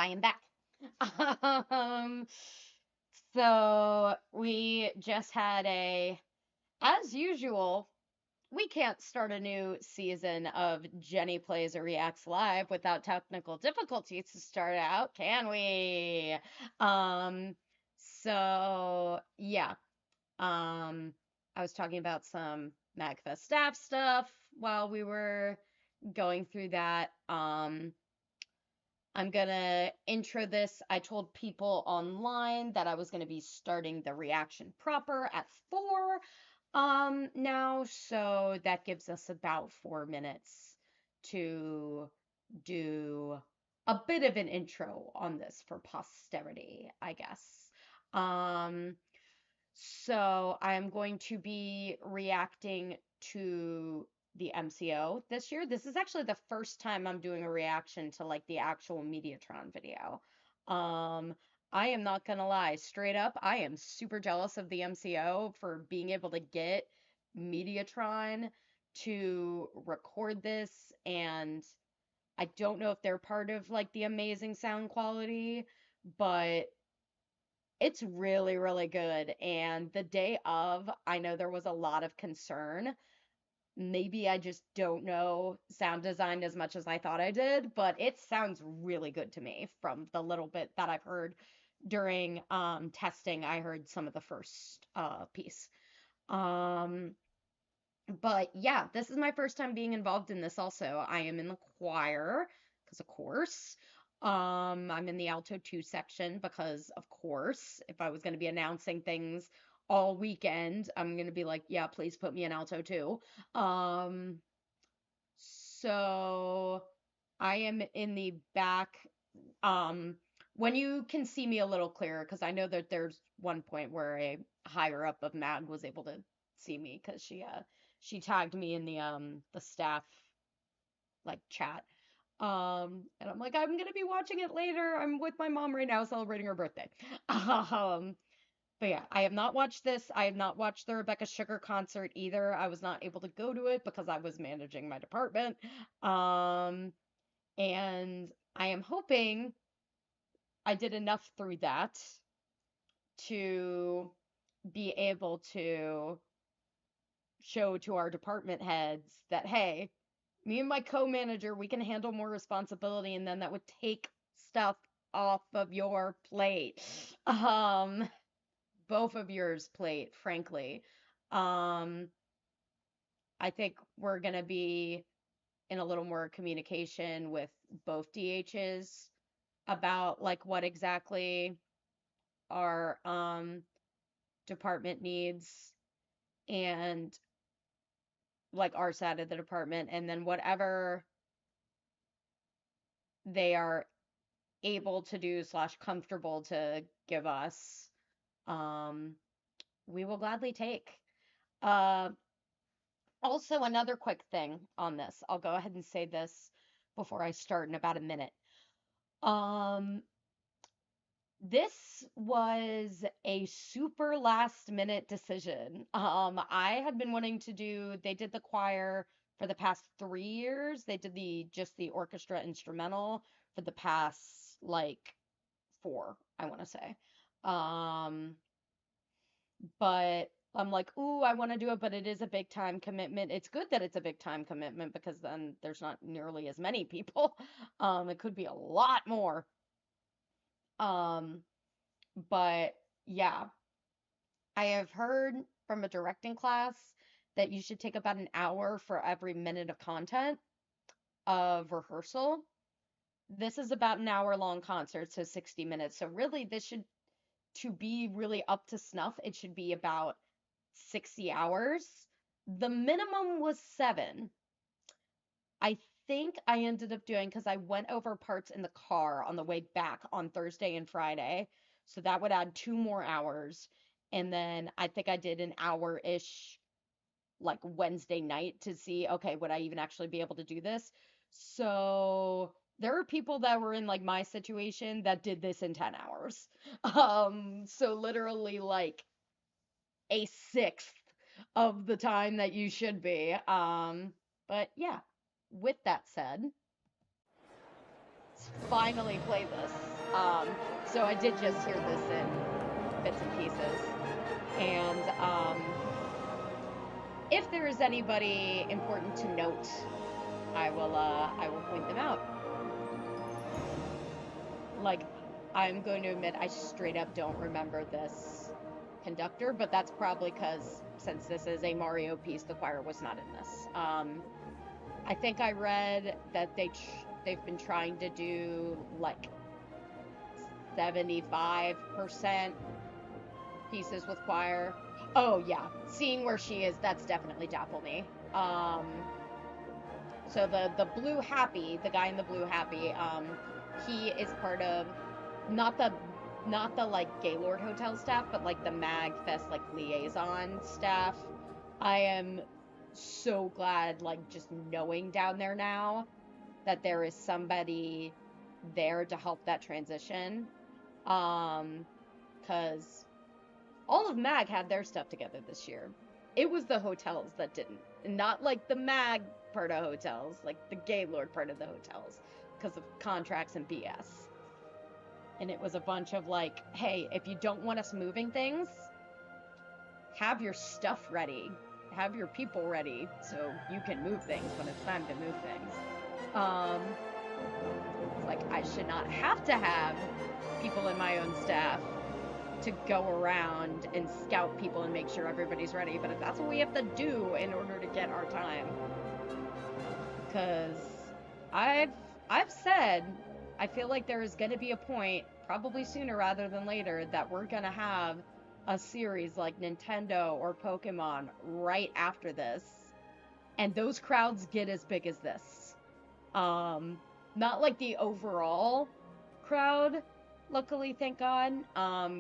I am back. Um, so we just had as usual, we can't start a new season of Jenny Plays or Reacts Live without technical difficulties to start out, can we? Um, so yeah, um, I was talking about some MAGFest staff stuff while we were going through that. I'm gonna intro this. I told people online that I was gonna be starting the reaction proper at 4 now, so that gives us about 4 minutes to do a bit of an intro on this for posterity, I guess. Um, so I'm going to be reacting to the MCO this year. This is actually the first time I'm doing a reaction to like the actual Mediatron video. Um, I am not gonna lie, straight up, I am super jealous of the MCO for being able to get Mediatron to record this, and I don't know if they're part of like the amazing sound quality, but it's really, really good. And the day of, I know there was a lot of concern. Maybe I just don't know sound design as much as I thought I did, but it sounds really good to me from the little bit that I've heard during testing. I heard some of the first piece. Um, but yeah, this is my first time being involved in this also. I am in the choir because of course. I'm in the alto 2 section because of course, if I was going to be announcing things all weekend, I'm going to be like, yeah, please put me in alto 2. Um, so I am in the back. Um, when you can see me a little clearer, because I know that there's one point where a higher up of MAG was able to see me because she tagged me in the staff like chat. And I'm like, I'm gonna be watching it later. I'm with my mom right now celebrating her birthday. Um, but yeah, I have not watched this. I have not watched the Rebecca Sugar concert either. I was not able to go to it because I was managing my department. Um, and I am hoping I did enough through that to be able to show to our department heads that, hey, me and my co-manager, we can handle more responsibility, and then that would take stuff off of your plate. Um, both of yours plate, frankly. Um, I think we're gonna be in a little more communication with both DHs about like what exactly our department needs and like our side of the department, and then whatever they are able to do slash comfortable to give us, um, we will gladly take. Uh, Also, another quick thing on this, I'll go ahead and say this before I start in about a minute. Um, this was a super last minute decision. I had been wanting to do, they did the choir for the past 3 years. They did just the orchestra instrumental for the past like 4, I want to say. Um, but I'm like, ooh, I want to do it, but it is a big time commitment. It's good that it's a big time commitment because then there's not nearly as many people. It could be a lot more. Um, but yeah, I have heard from a directing class that you should take about an hour for every minute of content of rehearsal. This is about an hour long concert, so 60 minutes. So really this should to be really up to snuff, it should be about 60 hours. The minimum was 7. I think I ended up doing because I went over parts in the car on the way back on Thursday and Friday. So that would add 2 more hours. And then I think I did an hour-ish like Wednesday night to see, okay, would I even actually be able to do this? So there are people that were in like my situation that did this in 10 hours. So literally like a sixth of the time that you should be. But yeah, with that said, finally play this. So I did just hear this in bits and pieces. And if there is anybody important to note, I will point them out. Like, I'm going to admit I straight up don't remember this conductor, but that's probably because since this is a Mario piece, the choir was not in this. I think I read that they've been trying to do like 75% pieces with choir. Oh yeah, seeing where she is, that's definitely Dapple Me. So the blue happy, the guy in the blue happy, he is part of not the like Gaylord Hotel staff, but like the MAGFest like liaison staff. I am so glad, like, just knowing down there now that there is somebody there to help that transition. Because all of MAG had their stuff together this year. It was the hotels that didn't. Not like the MAG part of hotels, like the Gaylord part of the hotels, because of contracts and BS. And it was a bunch of like, hey, if you don't want us moving things, have your stuff ready. Have your people ready so you can move things when it's time to move things. It's like, I should not have to have people in my own staff to go around and scout people and make sure everybody's ready, but if that's what we have to do in order to get our time. Because I've said, I feel like there is going to be a point, probably sooner rather than later, that we're going to have a series like Nintendo or Pokemon right after this, and those crowds get as big as this. Not like the overall crowd, luckily, thank God.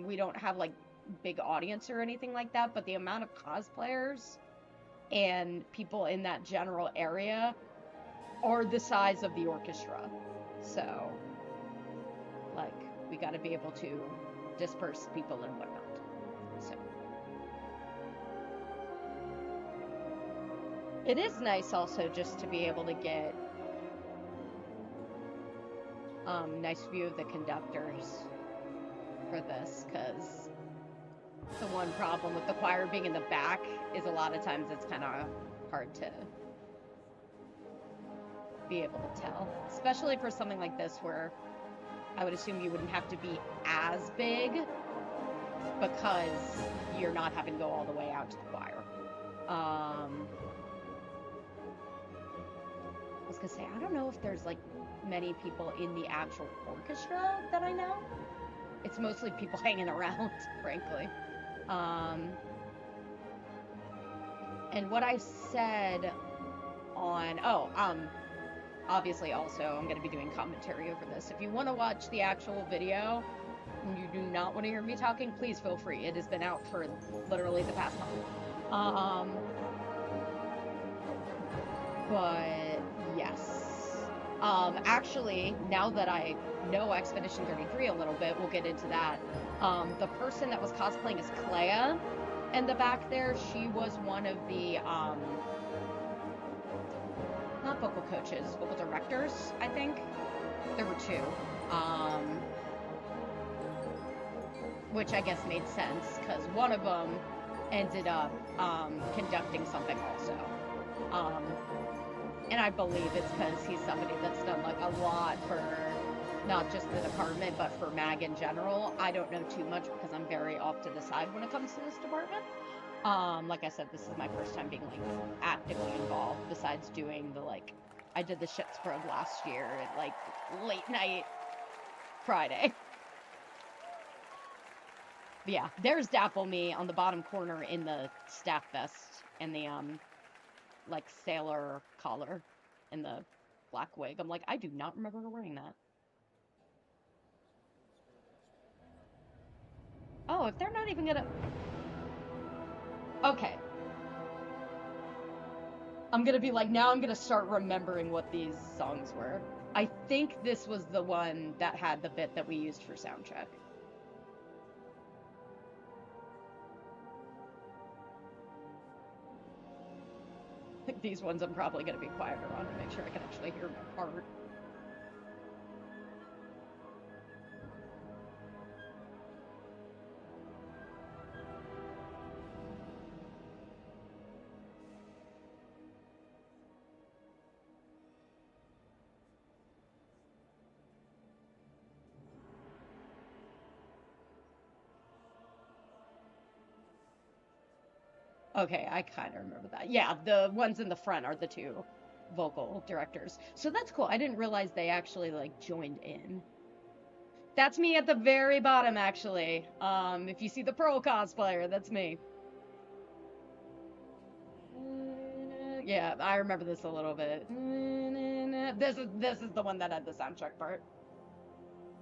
We don't have like big audience or anything like that, but the amount of cosplayers and people in that general area are the size of the orchestra. So, like, we got to be able to disperse people and whatnot. So, it is nice also just to be able to get nice view of the conductors for this, because the one problem with the choir being in the back is a lot of times it's kind of hard to be able to tell, especially for something like this where I would assume you wouldn't have to be as big because you're not having to go all the way out to the choir. I was gonna say, I don't know if there's like many people in the actual orchestra that I know. It's mostly people hanging around, frankly. And what I said on, obviously also I'm going to be doing commentary over this. If you want to watch the actual video and you do not want to hear me talking, please feel free. It has been out for literally the past month. But yes. Actually, now that I know Expedition 33 a little bit, we'll get into that. The person that was cosplaying as Clea in the back there, she was one of the, not vocal coaches, vocal directors, I think. There were two. Which I guess made sense, because one of them ended up conducting something also. And I believe it's because he's somebody that's done like a lot for not just the department, but for MAG in general. I don't know too much because I'm very off to the side when it comes to this department. Like I said, this is my first time being like actively involved, besides doing the like, I did the shit scrub last year at like late night Friday. But yeah, there's Dapple Me on the bottom corner in the staff vest and the like sailor collar and the black wig. I'm like, I do not remember her wearing that. Oh, if they're not even gonna... Okay. I'm gonna be like, now I'm gonna start remembering what these songs were. I think this was the one that had the bit that we used for soundcheck. These ones I'm probably going to be quieter on to make sure I can actually hear my part. Okay, I kind of remember that. Yeah, the ones in the front are the two vocal directors. So that's cool. I didn't realize they actually like joined in. That's me at the very bottom, actually. If you see the Pearl cosplayer, that's me. Yeah, I remember this a little bit. This is the one that had the soundtrack part.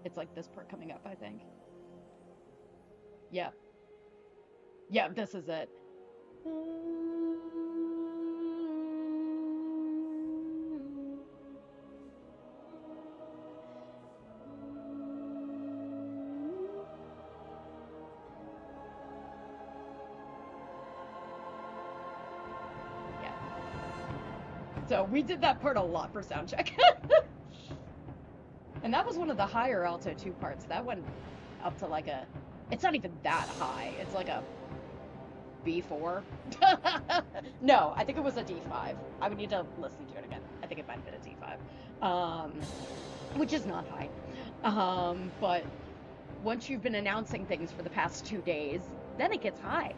It's like this part coming up, I think. Yeah. Yeah, this is it. Yeah. So we did that part a lot for soundcheck. And that was one of the higher alto 2 parts. That went up to like a... It's not even that high. It's like a B4. No, I think it was a D5. I would need to listen to it again. I think it might have been a D5. Which is not high. But once you've been announcing things for the past 2 days, then it gets high.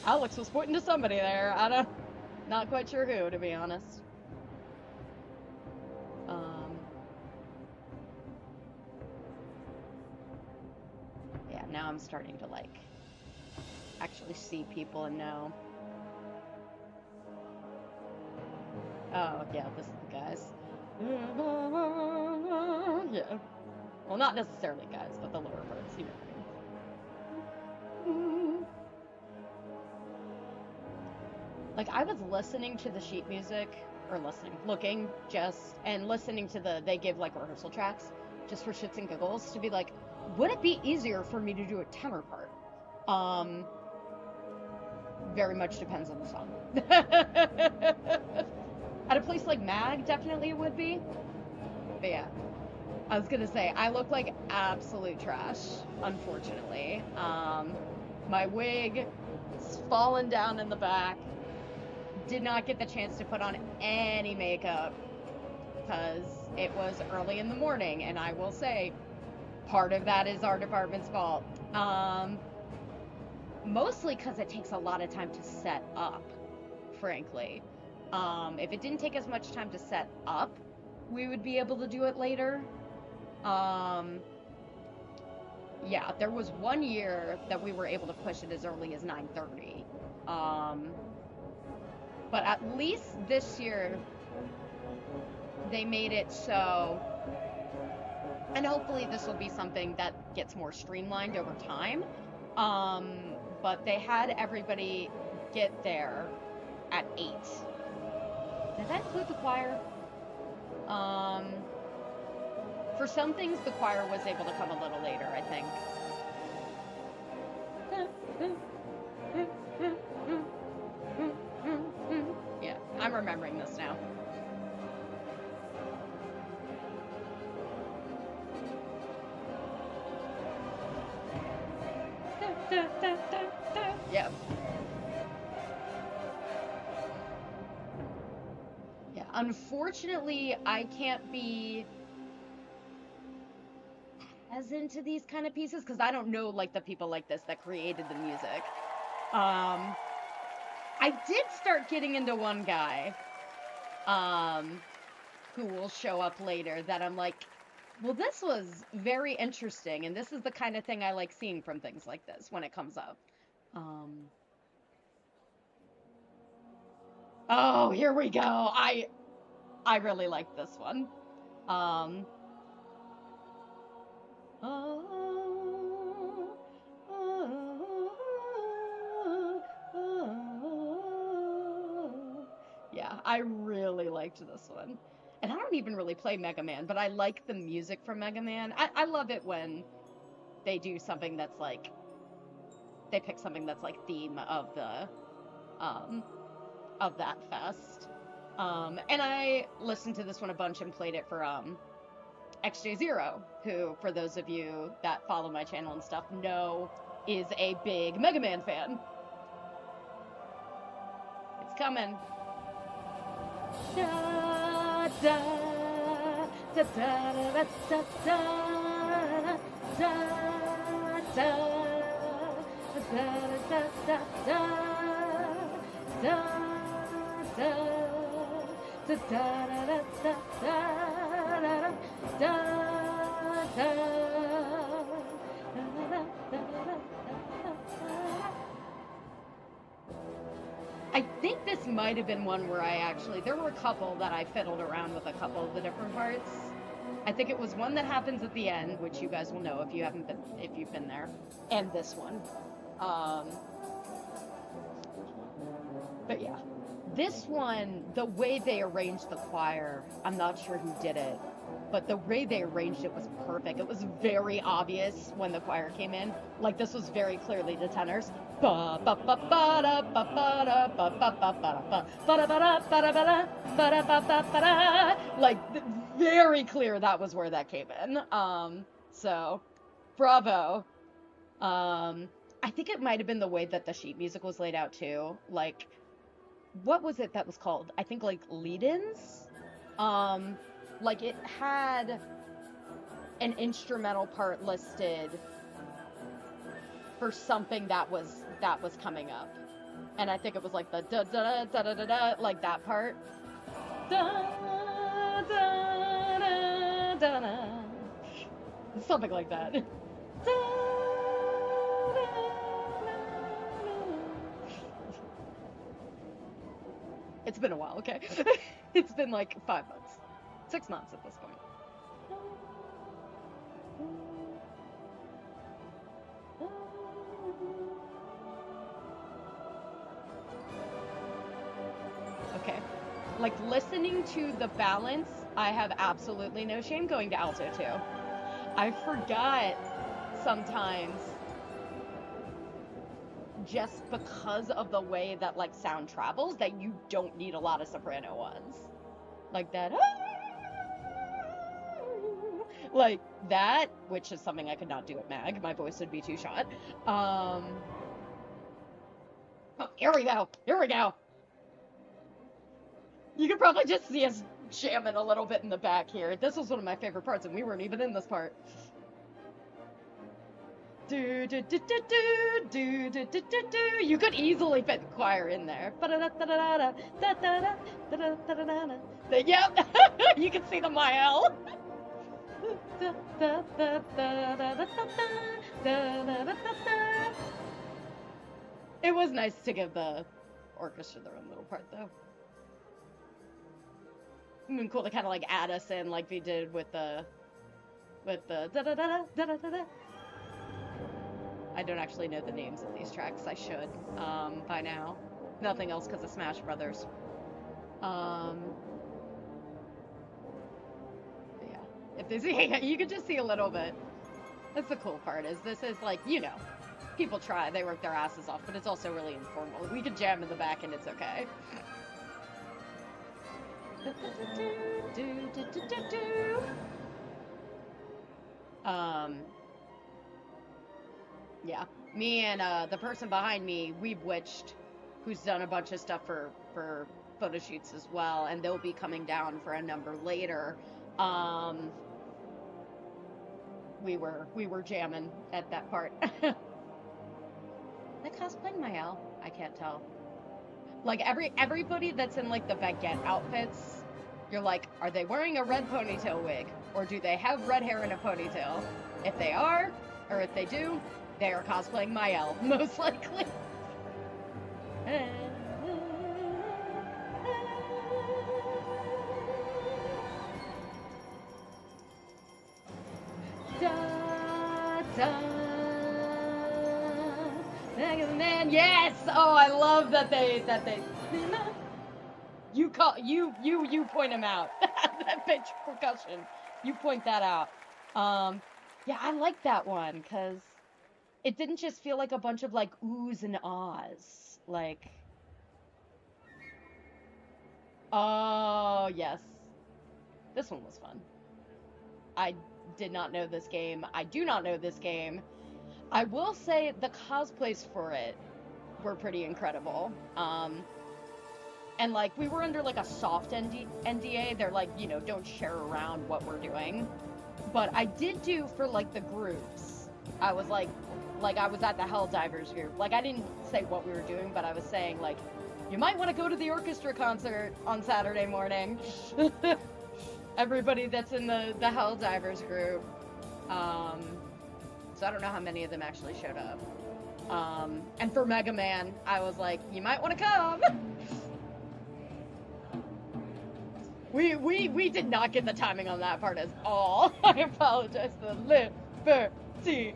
Alex was pointing to somebody there. Not quite sure who, to be honest. Yeah, now I'm starting to like actually see people and know. Oh, yeah, this is the guys. Yeah. Well, not necessarily guys, but the lower parts, you know what I mean. Like, I was listening to the sheet music, or looking, and listening to they give, like, rehearsal tracks, just for shits and giggles, to be like, would it be easier for me to do a tenor part? Very much depends on the song. At a place like Mag, definitely it would be. But yeah, I was gonna say, I look like absolute trash, unfortunately. My wig is fallen down in the back. Did not get the chance to put on any makeup because it was early in the morning, and I will say, part of that is our department's fault. Mostly because it takes a lot of time to set up, frankly. If it didn't take as much time to set up, we would be able to do it later. Yeah, there was one year that we were able to push it as early as 9:30. But at least this year, they made it so, and hopefully this will be something that gets more streamlined over time. But they had everybody get there at 8. Did that include the choir? For some things, the choir was able to come a little later, I think. Yeah, I'm remembering this now. Yeah. Yeah, unfortunately, I can't be as into these kind of pieces because I don't know like the people like this that created the music. I did start getting into one guy who will show up later that I'm like, well, this was very interesting, and this is the kind of thing I like seeing from things like this when it comes up. Oh, here we go. I really like this one. Yeah, I really liked this one. And I don't even really play Mega Man, but I like the music from Mega Man. I love it when they do something that's like, they pick something that's like theme of the, of that fest. And I listened to this one a bunch and played it for, XJ0, who, for those of you that follow my channel and stuff, know is a big Mega Man fan. It's coming. Da, da, da, da, da, da, da, da, da, da, da, da, da da da da da da da da da I think this might have been one where there were a couple that I fiddled around with a couple of the different parts. I think it was one that happens at the end, which you guys will know if you've been there, and this one. But yeah, this one, the way they arranged the choir, I'm not sure who did it, but the way they arranged it was perfect. It was very obvious when the choir came in. Like, this was very clearly the tenors. Like, very clear that was where that came in. So, bravo. I think it might have been the way that the sheet music was laid out, too. Like, what was it that was called? I think, like, lead-ins? Like, it had an instrumental part listed for something that was coming up. And I think it was, like, the da-da-da-da-da-da-da, like, that part. Da-da-da-da-da. Something like that. It's been a while, okay? It's been like 5 months. 6 months at this point. Okay. Like, listening to the balance, I have absolutely no shame going to alto too. I forgot sometimes, just because of the way that, like, sound travels, that you don't need a lot of soprano ones. Like that. Like that, which is something I could not do at MAG. My voice would be too shot. Oh, here we go. Here we go. You can probably just see us jamming a little bit in the back here. This was one of my favorite parts, and we weren't even in this part. Do do do do do do do do do do. You could easily fit the choir in there. Yep, you can see the Mael. It was nice to give the orchestra their own little part, though. It's been cool to kind of like add us in, like we did with the da da da da da da da. I don't actually know the names of these tracks. I should, by now. Nothing else because of Smash Brothers. Yeah. If there's, you could just see a little bit. That's the cool part, is this is like, you know, people try, they work their asses off, but it's also really informal. We could jam in the back and it's okay. Yeah, me and the person behind me, we've witched, who's done a bunch of stuff for photo shoots as well, and they'll be coming down for a number later. We were jamming at that part. That cosplaying Mael? I can't tell. Like everybody that's in like the baguette outfits, you're like, are they wearing a red ponytail wig, or do they have red hair in a ponytail? If they are, or if they do, they are cosplaying Mael, most likely. Da, da. Man, yes! Oh, I love that they you point him out. That bitch percussion. You point that out. Yeah, I like that one, because it didn't just feel like a bunch of, like, oohs and ahs. Like, oh, yes. This one was fun. I did not know this game. I do not know this game. I will say the cosplays for it were pretty incredible. And, like, we were under, like, a soft NDA. They're like, you know, don't share around what we're doing. But I did do for, like, the groups. I was like, like, I was at the Helldivers group. Like, I didn't say what we were doing, but I was saying, like, you might want to go to the orchestra concert on Saturday morning. Everybody that's in the Helldivers group. So I don't know how many of them actually showed up. And for Mega Man, I was like, you might want to come. We did not get the timing on that part at all. I apologize. The liberty,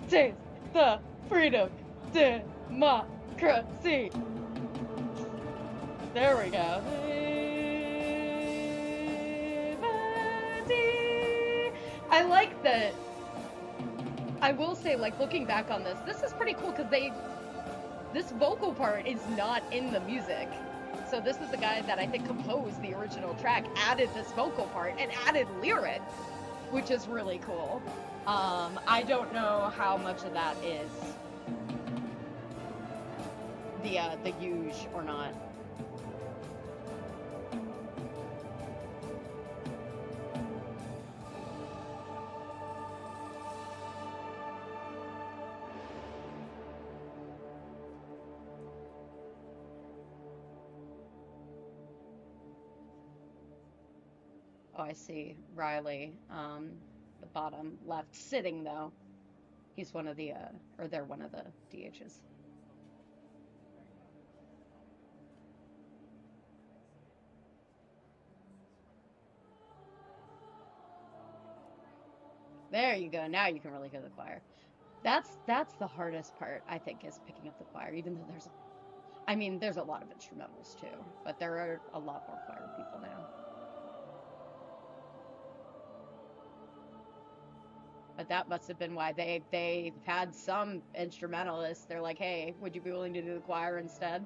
taste the freedom, democracy. There we go. Liberty. I like that. I will say, like, looking back on this is pretty cool because this vocal part is not in the music. So this is the guy that I think composed the original track, added this vocal part, and added lyrics, which is really cool. I don't know how much of that is the huge or not. Oh, I see Riley, the bottom left, sitting though. He's one of the, or they're one of the DHs. There you go. Now you can really hear the choir. That's the hardest part, I think, is picking up the choir, even though there's a lot of instrumentals too, but there are a lot more choir people now. But that must have been why they had some instrumentalists. They're like, hey, would you be willing to do the choir instead?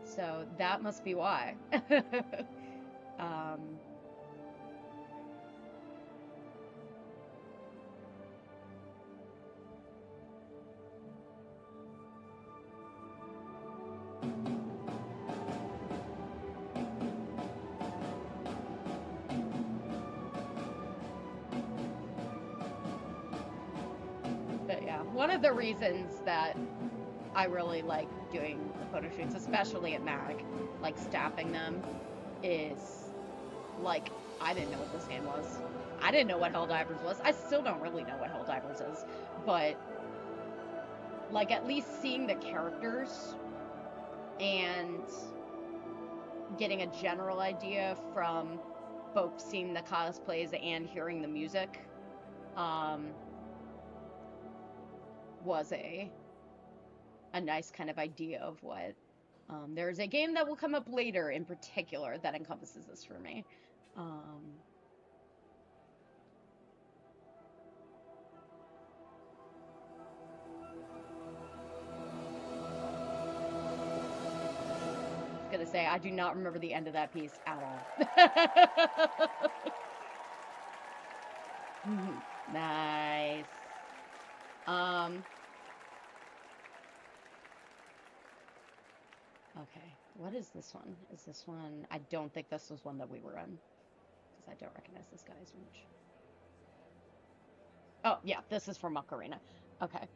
So that must be why. But yeah, one of the reasons that I really like doing the photo shoots, especially at MAG, like staffing them, is like, I didn't know what this game was. I didn't know what Helldivers was. I still don't really know what Helldivers is, but like at least seeing the characters and getting a general idea from both seeing the cosplays and hearing the music was a nice kind of idea of what there's a game that will come up later in particular that encompasses this for me. Gonna say I do not remember the end of that piece at all. Nice. Okay, what is this one? Is this one? I don't think this was one that we were on, because I don't recognize this guy as much. Oh, yeah, this is from Macarena. Okay.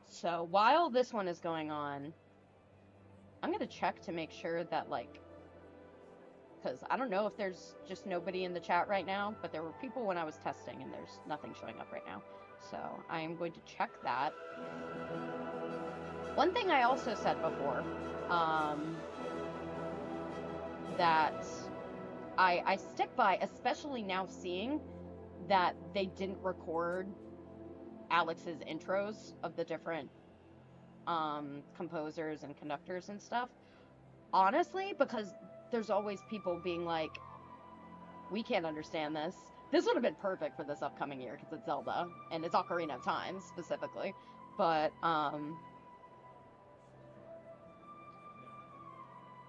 So while this one is going on, I'm gonna check to make sure that, like, because I don't know if there's just nobody in the chat right now, but there were people when I was testing, and there's nothing showing up right now. So I'm going to check that. One thing I also said before, that I stick by, especially now seeing that they didn't record Alex's intros of the different composers and conductors and stuff. Honestly, because there's always people being like, we can't understand this. This would have been perfect for this upcoming year because it's Zelda and it's Ocarina of Time specifically. But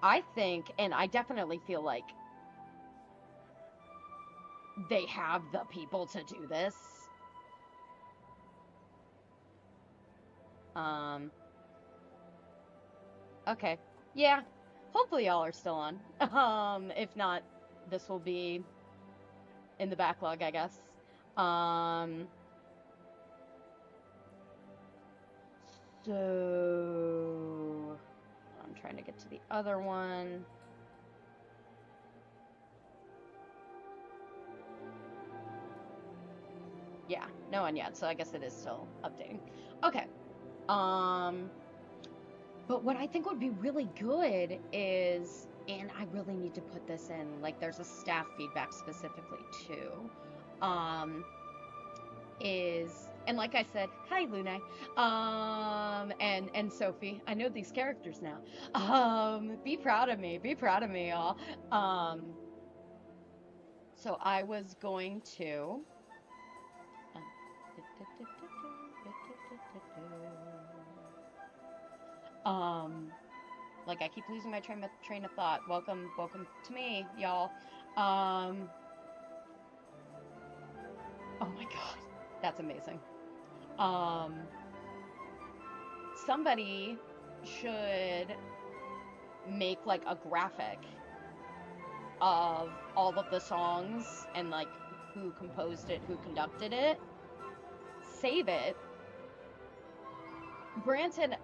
I think, and I definitely feel like they have the people to do this. Okay. Yeah. Hopefully y'all are still on. If not, this will be in the backlog, I guess. Um, so I'm trying to get to the other one. Yeah, no one yet, so I guess it is still updating. Okay. Um, but what I think would be really good is, and I really need to put this in, like there's a staff feedback specifically too, um, is, and like I said, hi Lune, and Sophie, I know these characters now. Be proud of me, y'all. So I was going to, um, like I keep losing my train of thought. Welcome to me, y'all. Oh my god, that's amazing. Somebody should make like a graphic of all of the songs and like who composed it, who conducted it, save it. Granted,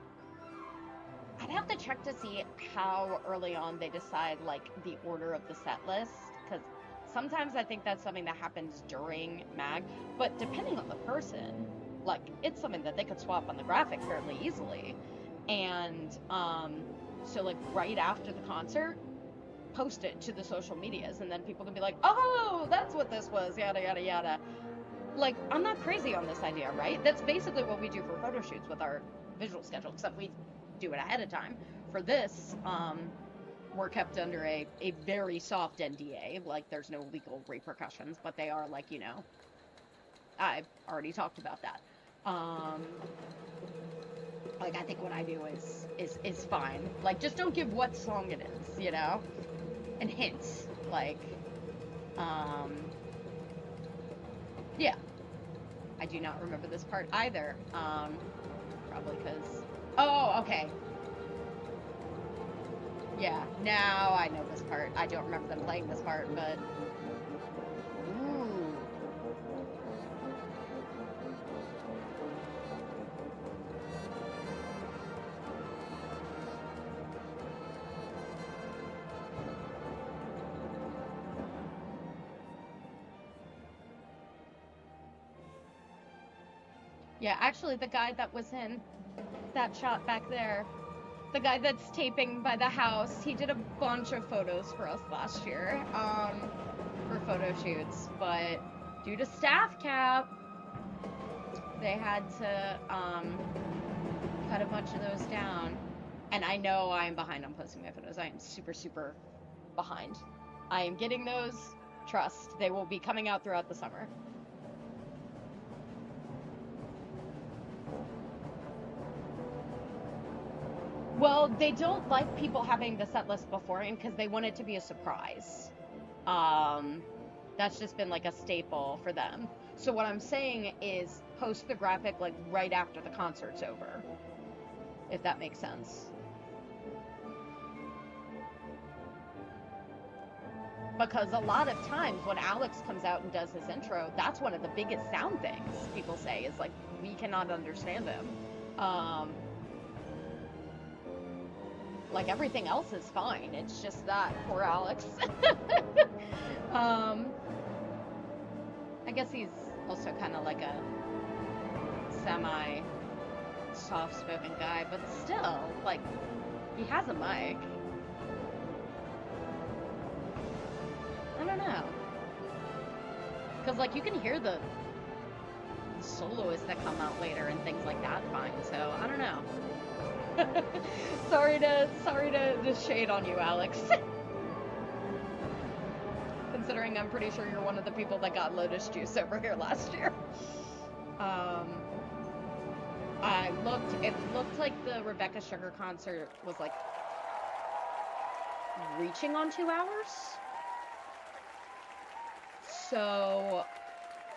I'd have to check to see how early on they decide like the order of the set list, because sometimes I think that's something that happens during MAG, but depending on the person, like it's something that they could swap on the graphic fairly easily. And so like right after the concert, post it to the social medias, and then people can be like, oh, that's what this was, yada yada yada. Like, I'm not crazy on this idea, right? That's basically what we do for photo shoots with our visual schedule, except we do it ahead of time. For this, we're kept under a very soft NDA. Like, there's no legal repercussions, but they are like, you know, I've already talked about that. Like, I think what I do is fine. Like, just don't give what song it is, you know? And hints, like, yeah. I do not remember this part either. Probably because, oh, okay. Yeah, now I know this part. I don't remember them playing this part, but, ooh. Yeah, actually, the guy that was in that shot back there, the guy that's taping by the house, he did a bunch of photos for us last year, for photo shoots, but due to staff cap, they had to, cut a bunch of those down. And I know I am behind on posting my photos. I am super, super behind. I am getting those. Trust. They will be coming out throughout the summer. Well, they don't like people having the set list beforehand because they want it to be a surprise. That's just been like a staple for them. So what I'm saying is post the graphic like right after the concert's over, if that makes sense. Because a lot of times when Alex comes out and does his intro, that's one of the biggest sound things people say is like, we cannot understand him. Like everything else is fine. It's just that poor Alex. I guess he's also kind of like a semi soft-spoken guy, but still, like, he has a mic. I don't know. Because, like, you can hear the soloists that come out later and things like that fine, so I don't know. sorry to shade on you, Alex. Considering I'm pretty sure you're one of the people that got Lotus Juice over here last year. It looked like the Rebecca Sugar concert was like reaching on 2 hours. So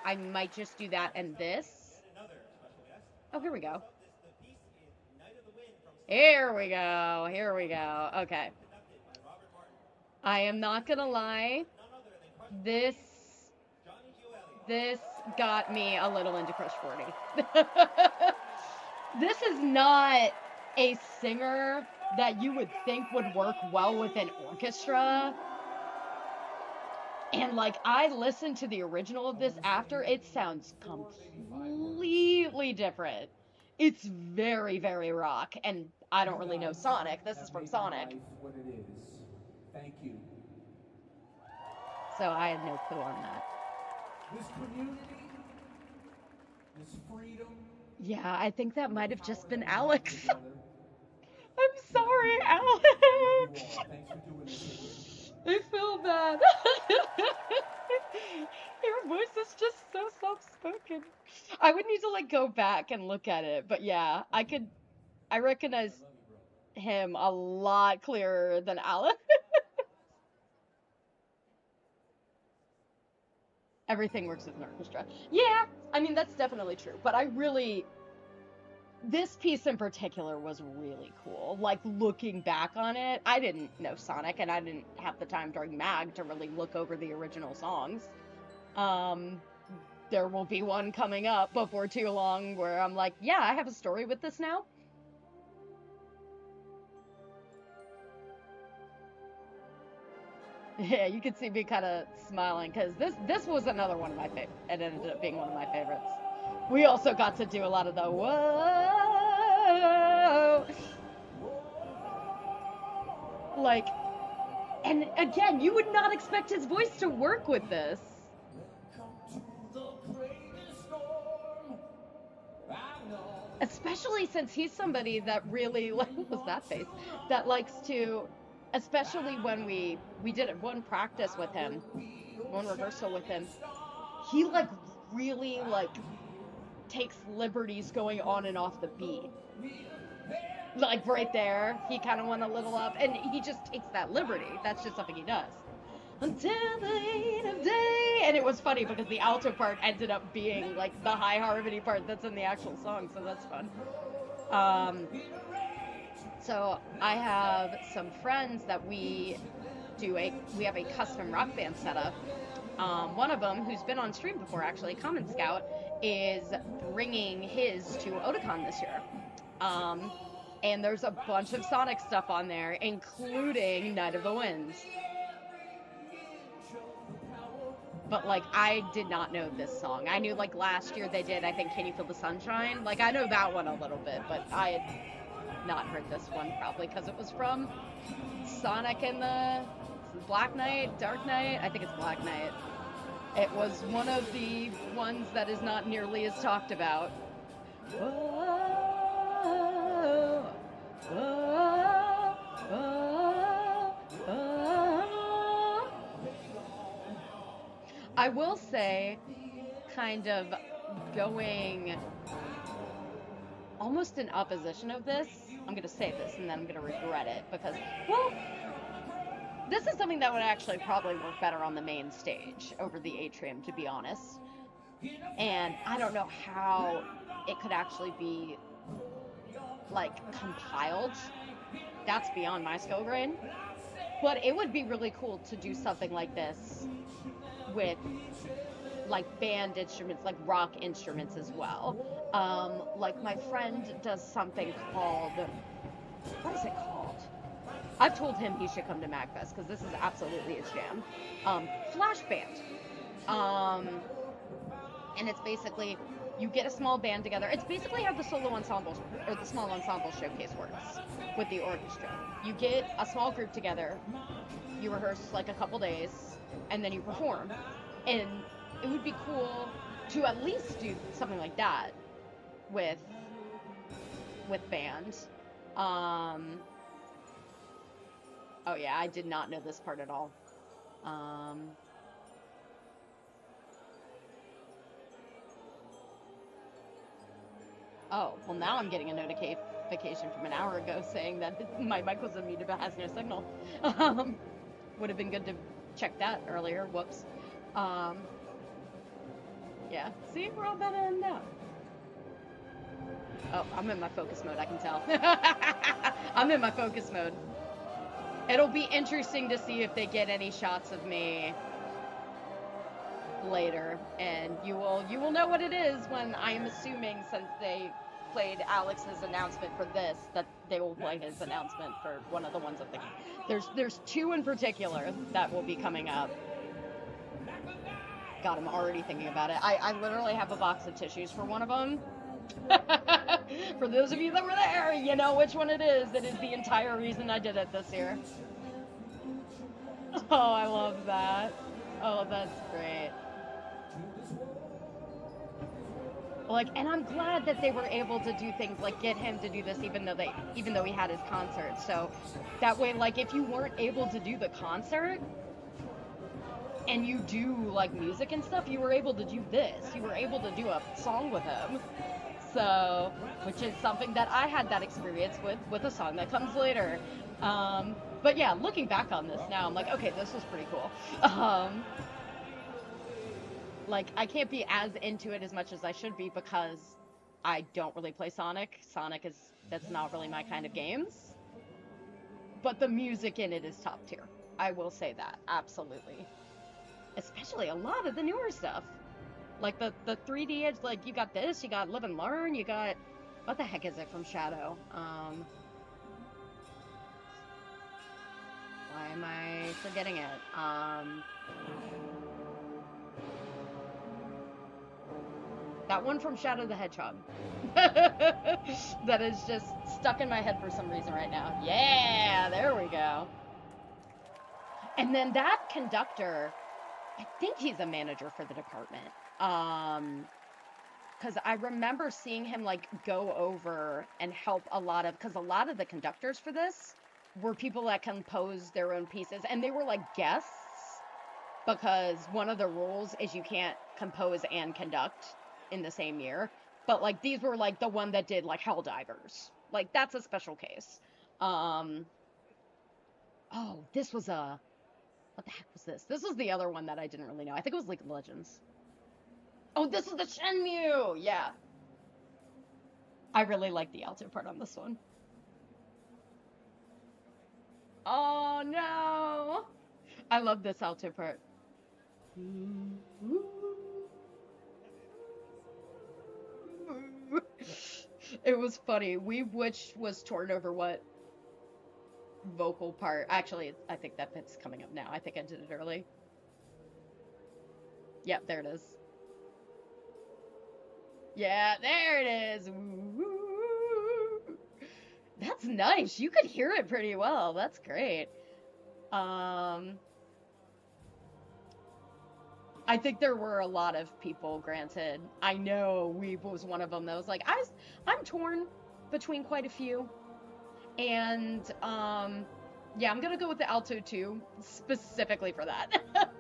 I might just do that and this. Oh, here we go. Here we go. Okay. I am not gonna lie. This This got me a little into Crush 40. This is not a singer that you would think would work well with an orchestra. And like, I listened to the original of this after, it sounds completely different. It's very, very rock. And I don't really know Sonic. This is from Sonic. What it is. Thank you. So I had no clue on that. This community, this freedom. Yeah, I think that might have just been Alex. Together. I'm sorry, Alex. Thanks for doing this. I feel bad. Your voice is just so soft-spoken. I would need to like go back and look at it, but yeah, I recognize him a lot clearer than Alex. Everything works with an orchestra. Yeah, I mean, that's definitely true, but this piece in particular was really cool. Like, looking back on it, I didn't know Sonic, and I didn't have the time during MAG to really look over the original songs. There will be one coming up before too long where I'm like, yeah, I have a story with this now. Yeah, you can see me kind of smiling, because this was another one of my favorites. It ended up being one of my favorites. We also got to do a lot of the whoa. Like, and again, you would not expect his voice to work with this. Especially since he's somebody that really, what was that face? That likes to, especially when we did one practice with him, one rehearsal with him, he like really like takes liberties going on and off the beat. Like right there, he kind of went a little up, and he just takes that liberty. That's just something he does. Until the end of day. And it was funny because the alto part ended up being like the high harmony part that's in the actual song, so that's fun. So I have some friends that we have a custom rock band setup. One of them, who's been on stream before actually, Common Scout, is bringing his to Otakon this year. And there's a bunch of Sonic stuff on there, including Night of the Winds. But like, I did not know this song. I knew like last year they did, I think, Can You Feel the Sunshine? Like, I know that one a little bit, but I had not heard this one, probably because it was from Sonic and the Black Knight, Dark Knight. I think it's Black Knight. It was one of the ones that is not nearly as talked about. Whoa, whoa, whoa, whoa. I will say, kind of going almost in opposition of this, I'm going to say this and then I'm going to regret it because, well, this is something that would actually probably work better on the main stage over the atrium, to be honest. And I don't know how it could actually be, like, compiled. That's beyond my skill grade. But it would be really cool to do something like this with, like, band instruments, like rock instruments as well. Like, my friend does something called, what is it called? I've told him he should come to MAGFest, because this is absolutely his jam. Flash band. And it's basically, you get a small band together. It's basically how the solo ensemble, or the small ensemble showcase works with the orchestra. You get a small group together, you rehearse like a couple days, and then you perform. And it would be cool to at least do something like that with band. Oh yeah, I did not know this part at all. Oh, well now I'm getting a notification from an hour ago saying that my mic was unmuted but has no signal. Would have been good to check that earlier. Whoops. Yeah, see, we're all better than now. Oh, I'm in my focus mode, I can tell. I'm in my focus mode. It'll be interesting to see if they get any shots of me later, and you will know what it is when I am assuming, since they played Alex's announcement for this, that they will play his announcement for one of the ones at the. There's two in particular that will be coming up. God, I'm already thinking about it. I literally have a box of tissues for one of them. For those of you that were there, you know which one it is. It is the entire reason I did it this year. Oh, I love that. Oh, that's great. Like, and I'm glad that they were able to do things like get him to do this, even though he had his concert. So that way, like, if you weren't able to do the concert and you do like music and stuff, you were able to do this. You were able to do a song with him. So, which is something that I had that experience with a song that comes later. But yeah, looking back on this now, I'm like, okay, this was pretty cool. Um, like I can't be as into it as much as I should be because I don't really play Sonic. Sonic is that's not really my kind of games. But the music in it is top tier. I will say that. Absolutely. Especially a lot of the newer stuff. Like the 3D edge, like you got this, you got Live and Learn, you got what the heck is it from Shadow? Why am I forgetting it? That one from Shadow the Hedgehog. That is just stuck in my head for some reason right now. Yeah, there we go. And then that conductor, I think he's a manager for the department. Because I remember seeing him like go over and help because a lot of the conductors for this were people that composed their own pieces, and they were like guests because one of the rules is you can't compose and conduct in the same year. But like these were like the one that did like Helldivers. Like that's a special case. Oh, this was what the heck was this? This was the other one that I didn't really know. I think it was League of Legends. Oh, this is the Shenmue! Yeah. I really like the alto part on this one. Oh no! I love this alto part. It was funny. Which was torn over what vocal part. Actually, I think that bit's coming up now. I think I did it early. Yep, there it is. Yeah, there it is. That's nice. You could hear it pretty well. That's great. Um, I think there were a lot of people, granted. I know Weeb was one of them that was like, I'm torn between quite a few. And yeah, I'm gonna go with the alto too, specifically for that.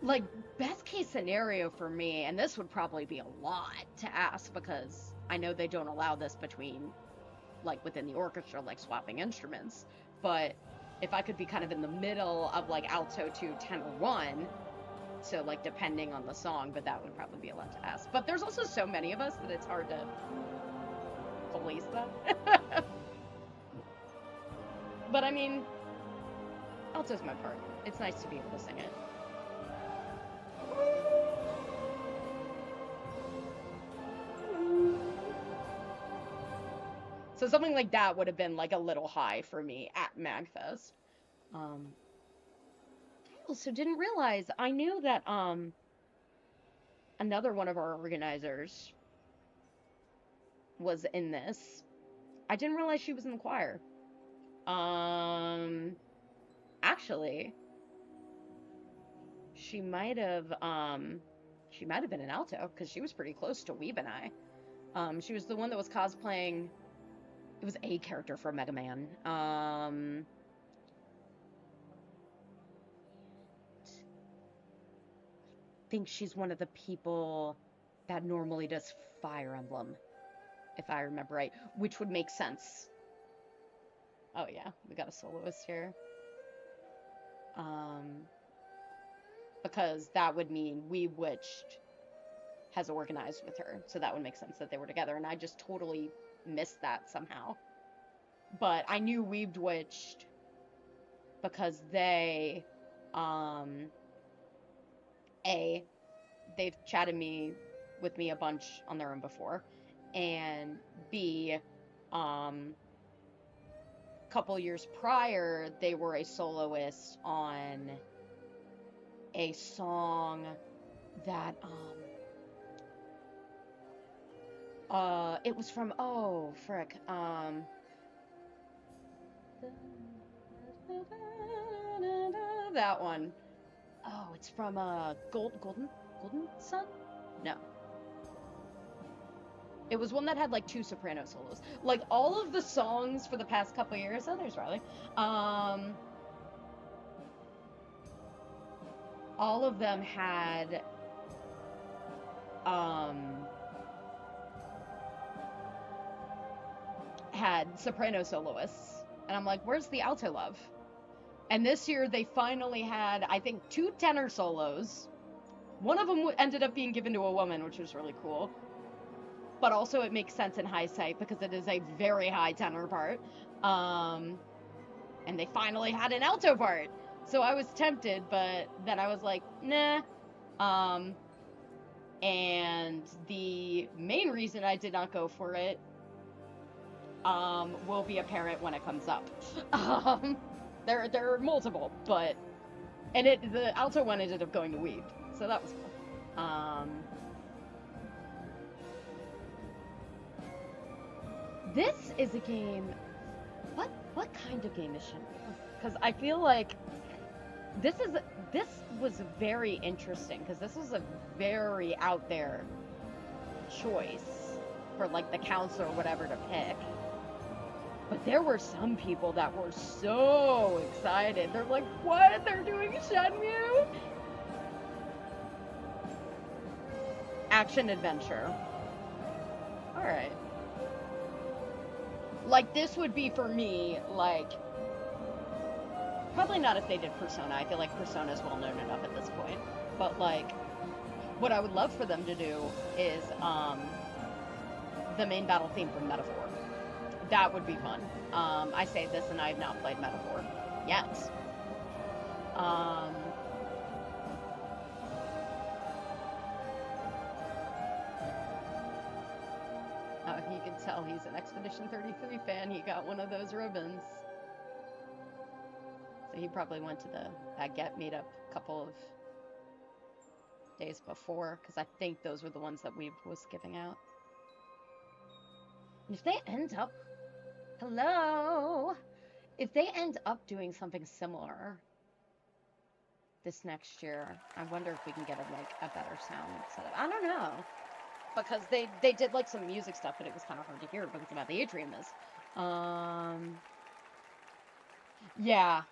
Like, best case scenario for me, and this would probably be a lot to ask because I know they don't allow this between, like, within the orchestra, like swapping instruments. But if I could be kind of in the middle of like alto 2, tenor 1, so like depending on the song, but that would probably be a lot to ask. But there's also so many of us that it's hard to police that. But I mean, alto's my part. It's nice to be able to sing it. So something like that would have been like a little high for me at MAGFest. Um, I also didn't realize I knew that another one of our organizers was in this. I didn't realize she was in the choir. Um, Actually, she might have been an alto because she was pretty close to Weeb and I. She was the one that was cosplaying. It was a character from Mega Man. I think she's one of the people that normally does Fire Emblem, if I remember right, which would make sense. Oh yeah, we got a soloist here. Um, because that would mean We Witched has organized with her, so that would make sense that they were together, and I just totally missed that somehow. But I knew Weebed Witched because they, um, A, they've chatted with me a bunch on their own before, and B, couple years prior, they were a soloist on a song that it was from, oh frick, that one. Oh, it's from Golden Sun? No. It was one that had like two soprano solos. Like all of the songs for the past couple years. Oh, there's Riley. All of them had soprano soloists, and I'm like, where's the alto love? And this year they finally had, I think, 2 tenor solos. One of them ended up being given to a woman, which was really cool. But also it makes sense in hindsight because it is a very high tenor part. And they finally had an alto part. So I was tempted, but then I was like, nah. And the main reason I did not go for it will be apparent when it comes up. There are multiple, but the alto one ended up going to weed, so that was cool. This is a game. What kind of game is Shenmue? Because I feel like this was very interesting because this was a very out there choice for like the council or whatever to pick. But there were some people that were so excited. They're like, what? They're doing Shenmue? Action adventure. Alright. Like, this would be for me, like... Probably not if they did Persona. I feel like Persona is well known enough at this point. But, like, what I would love for them to do is, the main battle theme from Metaphor. That would be fun. I say this and I have not played Metaphor yet. You can tell he's an Expedition 33 fan. He got one of those ribbons. So he probably went to the Baguette meetup a couple of days before, because I think those were the ones that we was giving out. If they end up... Hello? If they end up doing something similar this next year, I wonder if we can get a better sound setup. I don't know. Because they did like some music stuff, but it was kind of hard to hear because of how the atrium is. Yeah.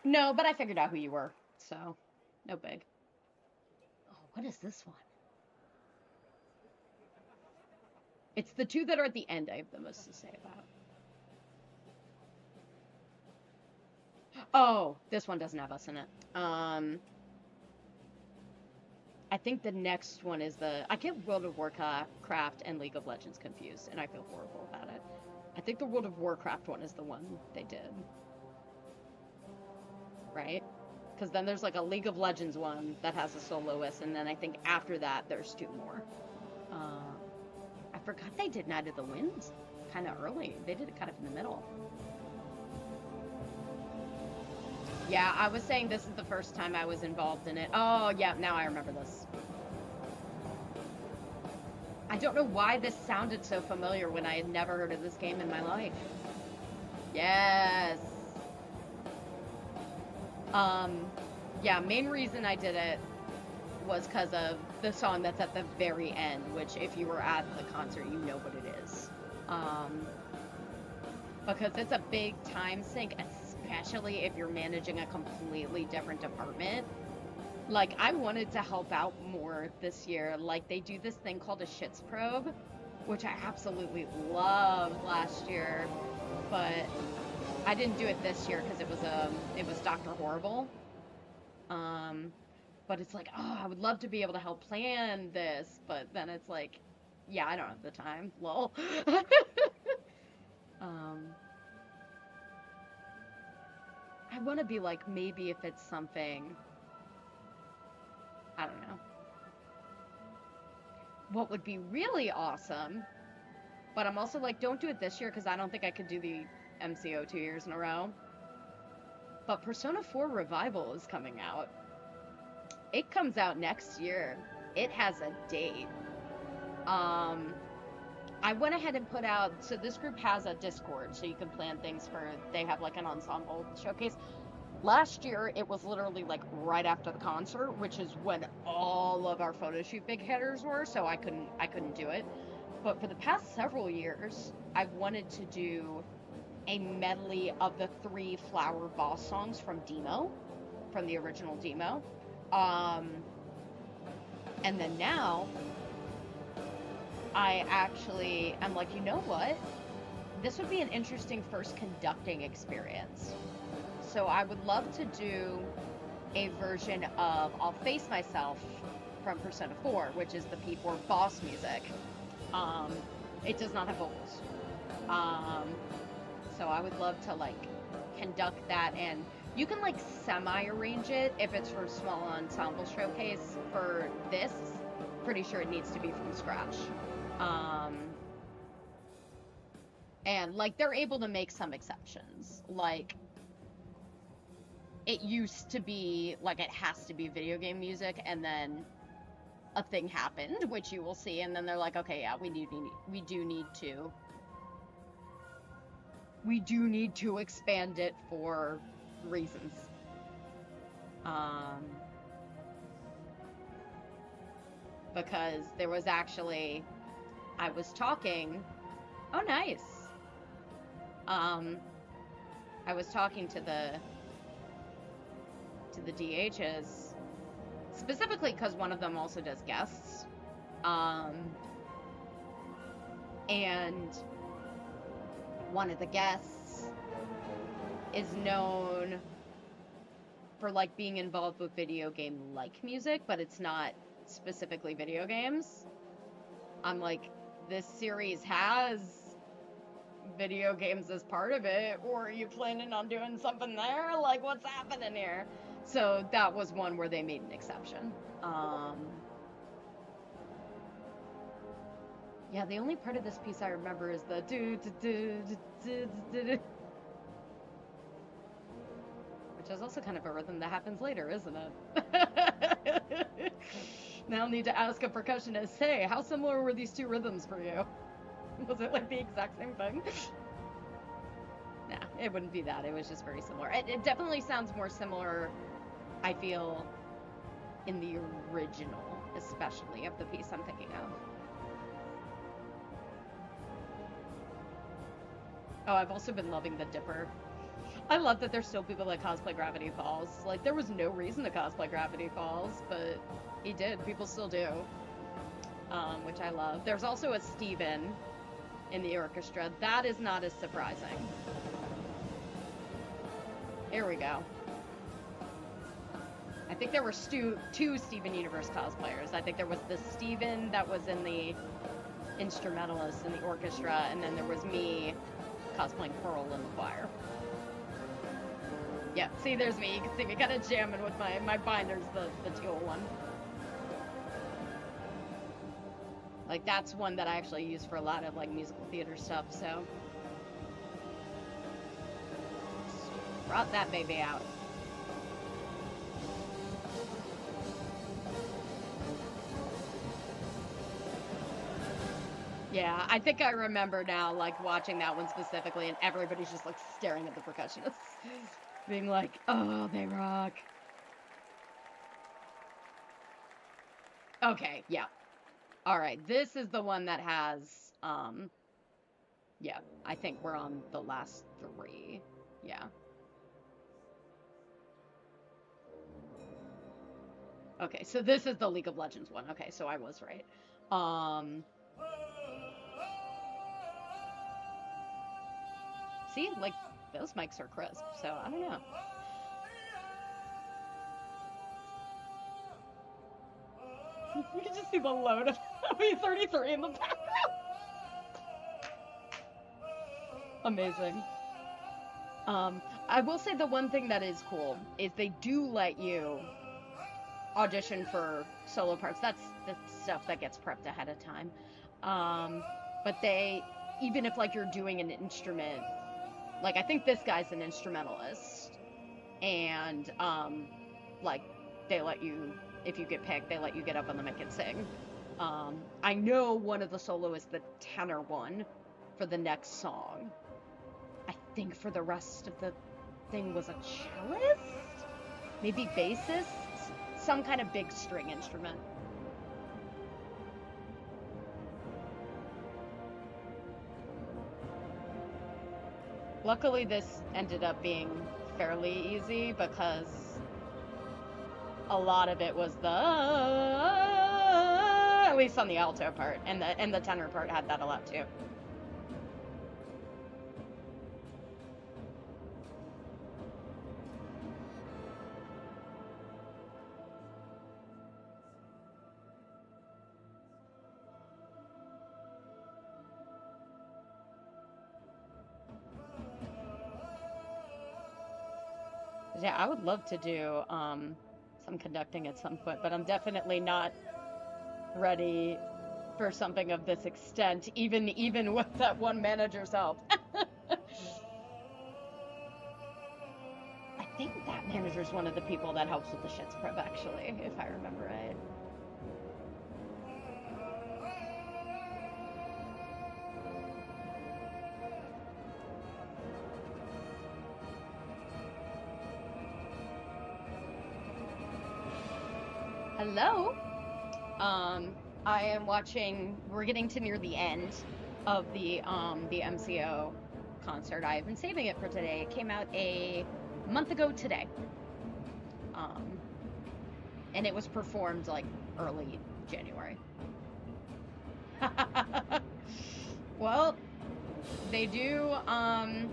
No, but I figured out who you were, so no big. Oh, what is this one? It's the 2 that are at the end I have the most to say about. Oh, this one doesn't have us in it. I think the next one is I get World of Warcraft and League of Legends confused, and I feel horrible about it. I think the World of Warcraft one is the one they did. Right? Because then there's like a League of Legends one that has a soloist, and then I think after that there's 2 more. I forgot they did Night of the Winds kind of early. They did it kind of in the middle. Yeah, I was saying this is the first time I was involved in it. Oh, yeah, now I remember this. I don't know why this sounded so familiar when I had never heard of this game in my life. Yes. Yeah, main reason I did it was because of the song that's at the very end, which if you were at the concert, you know what it is. Because it's a big time sink, especially if you're managing a completely different department. Like, I wanted to help out more this year. Like, they do this thing called a shits probe, which I absolutely loved last year, but I didn't do it this year because it was Dr. Horrible. But it's like, oh, I would love to be able to help plan this, but then it's like, yeah, I don't have the time, lol. want to be like, maybe if it's something, I don't know. What would be really awesome, but I'm also like, don't do it this year because I don't think I could do the MCO 2 years in a row. But Persona 4 Revival is coming out. It comes out next year. It has a date. I went ahead and put out, so this group has a Discord, so you can plan things for, they have like an ensemble showcase. Last year, it was literally like right after the concert, which is when all of our photo shoot big hitters were, so I couldn't do it. But for the past several years, I've wanted to do a medley of the 3 Flower Boss songs from Demo, from the original Demo. And then now, I actually am like, you know what? This would be an interesting first conducting experience. So I would love to do a version of I'll Face Myself from Persona 4, which is the P4 boss music. It does not have vocals. So I would love to like conduct that, and you can like semi-arrange it if it's for small ensemble showcase. For this, pretty sure it needs to be from scratch. And like they're able to make some exceptions. Like it used to be like it has to be video game music, and then a thing happened, which you will see, and then they're like, okay, yeah, we do need to expand it for reasons. Because there was actually, I was talking, oh nice. I was talking to the DHs, specifically because one of them also does guests. And one of the guests is known for like being involved with video game like music, but it's not specifically video games. I'm like, this series has video games as part of it, or are you planning on doing something there? Like, what's happening here? So that was one where they made an exception. Yeah, the only part of this piece I remember is the which is also kind of a rhythm that happens later, isn't it? Now I'll need to ask a percussionist, hey, how similar were these 2 rhythms for you? Was it like the exact same thing? Nah, it wouldn't be that. It was just very similar. It definitely sounds more similar, I feel, in the original, especially, of the piece I'm thinking of. Oh, I've also been loving the Dipper. I love that there's still people that cosplay Gravity Falls. Like, there was no reason to cosplay Gravity Falls, but he did. People still do. Which I love. There's also a Steven in the orchestra. That is not as surprising. Here we go. I think there were 2 Steven Universe cosplayers. I think there was the Steven that was in the instrumentalist in the orchestra, and then there was me cosplaying Pearl in the choir. Yeah, see, there's me. You can see me kind of jamming with my binders, the teal one. Like, that's one that I actually use for a lot of, like, musical theater stuff, so. Brought that baby out. Yeah, I think I remember now, like, watching that one specifically, and everybody's just, like, staring at the percussionists. Being like, oh, they rock. Okay, yeah. Alright, this is the one that has, yeah, I think we're on the last 3. Yeah. Okay, so this is the League of Legends one. Okay, so I was right. See, like, those mics are crisp, so I don't know. You can just see the load of V33 in the background. Amazing. I will say the one thing that is cool is they do let you audition for solo parts. That's the stuff that gets prepped ahead of time. Um, but they, even if like you're doing an instrument, like I think this guy's an instrumentalist, and like they let you, if you get picked, they let you get up on the mic and sing. I know one of the soloists, the tenor one, for the next song. I think for the rest of the thing was a cellist, maybe bassist, some kind of big string instrument. Luckily, this ended up being fairly easy because a lot of it was the at least on the alto part, and the tenor part had that a lot too. Yeah, I would love to do some conducting at some point, but I'm definitely not ready for something of this extent, even with that one manager's help. I think that manager's one of the people that helps with the shits prep, actually, if I remember right. Hello. I am watching. We're getting to near the end of the MCO concert. I have been saving it for today. It came out a month ago today. Um, and it was performed like early January. Well, they do um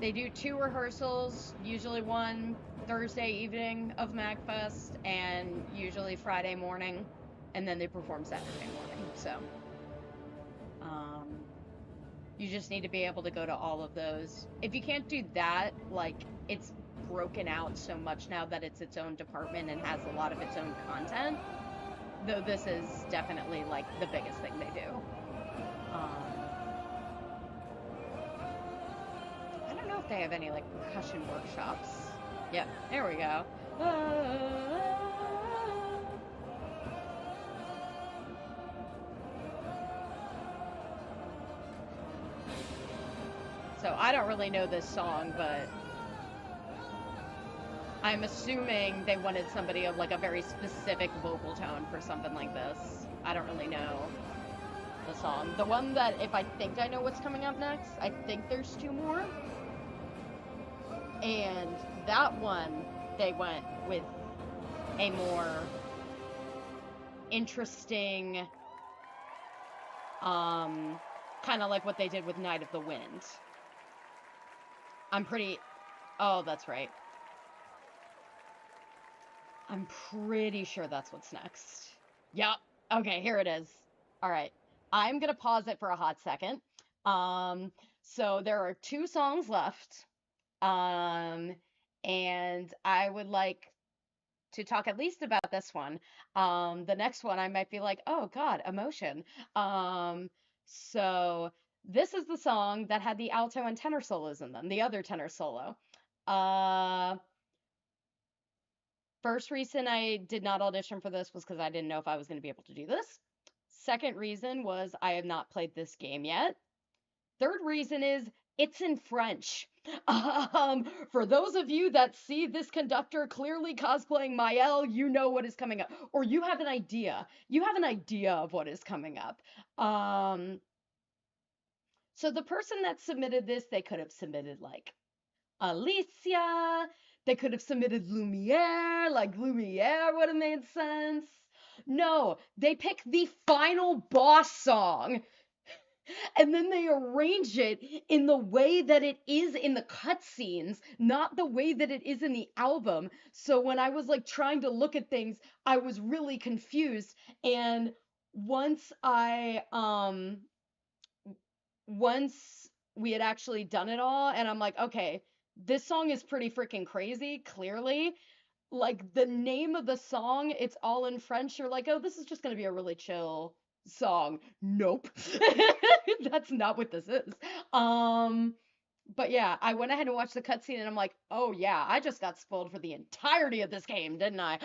they do two rehearsals, usually one Thursday evening of MAGFest and usually Friday morning, and then they perform Saturday morning. So, um you just need to be able to go to all of those. If you can't do that, like it's broken out so much now that it's its own department and has a lot of its own content, though this is definitely like the biggest thing they do. I don't know if they have any like percussion workshops. Yep, there we go. So I don't really know this song, but I'm assuming they wanted somebody of like a very specific vocal tone for something like this. I don't really know the song. The one that, if I think I know what's coming up next, I think there's two more. And that one, they went with a more interesting, um, kind of like what they did with Night of the Wind. I'm pretty, oh, that's right. I'm pretty sure that's what's next. Yep. Okay, here it is. All right. I'm going to pause it for a hot second. Um, so there are two songs left. Um, and I would like to talk at least about this one. The next one I might be like, oh God, emotion. So this is the song that had the alto and tenor solos in them, the other tenor solo. Uh, First reason I did not audition for this was because I didn't know if I was going to be able to do this. Second reason was I have not played this game yet. Third reason is it's in French. For those of you that see this conductor clearly cosplaying Mael, you know what is coming up, or you have an idea. You have an idea of what is coming up. So the person that submitted this, they could have submitted like Alicia. They could have submitted Lumiere, like Lumiere would have made sense. No, they pick the final boss song and then they arrange it in the way that it is in the cutscenes, not the way that it is in the album. So when I was like trying to look at things, I was really confused. And once I once we had actually done it all, and I'm like, okay, this song is pretty freaking crazy, clearly. Like the name of the song, it's all in French. You're like, oh, this is just gonna be a really chill song. Nope. That's not what this is. Um, but yeah, I went ahead and watched the cutscene and I'm like, oh yeah, I just got spoiled for the entirety of this game, didn't I?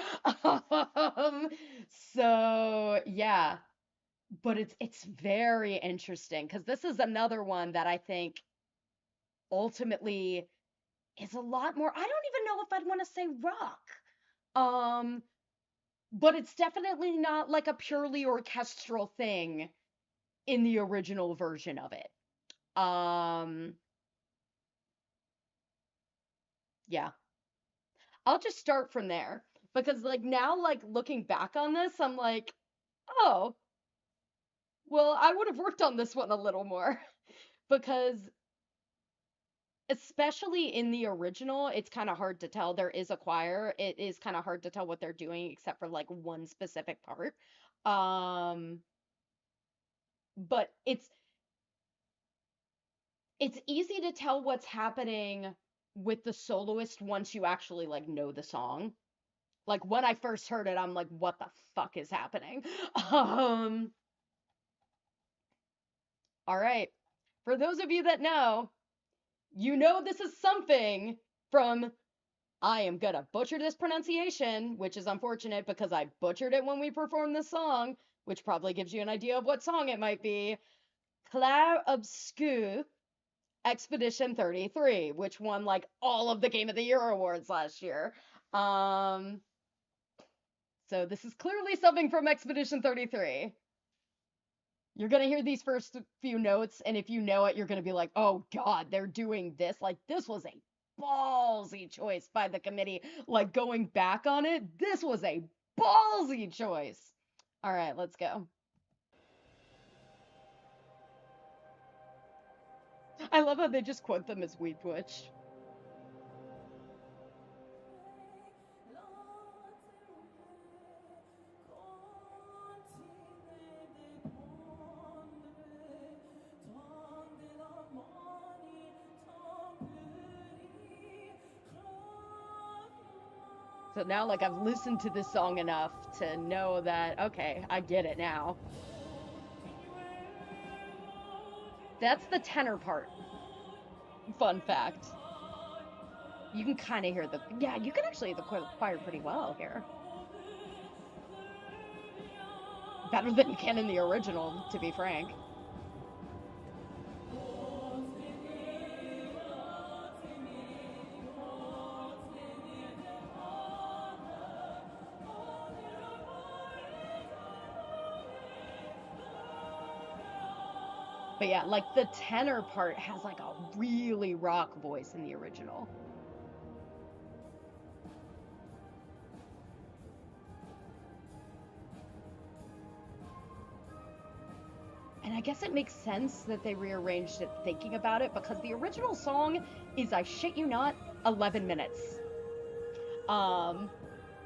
Um, so yeah, but it's very interesting because this is another one that I think ultimately is a lot more. I don't even know if I'd want to say rock. Um, but it's definitely not like a purely orchestral thing in the original version of it. Um, yeah. I'll just start from there because like now like looking back on this, I'm like, "Oh, well, I would have worked on this one a little more." Because especially in the original, it's kind of hard to tell. There is a choir. It is kind of hard to tell what they're doing except for like one specific part. Um, but it's easy to tell what's happening with the soloist once you actually like know the song. Like when I first heard it, I'm like, what the fuck is happening? Um, all right. For those of you that know, you know this is something from I am gonna butcher this pronunciation, which is unfortunate because I butchered it when we performed this song, which probably gives you an idea of what song it might be. Clair Obscur Expedition 33, which won like all of the Game of the Year awards last year. Um, so this is clearly something from Expedition 33. You're gonna hear these first few notes, and if you know it, you're gonna be like, oh god, they're doing this. Like, this was a ballsy choice by the committee. Like, going back on it, this was a ballsy choice. All right, let's go. I love how they just quote them as Weed Witch. So now, like, I've listened to this song enough to know that, okay, I get it now. That's the tenor part. Fun fact. You can kind of hear the, yeah, you can actually hear the choir pretty well here. Better than you can in the original, to be frank. But yeah, like the tenor part has like a really rock voice in the original. And I guess it makes sense that they rearranged it thinking about it because the original song is, I shit you not, 11 minutes. Um,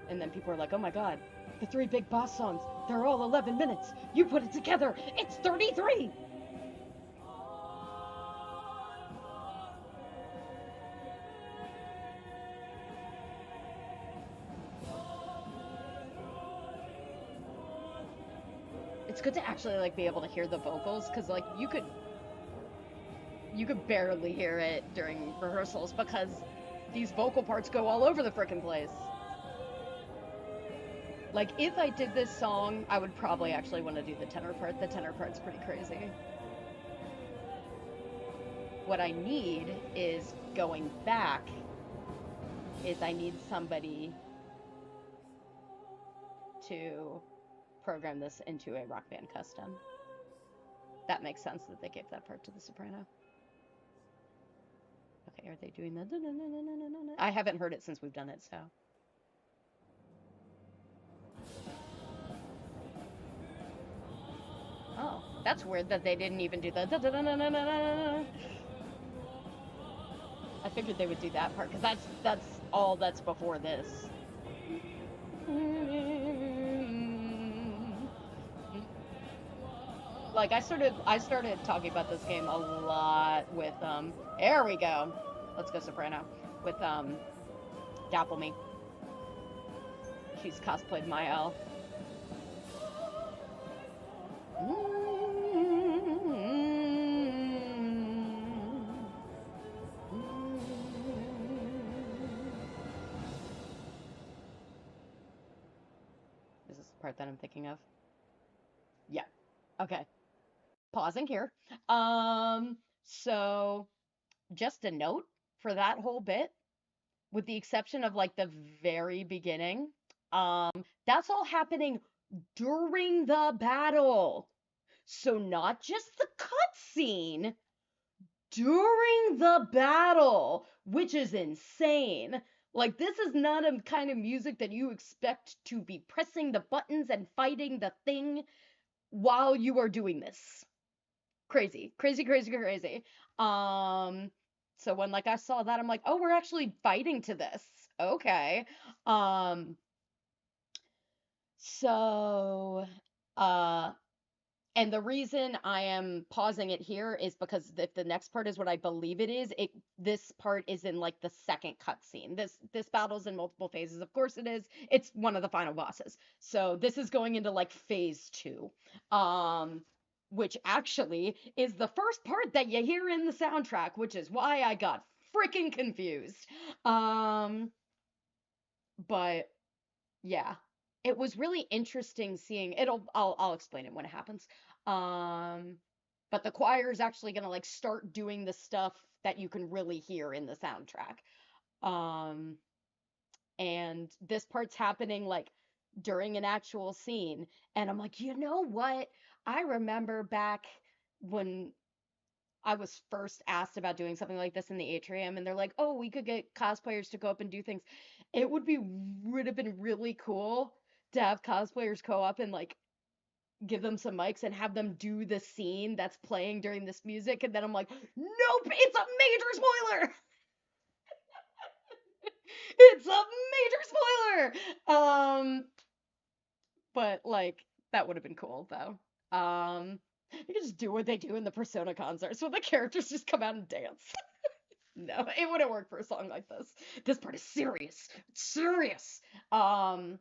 and then people are like, oh my god, the three Big Boss songs, they're all 11 minutes. You put it together, it's 33! It's good to actually like be able to hear the vocals because like you could barely hear it during rehearsals because these vocal parts go all over the frickin' place. Like, if I did this song, I would probably actually want to do the tenor part. The tenor part's pretty crazy. What I need is going back, is I need somebody to program this into a Rock Band custom. That makes sense that they gave that part to the soprano. Okay, are they doing the... I haven't heard it since we've done it, so... Oh, that's weird that they didn't even do the... I figured they would do that part, because that's all that's before this. Like I started talking about this game a lot with there we go. Let's go soprano with Dapple Me. She's cosplayed my L. Is this the part that I'm thinking of? Yeah. Okay. Pausing here. So just a note for that whole bit, with the exception of like the very beginning, that's all happening during the battle. So not just the cutscene, during the battle, which is insane. Like, this is not a kind of music that you expect to be pressing the buttons and fighting the thing while you are doing this. Crazy, crazy, crazy, crazy. Um, so when like I saw that, I'm like, oh, we're actually fighting to this. Okay. Um, so uh And the reason I am pausing it here is because if the next part is what I believe it is, this part is in like the second cutscene. This battle's in multiple phases. Of course it is. It's one of the final bosses. So this is going into like phase two. Um which actually is the first part that you hear in the soundtrack, which is why I got freaking confused. Um but yeah. It was really interesting seeing I'll explain it when it happens. Um but the choir is actually going to like start doing the stuff that you can really hear in the soundtrack. Um and this part's happening like during an actual scene, and I'm like, "You know what? I remember back when I was first asked about doing something like this in the atrium, and they're like, "Oh, we could get cosplayers to go up and do things." It would have been really cool to have cosplayers go up and like give them some mics and have them do the scene that's playing during this music, and then I'm like, "Nope, it's a major spoiler." It's a major spoiler. But like that would have been cool though. You can just do what they do in the Persona concerts, so the characters just come out and dance. No, it wouldn't work for a song like this. This part is serious. It's serious. Um,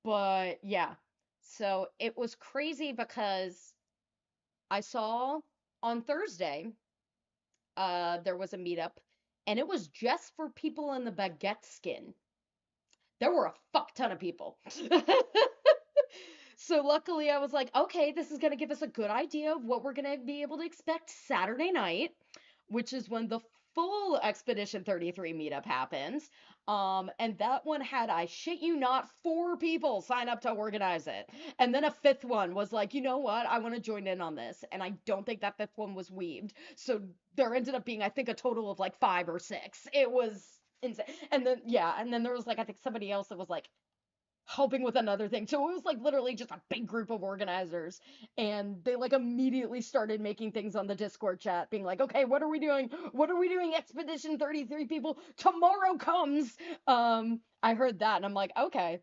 but yeah. So it was crazy because I saw on Thursday, there was a meetup, and it was just for people in the baguette skin. There were a fuck ton of people. So luckily I was like, okay, this is going to give us a good idea of what we're going to be able to expect Saturday night, which is when the full Expedition 33 meetup happens. And that one had, I shit you not, 4 people sign up to organize it. And then a fifth one was like, you know what? I want to join in on this. And I don't think that fifth one was weaved. So there ended up being, I think, a total of like 5 or 6. It was insane. And then, yeah, and then there was like, I think somebody else that was like, helping with another thing. So it was like literally just a big group of organizers, and they like immediately started making things on the Discord chat being like, "Okay, what are we doing? What are we doing? Expedition 33 people tomorrow comes." I heard that and I'm like, "Okay,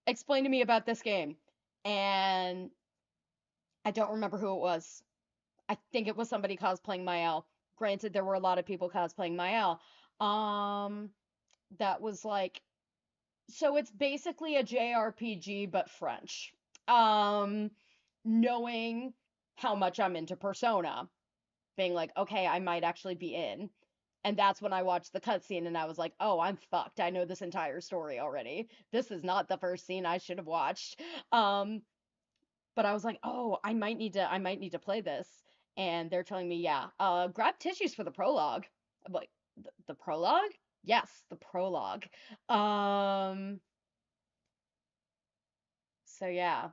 explain to me about this game." And I don't remember who it was. I think it was somebody cosplaying Mael. Granted, there were a lot of people cosplaying Mael. Um that was like, so it's basically a JRPG but French. Um, Knowing how much I'm into Persona, being like, okay, I might actually be in. And that's when I watched the cutscene and I was like, oh, I'm fucked. I know this entire story already. This is not the first scene I should have watched. Um, but I was like, oh, I might need to play this. And they're telling me, yeah, grab tissues for the prologue. I'm like, the prologue? Yes, the prologue. Um, So yeah,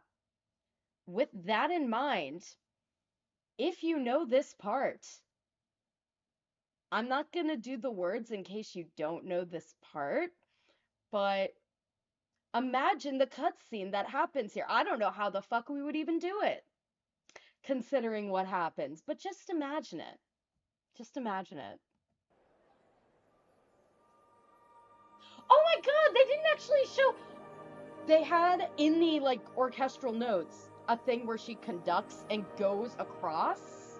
with that in mind, if you know this part, I'm not gonna do the words in case you don't know this part, but imagine the cutscene that happens here. I don't know how the fuck we would even do it, considering what happens, but just imagine it. Just imagine it. Oh my god, they didn't actually show. They had in the like orchestral notes. a thing where she conducts and goes across.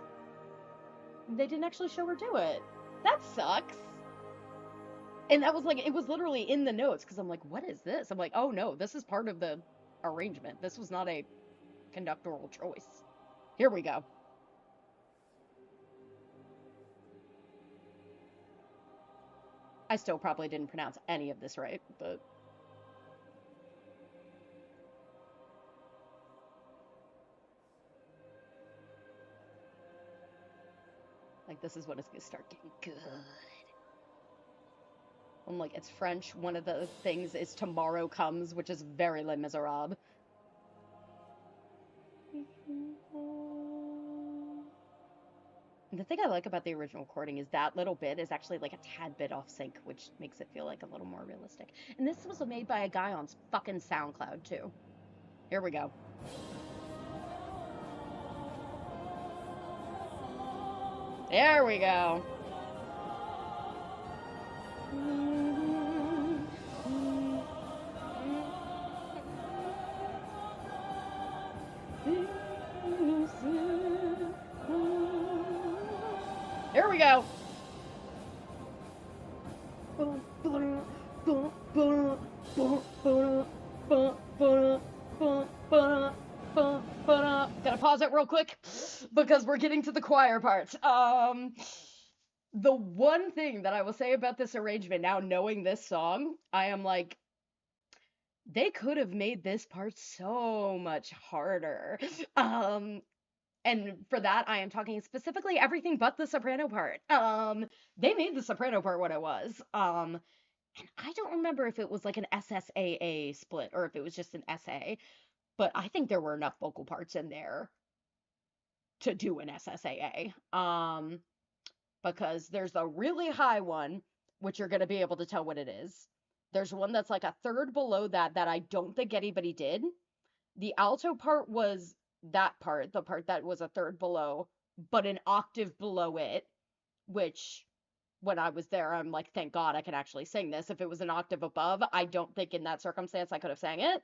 They didn't actually show her do it. That sucks. And that was like, it was literally in the notes because I'm like, what is this? I'm like, oh no, this is part of the arrangement. This was not a conductoral choice. Here we go. I still probably didn't pronounce any of this right, but like this is when it's gonna start getting good. I'm like, it's French. One of the things is tomorrow comes, which is very Les Miserables. And the thing I like about the original recording is that little bit is actually like a tad bit off sync, which makes it feel like a little more realistic. And this was made by a guy on fucking SoundCloud too. Here we go. There we go. Here we go. Gotta pause it real quick because we're getting to the choir part. The one thing that I will say about this arrangement, now knowing this song, I am like, they could have made this part so much harder. And for that, I am talking specifically everything but the soprano part. They made the soprano part what it was. And I don't remember if it was like an SSAA split or if it was just an SA, but I think there were enough vocal parts in there to do an SSAA. Because there's a really high one, which you're going to be able to tell what it is. There's one that's like a third below that that I don't think anybody did. The alto part was that part, the part that was a third below, but an octave below it, which when I was there, I'm like, thank God I can actually sing this. If it was an octave above, I don't think in that circumstance I could have sang it.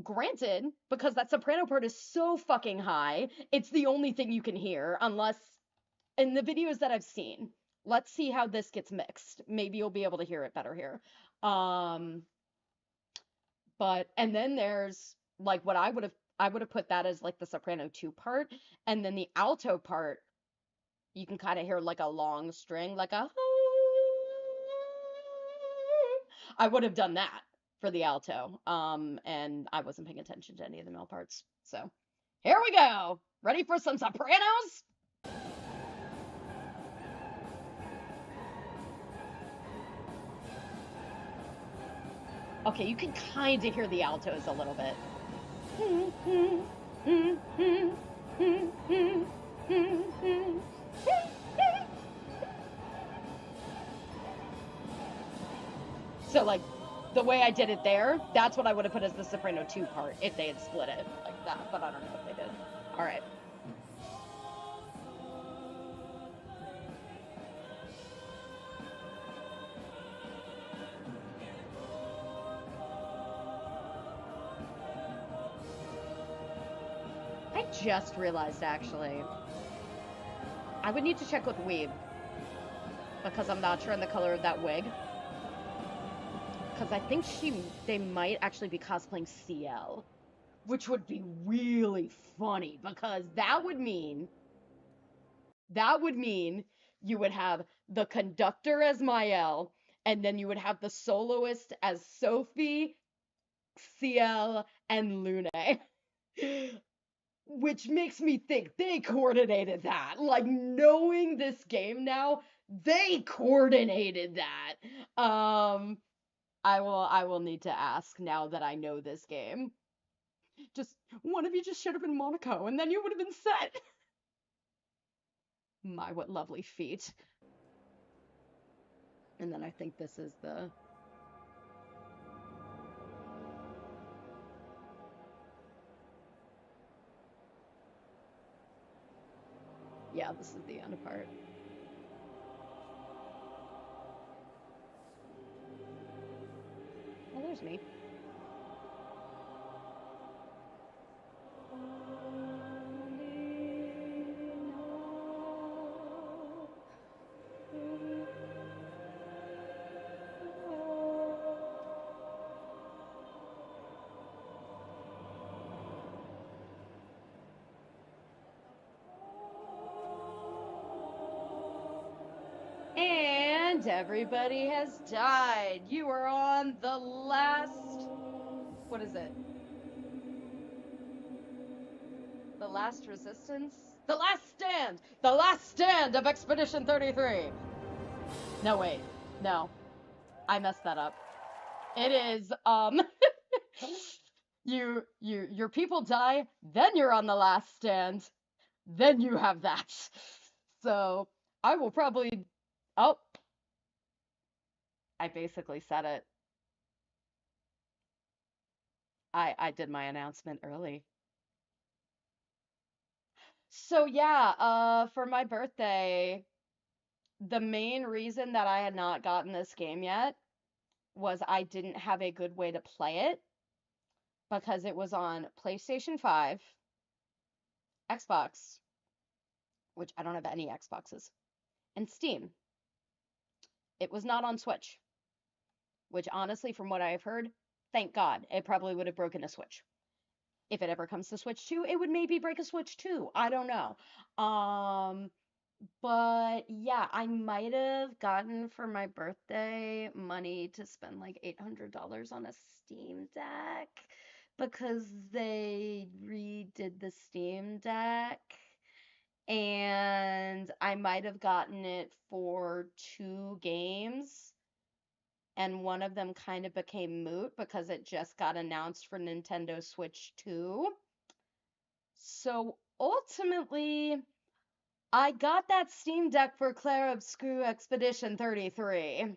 Granted, because that soprano part is so fucking high, it's the only thing you can hear, unless in the videos that I've seen. Let's see how this gets mixed. Maybe you'll be able to hear it better here. Um, but and then there's like what I would have put that as like the soprano 2 part, and then the alto part you can kind of hear like a long string, like a I would have done that for the alto. And I wasn't paying attention to any of the male parts. So here we go. Ready for some sopranos? Okay, you can kind of hear the altos a little bit. So, like, the way I did it there, that's what I would have put as the soprano 2 part if they had split it like that, but I don't know if they did. All right. I just realized, actually, I would need to check with Weeb because I'm not sure on the color of that wig. Because I think they might actually be cosplaying CL, which would be really funny because that would mean you would have the conductor as Mael, and then you would have the soloist as Sophie, CL, and Lune. Which makes me think they coordinated that. Like, knowing this game now, they coordinated that. I will need to ask now that I know this game. Just one of you just should have been Monaco, and then you would have been set. My, what lovely feet. And then I think this is the... Yeah, this is the end part. Oh, there's me. And everybody has died. You are on the last. What is it? The last resistance? The last stand! The last stand of Expedition 33! No, wait. No. I messed that up. It is, your people die, then you're on the last stand. Then you have that. So, I will probably. Oh, I basically said it. I did my announcement early. So yeah, for my birthday, the main reason that I had not gotten this game yet was I didn't have a good way to play it because it was on PlayStation 5, Xbox, which I don't have any Xboxes, and Steam. It was not on Switch, which honestly, from what I've heard, thank God, it probably would have broken a Switch. If it ever comes to Switch 2, it would maybe break a Switch 2. I don't know. But yeah, I might have gotten for my birthday money to spend like $800 on a Steam Deck because they redid the Steam Deck. And I might have gotten it for two games, and one of them kind of became moot because it just got announced for Nintendo Switch 2. So ultimately, I got that Steam Deck for Claire Obscure Expedition 33.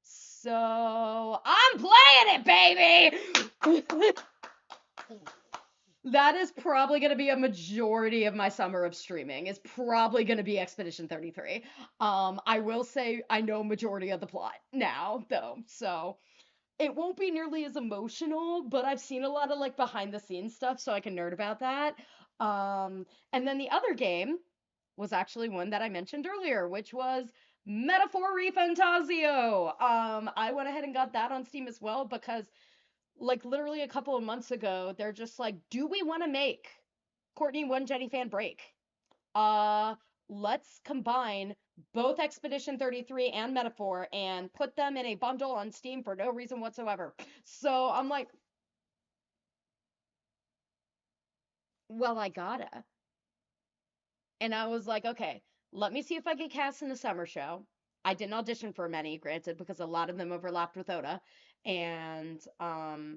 So I'm playing it, baby! That is probably going to be a majority of my summer of streaming. Is probably going to be Expedition 33. I will say I know majority of the plot now, though, so it won't be nearly as emotional, but I've seen a lot of like behind the scenes stuff, so I can nerd about that. And then the other game was actually one that I mentioned earlier, which was Metaphor Refantasio. I went ahead and got that on Steam as well because, like, literally a couple of months ago, they're just like, do we want to make Courtney One Jenny Fan Break? Uh, let's combine both Expedition 33 and Metaphor and put them in a bundle on Steam for no reason whatsoever. So I'm like, well, I gotta. And I was like, okay, let me see if I get cast in the summer show. I didn't audition for many, granted, because a lot of them overlapped with Oda. And I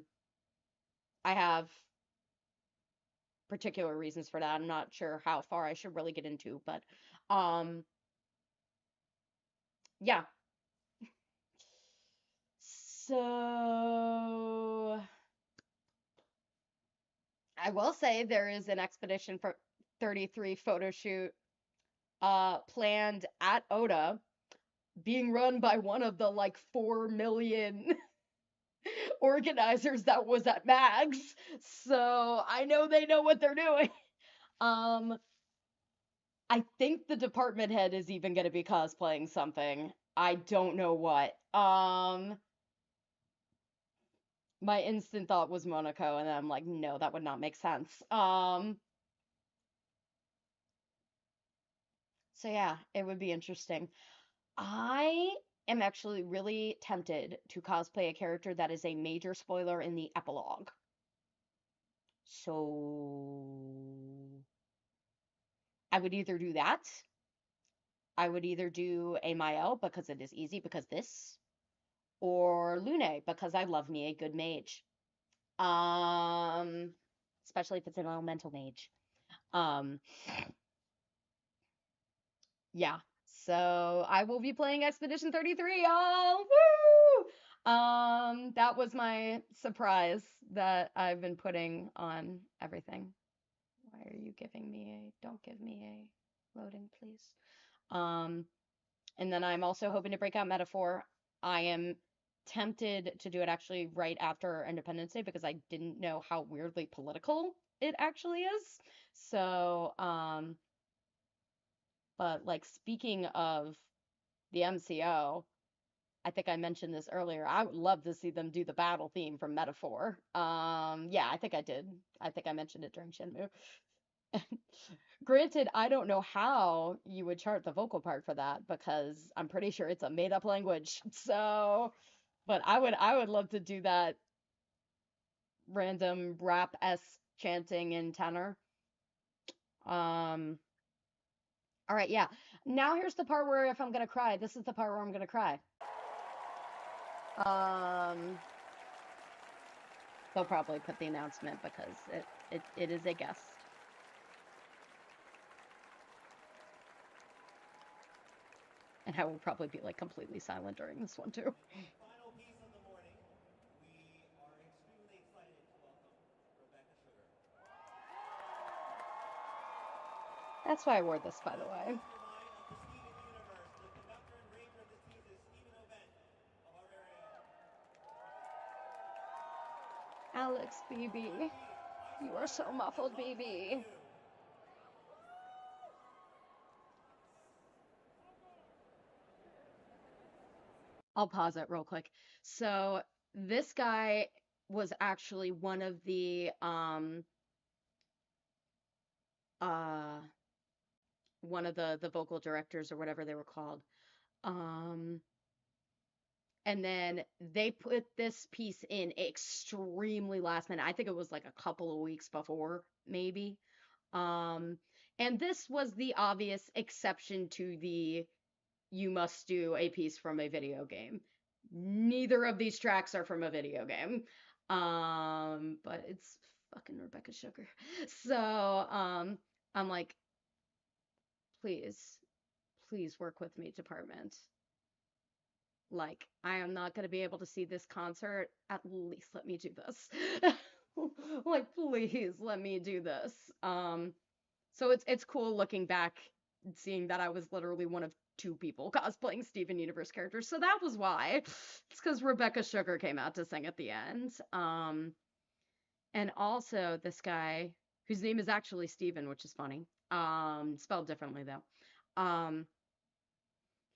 have particular reasons for that. I'm not sure how far I should really get into, but um yeah. So I will say there is an Expedition for 33 photo shoot planned at Oda, being run by one of the like 4 million organizers that was at Mags. So I know they know what they're doing. Um, I think the department head is even going to be cosplaying something. I don't know what. My instant thought was Monaco, and I'm like, no, that would not make sense. So yeah, it would be interesting. I am actually really tempted to cosplay a character that is a major spoiler in the epilogue. So I would either do that. I would either do a Mael because it is easy because this, or Lune because I love me a good mage. Um, Especially if it's an elemental mage. Um, yeah. So I will be playing Expedition 33, y'all. Woo! That was my surprise that I've been putting on everything. Why are you giving me a, don't give me a loading, please. Um, and then I'm also hoping to break out Metaphor. I am tempted to do it actually right after Independence Day because I didn't know how weirdly political it actually is. So, but like speaking of the MCO, I think I mentioned this earlier. I would love to see them do the battle theme from Metaphor. Yeah, I think I did. I think I mentioned it during Shenmue. Granted, I don't know how you would chart the vocal part for that because I'm pretty sure it's a made up language. So, but I would love to do that random rap s chanting in tenor. Um, all right, yeah. Now here's the part where if I'm gonna cry, this is the part where I'm gonna cry. Um, they'll probably put the announcement because it is a guest. And I will probably be like completely silent during this one too. Final piece of the morning, we are extremely excited to welcome Rebecca Sugar. That's why I wore this, by the way. Mastermind of the Steven universe, the conductor and ranger of the teases, Steven Ovent of our very own. Alex, BB. You are so muffled, BB. I'll pause it real quick. So this guy was actually uh one of the vocal directors or whatever they were called. Um and then they put this piece in extremely last minute. I think it was like a couple of weeks before, maybe. Um and this was the obvious exception to the you must do a piece from a video game. Neither of these tracks are from a video game. But it's fucking Rebecca Sugar. So, I'm like, please, please work with me, department. Like, I am not going to be able to see this concert. At least let me do this. Like, please let me do this. So it's cool looking back and seeing that I was literally one of two people cosplaying Steven Universe characters. So that was why. It's because Rebecca Sugar came out to sing at the end. And also this guy whose name is actually Steven, which is funny. Spelled differently though.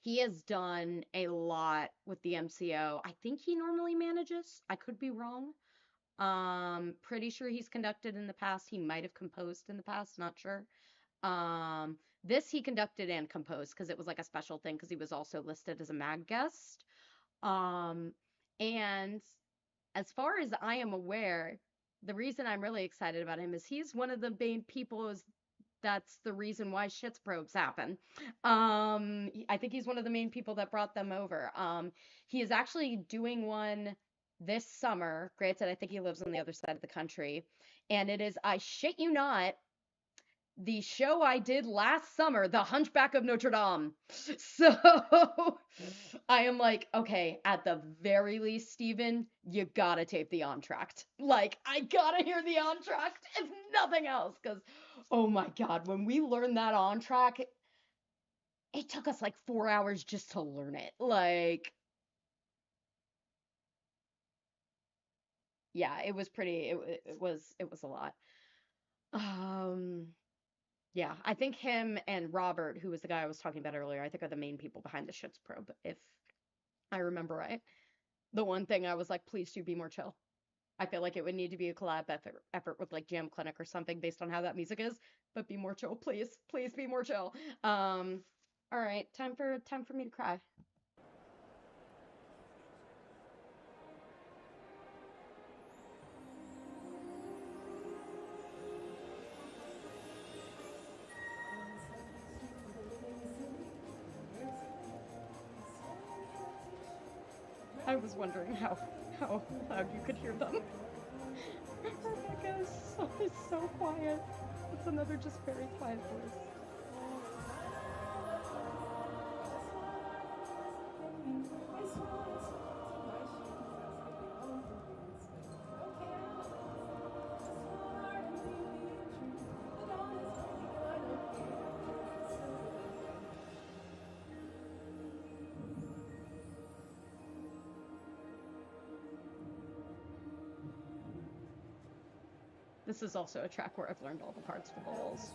He has done a lot with the MCO. I think he normally manages. I could be wrong. Pretty sure he's conducted in the past. He might have composed in the past, not sure. This he conducted and composed because it was like a special thing because he was also listed as a MAG guest. Um, and as far as I am aware, the reason I'm really excited about him is he's one of the main people that's the reason why shits probes happen. I think he's one of the main people that brought them over. He is actually doing one this summer. Granted, I think he lives on the other side of the country, and it is, I shit you not, the show I did last summer, The Hunchback of Notre Dame. So I am like, okay, at the very least, Steven, you gotta tape the entr'acte. Like, I gotta hear the entr'acte, if nothing else, because oh my god, when we learned that entr'acte, it took us like 4 hours just to learn it. Like, yeah, it was pretty. It was a lot. Um, Yeah, I think him and Robert, who was the guy I was talking about earlier, I think are the main people behind the Shits probe, if I remember right. The one thing I was like, please do be more chill. I feel like it would need to be a collab effort with like Jam Clinic or something based on how that music is, but be more chill, please. Please be more chill. All right, time for me to cry. I was wondering how loud you could hear them. Rebecca is so quiet. It's another just very quiet voice. This is also a track where I've learned all the parts for vocals.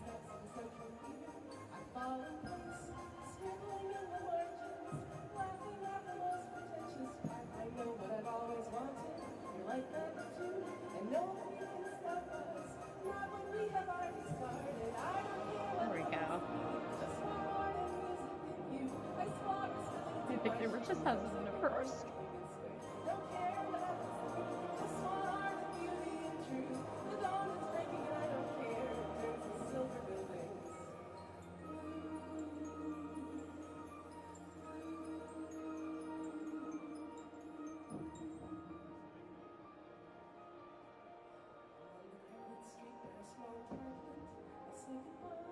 Like they were just has it in a purse. Don't care what happens to me. Just want art and beauty and truth. The dawn is breaking and I don't care. It turns to silver buildings. On the crowded street, there are small apartments. I say goodbye.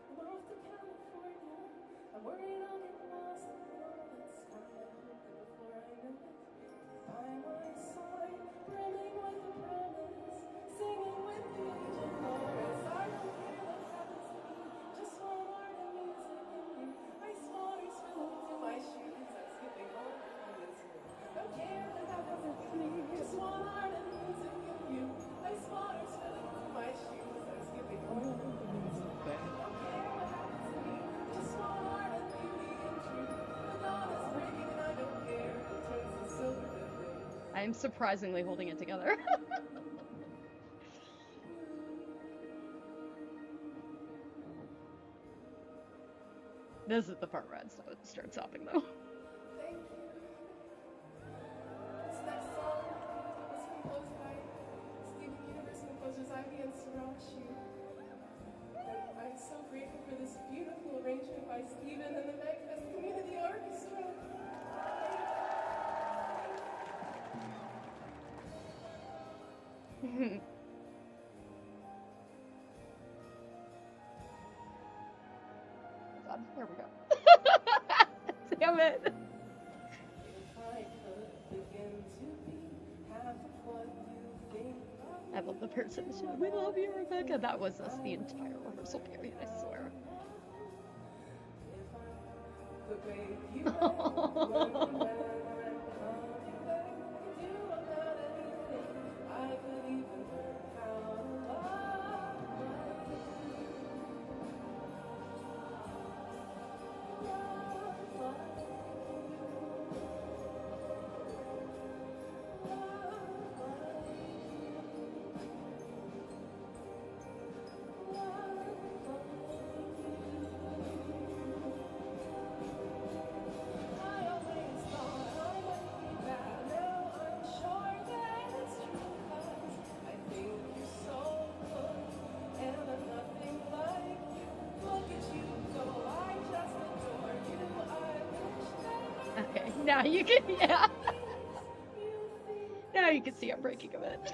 I'm off to California. I'm worried I'll get lost in all that sky. I hope that before I know it, by my side, brimming with a promise, singing with the angel chorus. I don't care what happens to me. Just want art and music and you. Ice water spilling through my shoes. I'm skipping over this room. Don't care what happens to me. Just want art and music and you. Ice water spilling through my shoes. I'm skipping over this room. Don't care what happens to me. Just want art and beauty and truth. The dawn is breaking and I don't care. It turns to silver buildings. I am surprisingly holding it together. This is the part where I'd start sobbing though. Thank you. This next song was composed by Steven Universe composers Ivy and Sirachi. And I'm so grateful for this beautiful arrangement by Steven and the MAGFest Community Orchestra. God, here we go. Damn it. If I could begin to be half of what you think of I love the person that said, "We love you, Rebecca." That was us the entire rehearsal period, I swear. if I could wake you up when I'm coming back, could do about anything. I could even learn how to love like you. Okay, now you can, yeah. Now you can see I'm breaking a bit.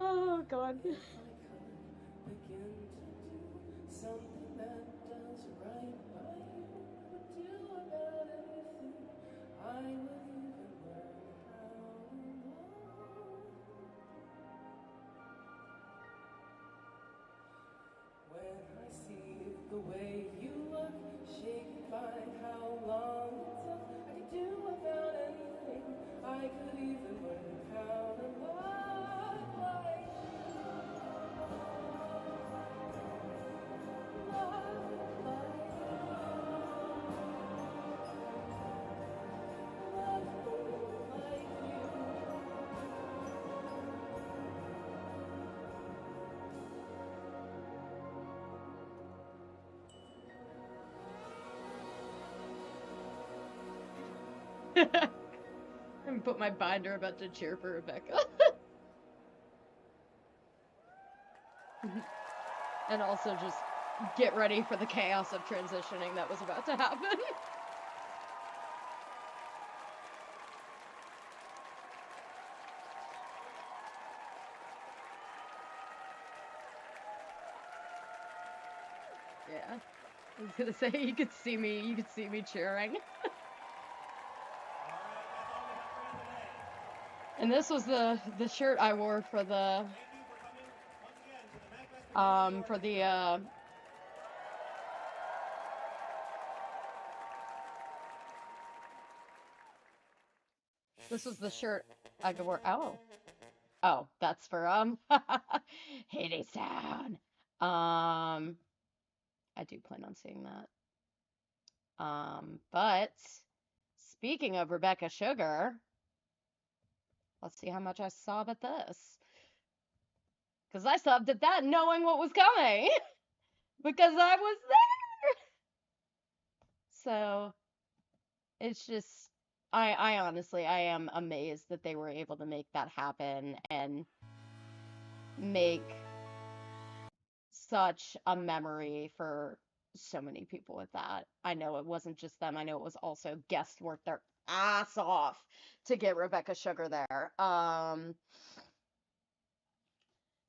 Oh, God. Begin to do something that does right by you. Would do about anything. I would even learn how to love. When I see the way you look, shaken by how long it took, I could do about anything. I could even learn how to love like you. Love like you. Love like you. And put my binder about to cheer for Rebecca. And also just get ready for the chaos of transitioning that was about to happen. Yeah. I was gonna say you could see me cheering. And this was the shirt I wore for the for the this was the shirt I wore. Oh, that's for Hades Town. I do plan on seeing that. But speaking of Rebecca Sugar, let's see how much I sob at this. Because I sobbed at that knowing what was coming. Because I was there. So it's just, I honestly, I am amazed that they were able to make that happen and make such a memory for so many people with that. I know it wasn't just them. I know it was also guests worked their ass off to get Rebecca Sugar there.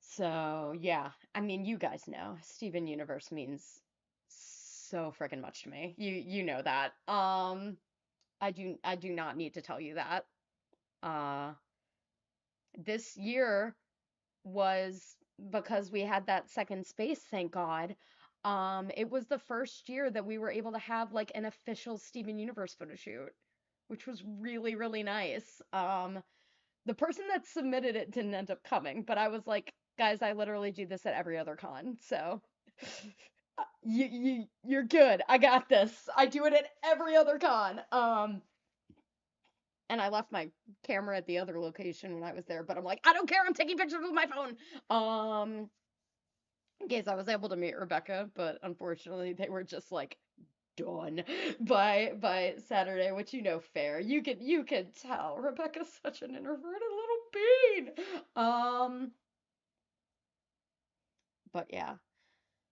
So yeah, I mean, you guys know Steven Universe means so freaking much to me. You know that. I do not need to tell you that. Uh, this year was because we had that second space, thank God. It was the first year that we were able to have like an official Steven Universe photo shoot, which was really, really nice. The person that submitted it didn't end up coming, but I was like, guys, I literally do this at every other con, so you're good. I got this. I do it at every other con. And I left my camera at the other location when I was there, but I'm like, I don't care. I'm taking pictures with my phone. In case I was able to meet Rebecca, but unfortunately they were just like done by Saturday, which fair. You could tell Rebecca's such an introverted little bean. But yeah.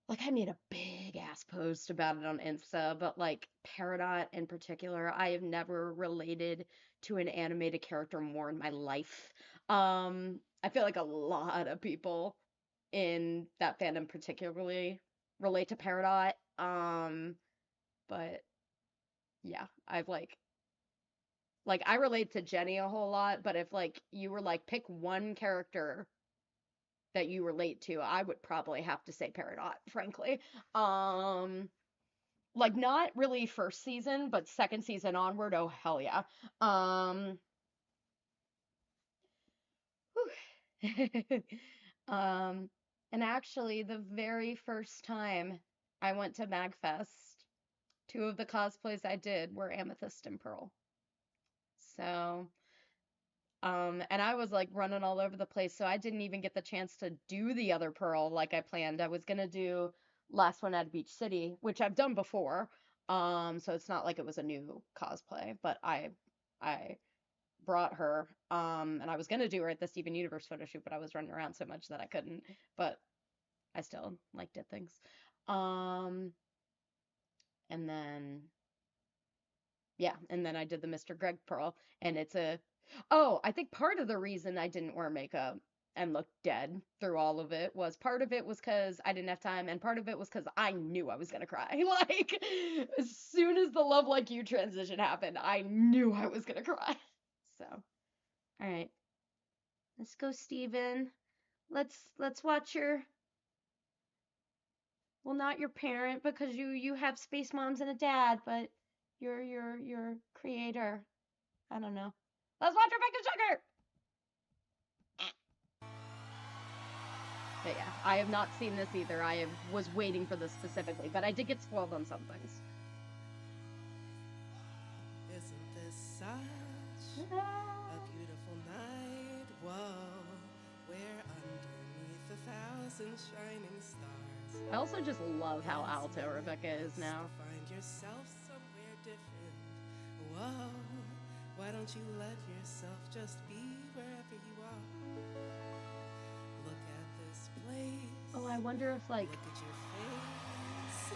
Like I made a big ass post about it on Insta, but like Peridot in particular, I have never related to an animated character more in my life. I feel like a lot of people in that fandom particularly relate to Peridot. But yeah, I've like I relate to Jenny a whole lot, but if like you were like pick one character that you relate to, I would probably have to say Peridot, frankly. Um like not really first season, but second season onward, oh hell yeah. Um um and actually the very first time I went to MAGFest, two of the cosplays I did were Amethyst and Pearl. So, and I was like running all over the place, so I didn't even get the chance to do the other Pearl like I planned. I was gonna do last one at Beach City, which I've done before. So it's not like it was a new cosplay, but I brought her. And I was gonna do her at the Steven Universe photo shoot, but I was running around so much that I couldn't. But I still like did things. Um, and then Yeah, and then I did the Mr. Greg Pearl, and it's a oh, I think part of the reason I didn't wear makeup and look dead through all of it was part of it was because I didn't have time, and part of it was because I knew I was gonna cry. Like, as soon as the Love Like You transition happened, I knew I was gonna cry. So, all right, let's go, Steven. Let's watch your well, not your parent because you have space moms and a dad, but your creator. I don't know. Let's watch Rebecca Sugar. But yeah, I have not seen this either. Was waiting for this specifically, but I did get spoiled on some things. Isn't this such a beautiful night? Whoa, we're underneath 1,000 shining stars. I also just love how And alto isn't it Rebecca is nice now. to find yourself somewhere different? Whoa, why don't you let yourself just be wherever you are? Look at this place. Oh, I wonder if like Look at your face.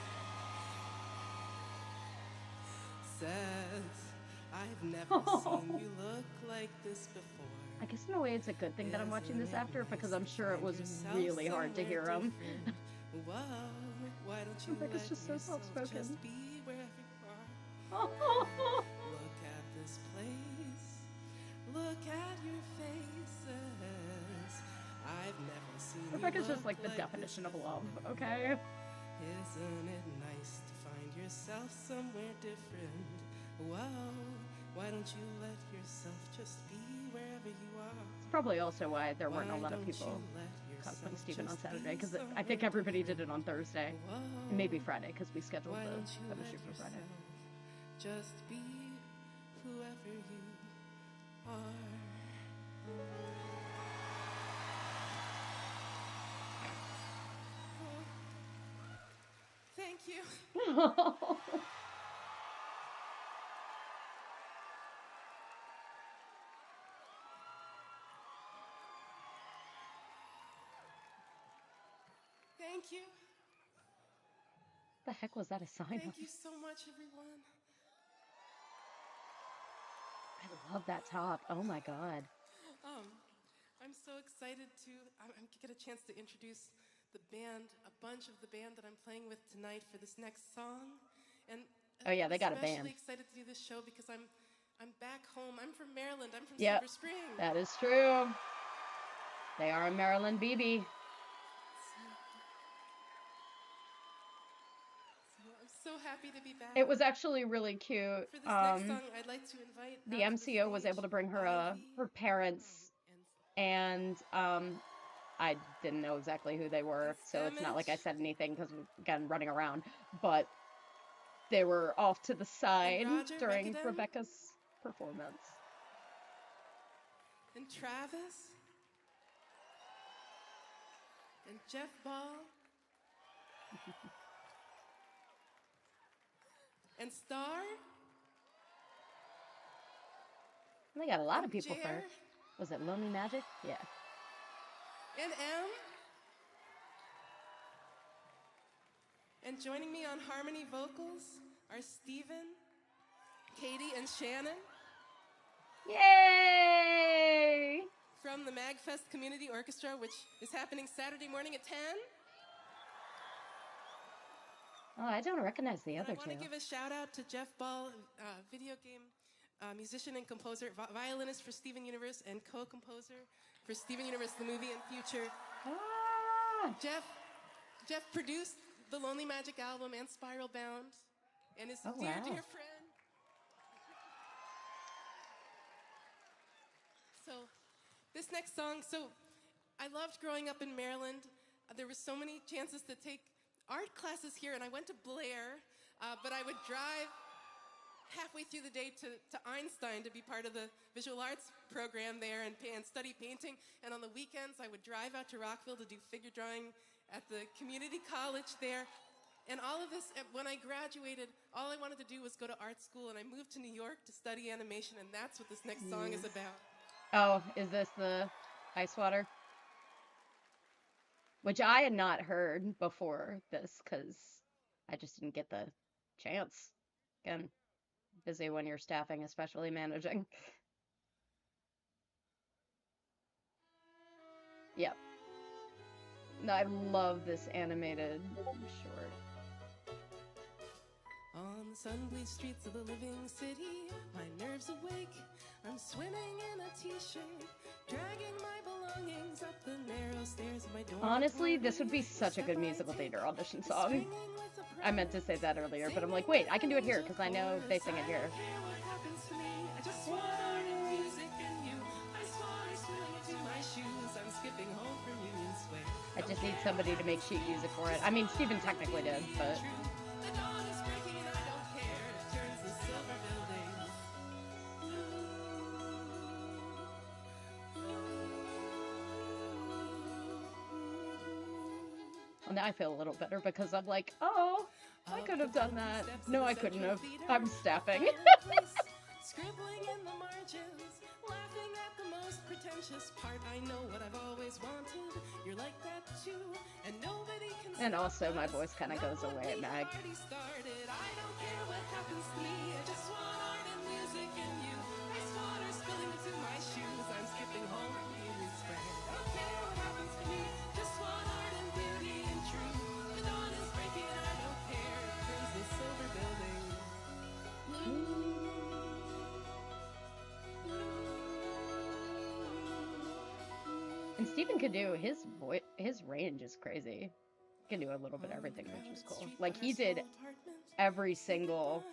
Says, I've never seen you look like this before. I guess in a way it's a good thing that I'm watching this after because I'm sure it was really hard to hear him. Whoa, why don't you Rebecca's let just so yourself soft-spoken. just be wherever you are? Look at this place. Look at your faces. I've never seen Rebecca's you just like the look definition this of love, before. okay? Isn't it nice to find yourself somewhere different? Whoa, why don't you let yourself just be wherever you are? It's probably also why there weren't a Why lot of don't people you let cosplaying yourself Steven on just Saturday be because I somewhere think everybody did it different? on Thursday Whoa, and maybe Friday because we scheduled why the don't you photo let shoot for Friday. yourself just be whoever you are? Thank you. Thank you. The heck was that a sign of? Thank you so much, everyone. I love that top. Oh my God. I'm so excited to get a chance to introduce the band, a bunch of the band that I'm playing with tonight for this next song. And Oh yeah, they got a especially band. excited to do this show because I'm back home. I'm from Maryland. I'm from Yep, Silver Spring. that is true. They are a Maryland BB. So I'm so happy to be back. It was actually really cute. For this next song, I'd like to invite The out to the MCO was stage able to bring her Ivy, her parents, and and I didn't know exactly who they were, so it's not like I said anything because again running around, but they were off to the side Roger during Mekadem, Rebecca's performance. and Travis, and Jeff Ball, and Star, They got a lot and of people Jer, for. Was it Lonely Magic? Yeah. and M. And joining me on harmony vocals are Stephen, Katie, and Shannon Yay! from the MAGFest Community Orchestra, which is happening Saturday morning at 10. Oh, I don't recognize the other I want two. to give a shout out to Jeff Ball, video game musician and composer, violinist for Steven Universe, and co-composer for Steven Universe, the movie and future. Ah! Jeff produced the Lonely Magic album and Spiral Bound, and is a dear friend. So, this next song, I loved growing up in Maryland. There were so many chances to take art classes here, and I went to Blair, but I would drive halfway through the day to Einstein to be part of the visual arts program there and study painting. And on the weekends, I would drive out to Rockville to do figure drawing at the community college there. And all of this, when I graduated, all I wanted to do was go to art school, and I moved to New York to study animation, and that's what this next song is about. Oh, is this the ice water? Which I had not heard before this because I just didn't get the chance. Again, busy when you're staffing, especially managing. Yep. No, I love this animated short. On the sun-bleached streets of the living city, my nerves awake. I'm swimming in a t-shirt, dragging my belongings up the narrow stairs of my dorm. Honestly, this would be such a good musical theater audition song. I meant to say that earlier, but I'm like, wait, I can do it here because I know they sing it here. I just need somebody to make sheet music for it. I mean, Steven technically did, but... Well, now I feel a little better because I'm like, oh, I could have done that. No, I couldn't have. I'm staffing. Scribbling in the margins, laughing at the most pretentious part. I know what I've always wanted. You're like that too, and nobody can. And also, my voice kind of goes away at Mag. I don't care what happens to me. I just want art and music and you. Ice water spilling into my shoes. I'm skipping home from Union Square. I don't care what happens to me. Just want art and beauty and truth. The dawn is breaking and I don't care. It turns the silver building. And Steven could do his range is crazy. He can do a little bit of everything, which is cool. Like he did every single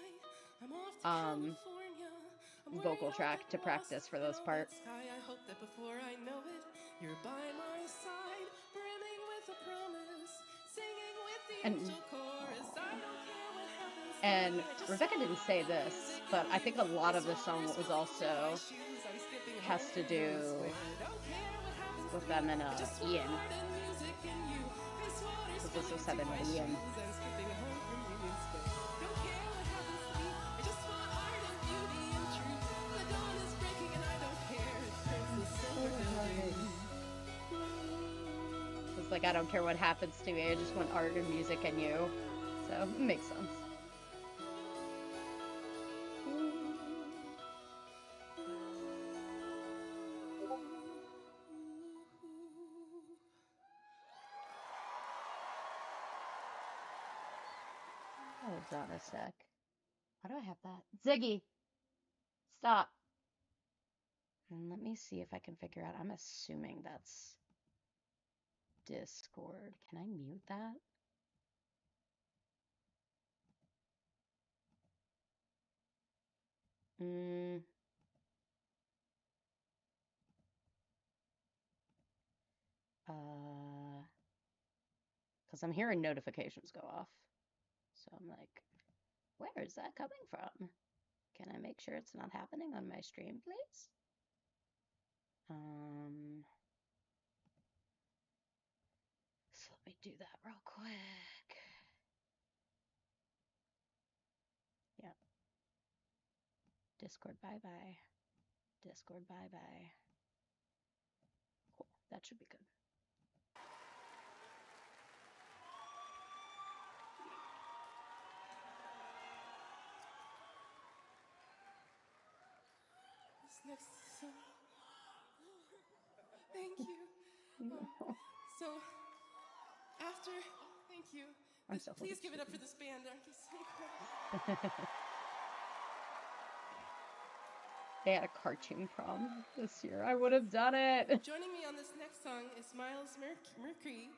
vocal track to practice for those parts. I hope that before I know it, you're by my side, brimming with a promise, singing with the angel chorus. I don't care what happens. And Rebecca didn't say this, but I think a lot of the song was also has to do with them and Ian. Because this was set in Ian. Because like, I don't care what happens to me. I just want art and music and you. So, it makes sense. Hold on a sec. Why do I have that? Ziggy, stop. And let me see if I can figure out. I'm assuming that's Discord. Can I mute that? Because I'm hearing notifications go off. So I'm like, where is that coming from? Can I make sure it's not happening on my stream, please? So let me do that real quick. Yeah. Discord, bye-bye. Discord, bye-bye. Cool. That should be good. This next song. Thank you. So, after, thank you. I'm so Please give it up for this band. Aren't they so cool? They had a cartoon prom this year. I would have done it. Joining me on this next song is Miles Mercury,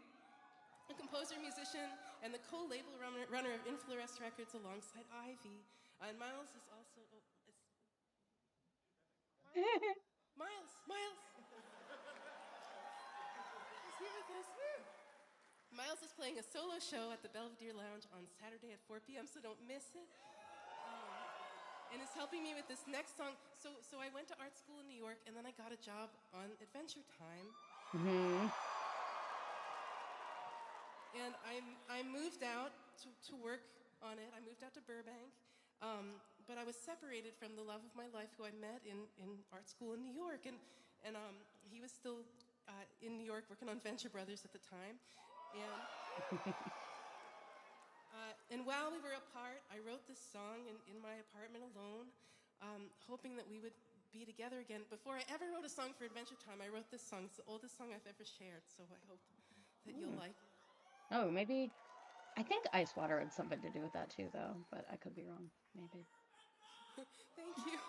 a composer, musician, and the co-label runner of Influence Records alongside Ivy. And Miles is also... Miles! He's here with us. Miles is playing a solo show at the Belvedere Lounge on Saturday at 4 p.m., so don't miss it. And is helping me with this next song. So I went to art school in New York, and then I got a job on Adventure Time. And I moved out to work on it. I moved out to Burbank. But I was separated from the love of my life who I met in art school in New York. And he was still in New York working on Venture Brothers at the time. And while we were apart, I wrote this song in my apartment alone, hoping that we would be together again. Before I ever wrote a song for Adventure Time, I wrote this song. It's the oldest song I've ever shared, so I hope that you'll like it. Oh, maybe. I think ice water had something to do with that too, though, but I could be wrong. Maybe. Thank you.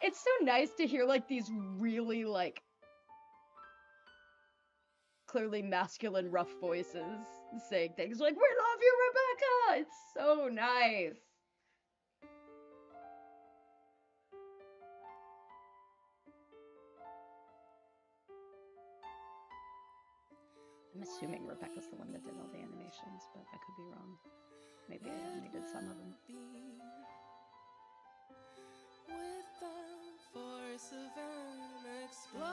It's so nice to hear like these really like clearly masculine rough voices saying things like, "We love you, Rebecca!" It's so nice. I'm assuming Rebecca's the one that did all the animations, but I could be wrong. Maybe I only did some of them. With the force of an explosion,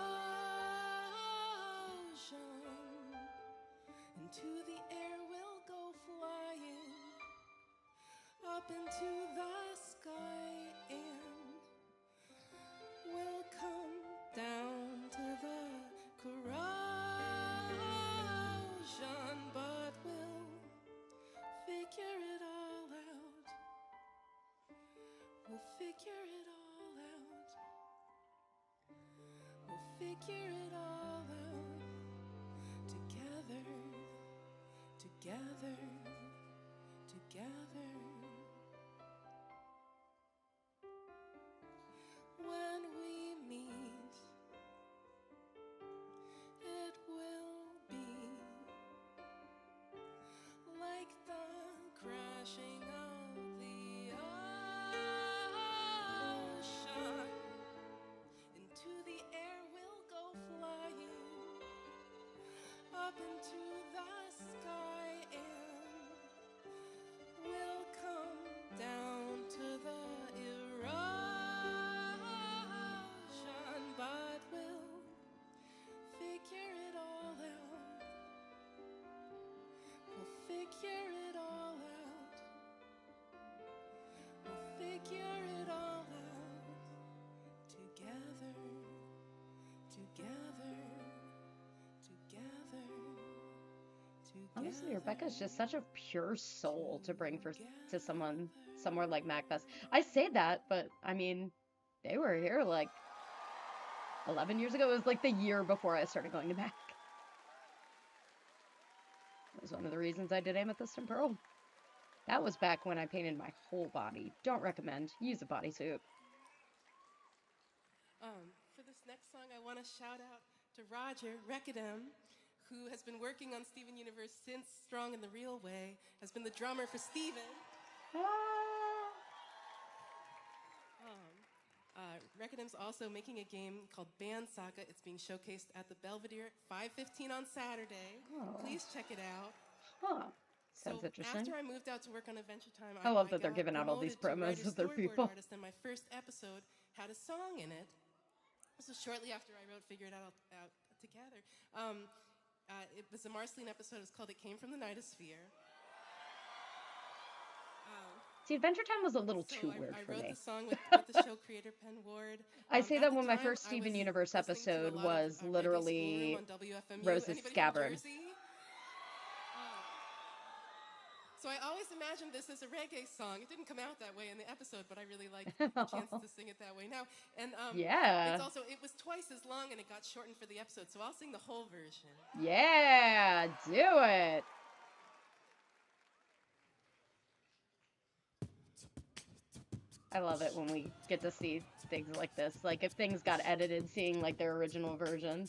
into the air we'll go flying, up into the sky, and we'll come down to the corrosion, but we'll figure it all out. We'll figure it all out. We'll figure it all out. Together, together, together. When we meet, it will be like the crashing of the ocean. Into the air we'll go flying, up into the sky, and we'll come down to the erosion, but we'll figure it all out. We'll figure it all out. Honestly, Rebecca's just such a pure soul to bring for to someone somewhere like MAGFest. I say that, but I mean, they were here like 11 years ago. It was like the year before I started going to MAC. It was one of the reasons I did Amethyst and Pearl. That was back when I painted my whole body. Don't recommend. Use a bodysuit. For this next song, I want to shout out to Roger Rekadem, who has been working on Steven Universe since Strong in the Real Way, has been the drummer for Steven. Ah. Rekadem's also making a game called Band Saga. It's being showcased at the Belvedere at 5:15 on Saturday. Oh. Please check it out. Huh. Sounds So interesting. after I moved out to work on Adventure Time, I love that they're got giving out all these promoted to promos of their writer people. storyboard artist, and my first episode had a song in it. This was shortly after I wrote Figure It Out Together. It was a Marceline episode. It's called It Came from the Nightosphere. See, Adventure Time was a little So too weird I for wrote me. the song with the show creator Penn Ward. I say At that the when my time, first I Steven was Universe listening to a episode lot was of, literally Radio Schoolroom on WFMU. Rose's Anybody Scabbard. From Jersey? So I always imagined this as a reggae song. It didn't come out that way in the episode, but I really liked the chance to sing it that way now. And Yeah. it was twice as long and it got shortened for the episode, so I'll sing the whole version. Yeah, do it. I love it when we get to see things like this. Like if things got edited, seeing like their original version.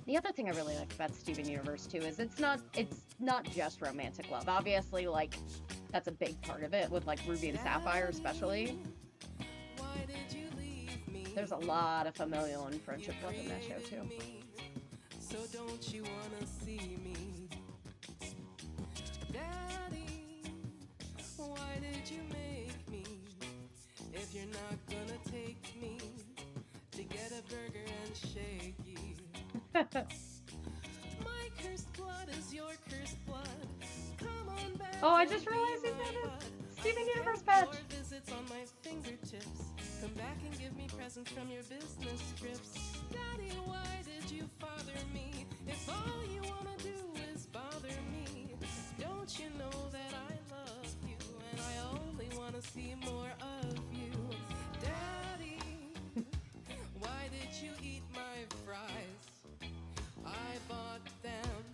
The other thing I really like about Steven Universe too is it's not just romantic love. Obviously, like that's a big part of it with like Ruby and Sapphire especially. There's a lot of familial and friendship love in that show too. So don't you wanna see me? Daddy, why did you make me? If you're not gonna take me to get a burger and shaky. My cursed blood is your cursed blood. Come on back. Oh, I just realized he's got a Steven Universe patch. Visits on my fingertips. Come back and give me presents from your business trips. Daddy, why did you father me? If all you wanna do is bother me, don't you know that I love you and I only wanna see more of you? Daddy, why did you eat my fries? I bought them.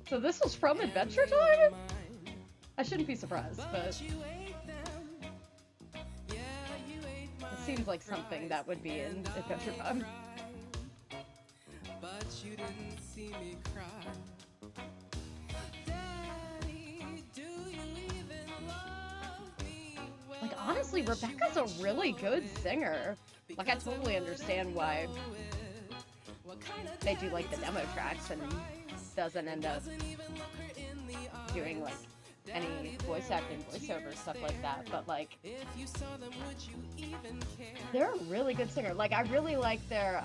So this was from Adventure Time? I shouldn't be surprised, but you ate them. Yeah, you ate my it seems like something that would be in Adventure Time. But you didn't see me cry. Daddy, do you even love me? Well, Like honestly, Rebecca's a really good singer. Like I totally understand why they do like the demo tracks and doesn't end up doing like any voice acting, voiceover stuff like that. But like, they're a really good singer. Like I really like their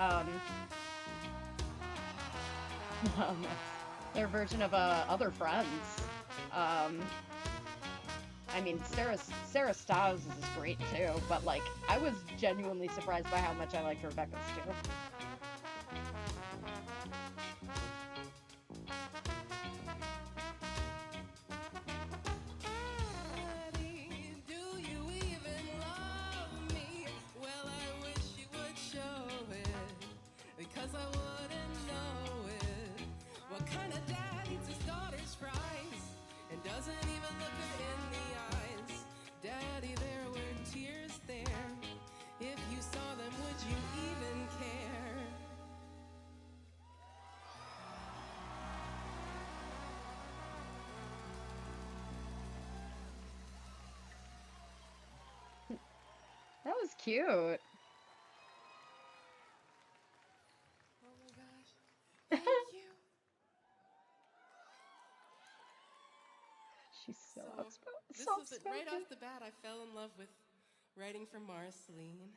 version of Other Friends. I mean, Sarah Styles is great too, but like, I was genuinely surprised by how much I liked Rebecca's too. That was cute. Oh my gosh. Thank you. She's so This soft was spoken. right off the bat. I fell in love with writing for Marceline.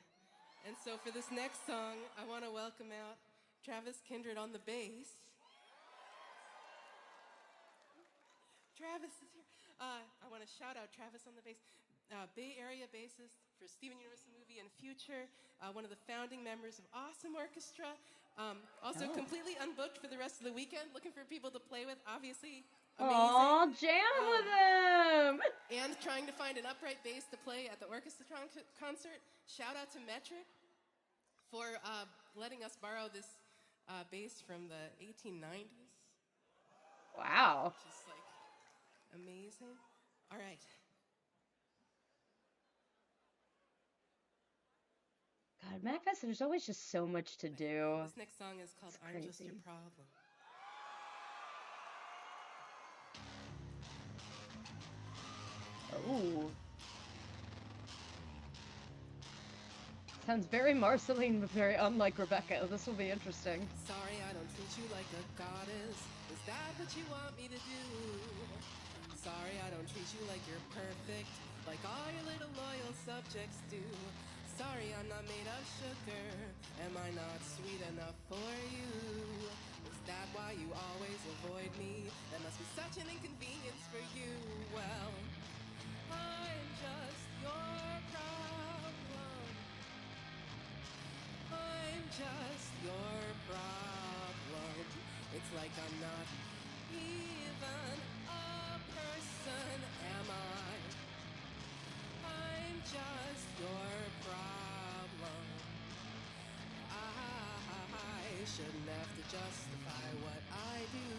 And so for this next song, I want to welcome out Travis Kindred on the bass. Travis is here. I want to shout out Travis on the bass. Bay Area bassist for Steven Universe the movie and future. One of the founding members of Awesome Orchestra. Also completely unbooked for the rest of the weekend. Looking for people to play with, obviously. Amazing. Aw, jam with him! And trying to find an upright bass to play at the Orchestratron concert. Shout out to Metric for letting us borrow this bass from the 1890s. Wow. Just like amazing. All right. God, MAGFest, there's always just so much to do. This next song is called I'm Just Your Problem. Oh. Sounds very Marceline, but very unlike Rebecca. This will be interesting. Sorry, I don't treat you like a goddess. Is that what you want me to do? Sorry, I don't treat you like you're perfect, like all your little loyal subjects do. Sorry, I'm not made of sugar. Am I not sweet enough for you? Is that why you always avoid me? That must be such an inconvenience for you. Well, I'm just your problem. I'm just your problem. It's like I'm not even a person, am I? I'm just your problem. I shouldn't have to justify what I do,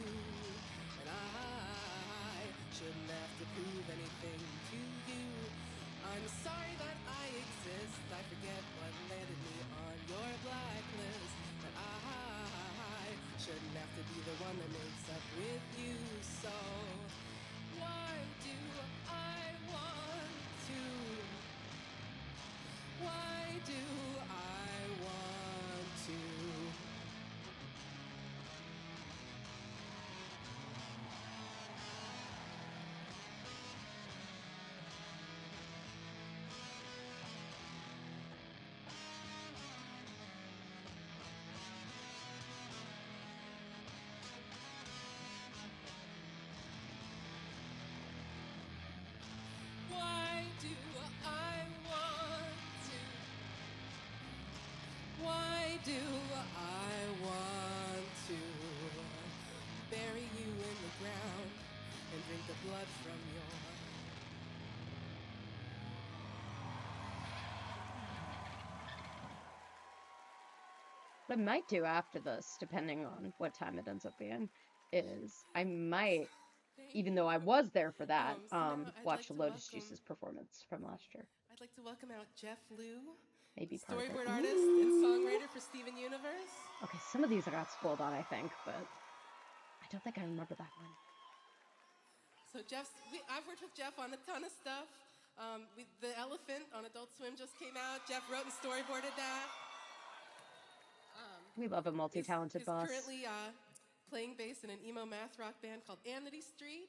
and I shouldn't have to prove anything to you. I'm sorry that I exist. I forget what landed me on your blacklist. But I shouldn't have to be the one that makes up with you. So why do I want to? Why do I want to? Why do I want to? Why do I want to bury you in the ground and drink the blood from your... What I might do after this, depending on what time it ends up being, is I might, even though I was there for that, So now I'd watch like to Lotus welcome- Juice's performance from last year. I'd like to welcome out Jeff Liu, Maybe part of it. storyboard artist and songwriter for Steven Universe. Okay, some of these I got spoiled on, I think, but I don't think I remember that one. So I've worked with Jeff on a ton of stuff. The Elephant on Adult Swim just came out. Jeff wrote and storyboarded that. We love a multi-talented boss. He's currently playing bass in an emo math rock band called Amity Street.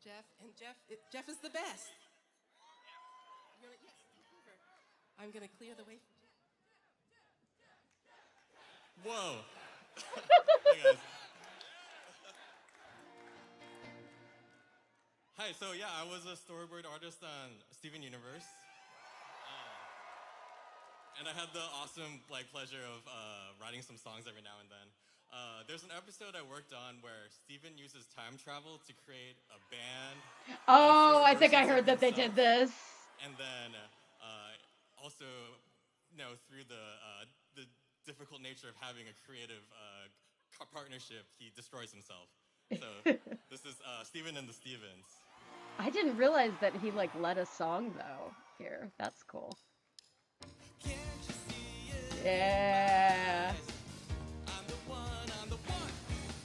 Jeff is the best. Yes, I'm gonna clear the way for Jeff. Whoa. Hey guys. Hi, so yeah, I was a storyboard artist on Steven Universe. And I had the awesome pleasure of writing some songs every now and then. There's an episode I worked on where Steven uses time travel to create a band. Oh, I think I heard that they did this. And then also, through the difficult nature of having a creative partnership, he destroys himself. So this is Steven and the Stevens. I didn't realize that he led a song though here. That's cool. Yeah. I'm the one,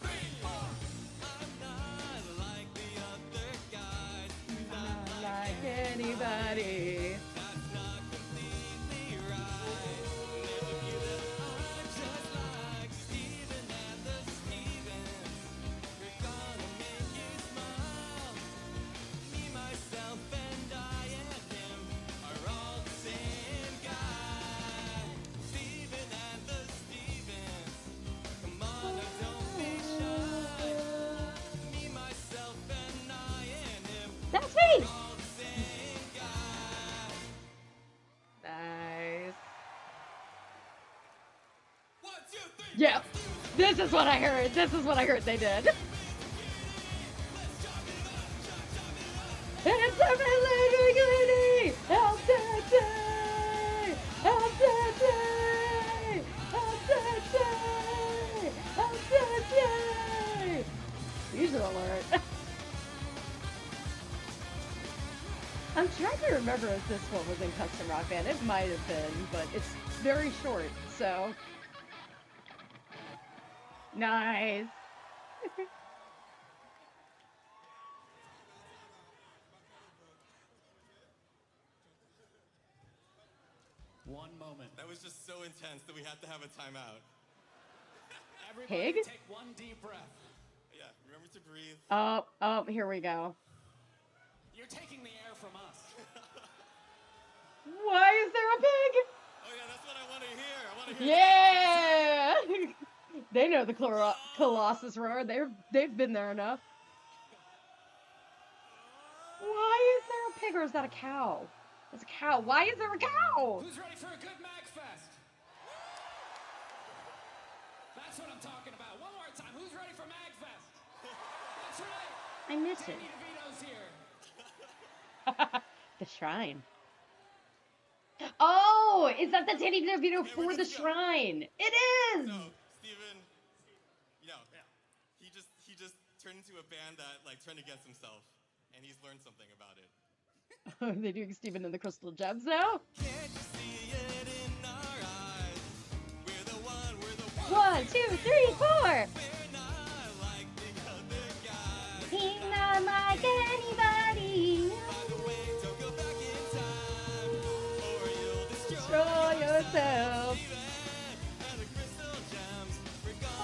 3, 4. I'm not like the other guys. Not like anybody. That's not completely right. There's a few that I'm just like Steven and the Stevens. We're gonna make you smile. Me, myself, and I and him are all the same guy. Steven and the Yeah. This is what I heard. This is what I heard they did. It's a lady, El Tete, El Tete, El Tete, El Tete. User alert. I'm trying to remember if this one was in Custom Rock Band. It might have been, but it's very short, so. Nice. One moment. That was just so intense that we had to have a timeout. Everybody Pig? take one deep breath. Yeah, remember to breathe. Oh, here we go. You're taking the air from us. Why is there a pig? Oh yeah, that's what I want to hear. I want to hear Yeah! They know the Colossus roar. They've been there enough. Why is there a pig or is that a cow? It's a cow. Why is there a cow? Who's ready for a good MAGFest? That's what I'm talking about. One more time. Who's ready for MAGFest? That's right. I miss it. Danny DeVito's here. The shrine. Oh, is that the Danny DeVito Okay, we're for the good to go. shrine? It is! So, Steven, you know, he just turned into a band that like turned against himself, and he's learned something about it. Are they doing Steven and the Crystal Gems now? Can't you see it in our eyes? We're the one. 1, 2, 3, 4. We're not like the other guys. He's not like anybody. By the way, don't go back in time, or you'll Destroy yourself. And the crystal gems, we're gonna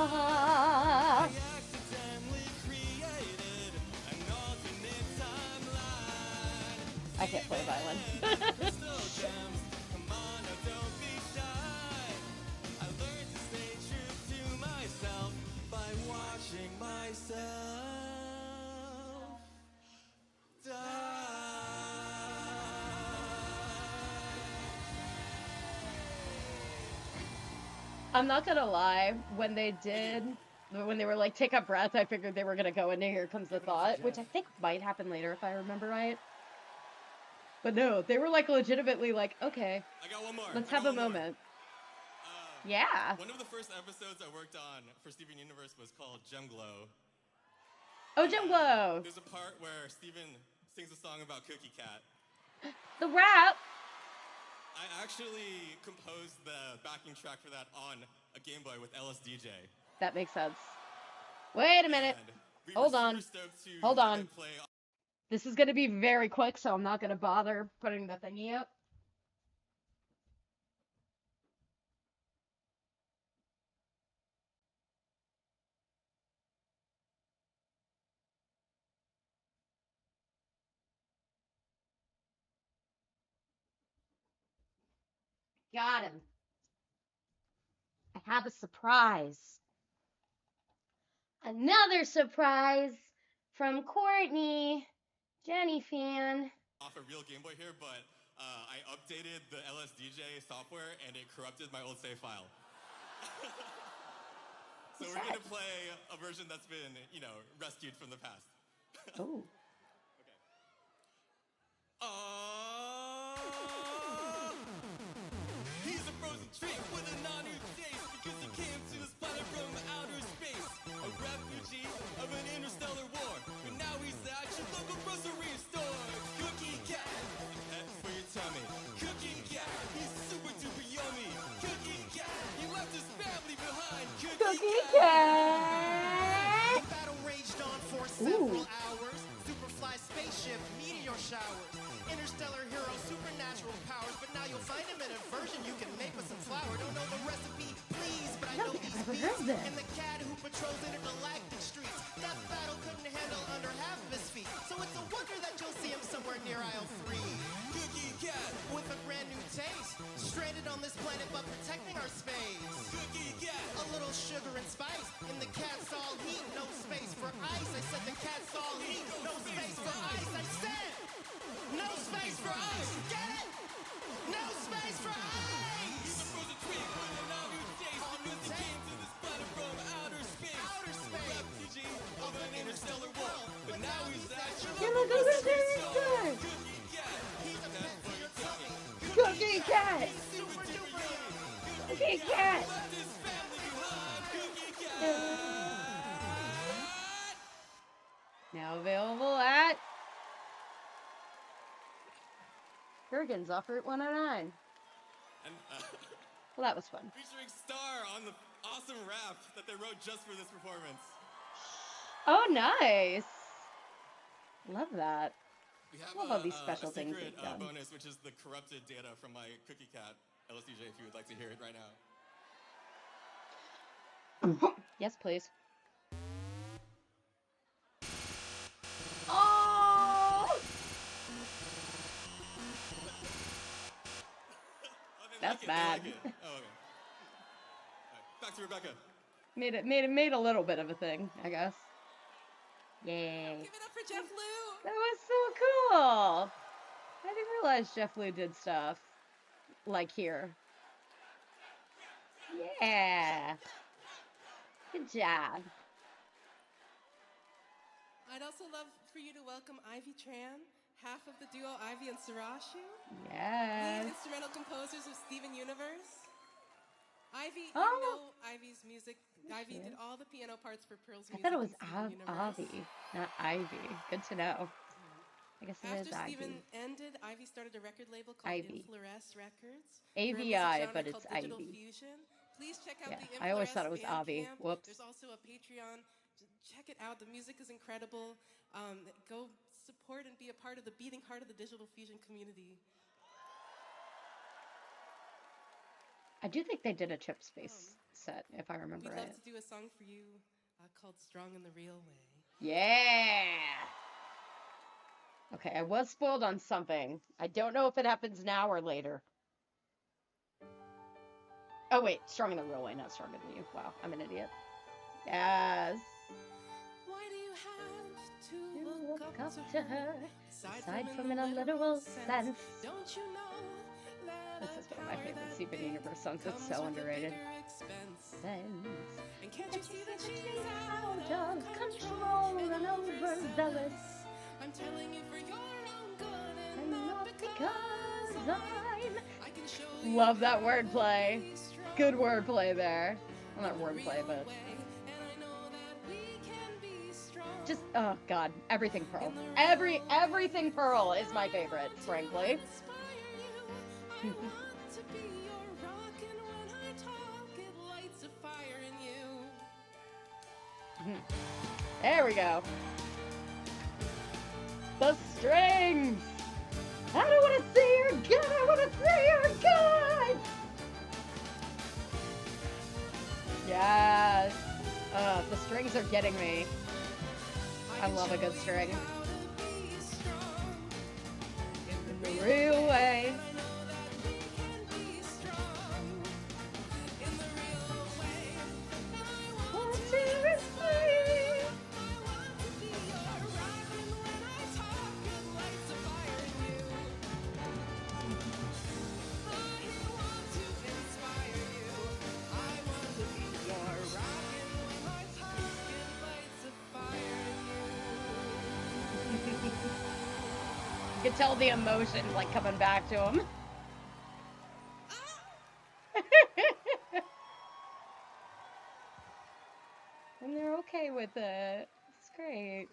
Ah. accidentally created an alternate timeline. I can't play violin. Crystal gems, come on now, don't be shy. I learned to stay true to myself by watching myself die. I'm not gonna lie, when they were like, take a breath, I figured they were gonna go into Here Comes the Thought, which I think might happen later if I remember right. But no, they were like legitimately like, okay, I got one more. let's I got have a one more. moment. Yeah. One of the first episodes I worked on for Steven Universe was called Gem Glow. Oh, Gem Glow. There's a part where Steven sings a song about Cookie Cat. The rap. I actually composed the backing track for that on a Game Boy with LSDJ. That makes sense. Wait a minute. And we Hold were on. super stoked to Hold have on. it play This is gonna be very quick, so I'm not gonna bother putting the thingy up. Got him. I have a surprise. Another surprise from Courtney, Jenny fan. off a real Game Boy here, but I updated the LSDJ software and it corrupted my old save file. So we're gonna play a version that's been, you know, rescued from the past. Oh. He's a frozen treat with a non-new taste because he came to this planet from outer space. A refugee of an interstellar war, but now he's at your local grocery store. Cookie Cat, pet for your tummy. Cookie Cat, he's super duper yummy. Cookie Cat, he left his family behind. Cookie Cat. The battle raged on for several hours. Superfly spaceship, meteor showers. Interstellar hero, supernatural powers. But now you'll find him in a version you can make with some flour. Don't know the recipe, please, but I know these I've beats. heard this. And the cat who patrols intergalactic streets. That battle couldn't handle under half of his feet. So it's a wonder that you'll see him somewhere near aisle 3. Cookie Cat with a brand new taste. Stranded on this planet but protecting our space. Cookie Cat, a little sugar and spice. In the cat's all heat, no space for ice. I said the cat's all heat, no space for ice. I said, no space for ice. Get it? No space for ice. He's a frozen treat with a non-new taste Cookie Cat. Left his family behind. Cookie Cat. Now available at Kurgan's off Route 109. And Well, that was fun. featuring Star on the awesome rap that they wrote just for this performance. Oh, nice. Love that. We have Love all these special a things secret they've done. bonus, which is the corrupted data from my Cookie Cat LSDJ, if you would like to hear it right now. Yes, please. Oh! Oh, they That's like it, bad. They like it. Oh, okay. All right, back to Rebecca. Made a little bit of a thing, I guess. Yay. Give it up for Jeff Lou. That was so cool. I didn't realize Jeff Lou did stuff like here. Yeah. Good job. I'd also love for you to welcome Ivy Tran, half of the duo Ivy and Sarashu, lead Yes. instrumental composers of Steven Universe. Ivy, Oh. you know Ivy's music. Ivy you. did all the piano parts for Pearl's I music. thought it was in Steven Universe. Avi, not Ivy. Good to know. I guess it After is Ivy. Steven ended, Ivy started a record label called Ivy. Infloresce Records. AVI, for a music genre but it's called Digital Ivy. Fusion. Please check out Yeah, the I always Infloresce thought it was Avi. Bandcamp. Whoops. There's also a Patreon. Check it out. The music is incredible. Go support and be a part of the beating heart of the Digital Fusion community. I do think they did a Chip Space set, if I remember We'd right. love to do a song for you called Strong in the Real Way. Yeah. Okay, I was spoiled on something. I don't know if it happens now or later. Oh wait, Strong in the Real Way, not Stronger Than You. Wow, I'm an idiot. Yes. Why do you have to You look up to her? aside from in a literal sense. Don't you know that This is a one of my power favorite that Steven big Universe songs. It's comes so with a underrated. bigger expense? Sense. And can't you see that she's Out out of of control and overzealous. overzealous? I'm telling you for your own good and And not not because I'm. I can show you Love that how wordplay. to be strong Good wordplay there. Well, not in the wordplay, real but way. And I know that we can be strong. just oh god, everything Pearl. In the real Everything Pearl is my favorite, frankly. inspire you. I want to be your rock, and when I talk, it lights a fire in you. There we go. The strings. I don't want to see your gun. I want to see your gun. Yes. The strings are getting me. I love a good string. How to be strong in The real way. I know that we can be strong in the real way. And I want to Seriously. I want to be your rock, and when I talk, it lights a fire in you. I want to inspire you. I want to be your rock, and when I talk, it lights a fire in you. You can tell the emotion like coming back to him. And they're okay with it. It's great.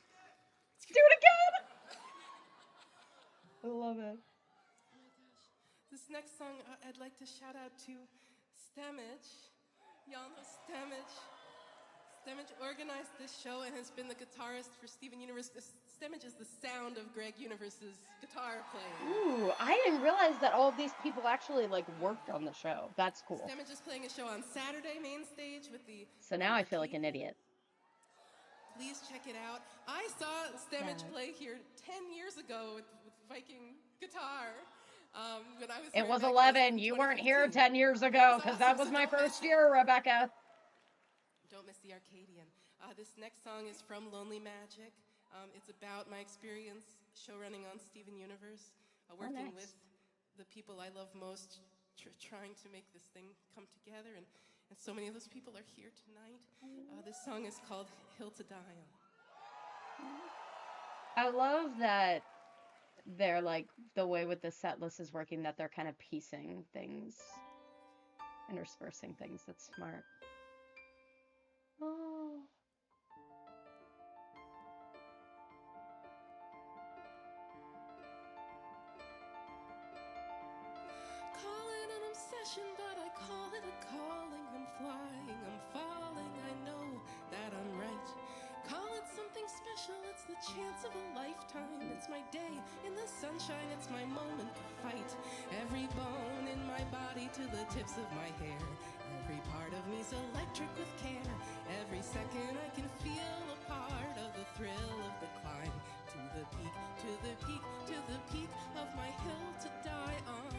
Do it again! I love it. This next song, I'd like to shout out to Stemage. Y'all know Stemage. Stemage organized this show and has been the guitarist for Steven Universe. Stemage is the sound of Greg Universe's guitar playing. Ooh, I didn't realize that all of these people actually like worked on the show. That's cool. Stemage is playing a show on Saturday, main stage, with the. So now I feel like an idiot. Please check it out. I saw Stemage Yeah. play here 10 years ago with Viking guitar. When I was It here was at MAGFest 11. in You weren't here 2015. 10 years ago because that was my first year, Rebecca. Don't miss the Arcadian. This next song is from Lonely Magic. It's about my experience show running on Steven Universe, working nice. with the people I love most, trying to make this thing come together. And so many of those people are here tonight. This song is called Hill to Die On. I love that they're like the way with the set list is working, that they're kind of piecing things Interspersing things, that's smart. Oh. Call it an obsession, but I call it a calling. I'm flying, I'm falling, I know that I'm right. Call it something special, it's the chance of a lifetime. It's my day in the sunshine, it's my moment to fight. Every bone in my body to the tips of my hair. Every part of me's electric with care. Every second I can feel a part of the thrill of the climb. To the peak, to the peak, to the peak of my hill to die on.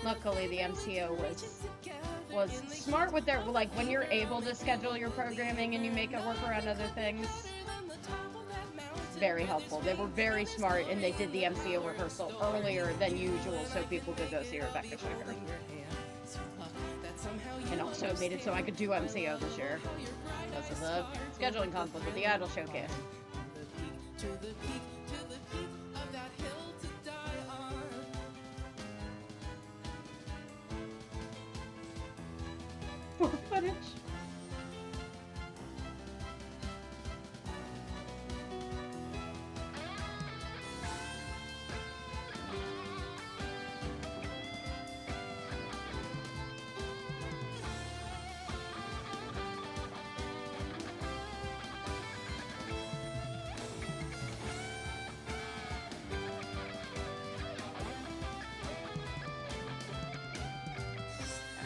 Luckily, the MCO was smart with their, like, when you're able to schedule your programming and you make it work around other things, very helpful. They were very smart, and they did the MCO rehearsal earlier than usual so people could go see Rebecca Sugar. And also made it so I could do MCO this year because of the scheduling conflict with the Idol Showcase. To the peak of that hill to die on. More footage.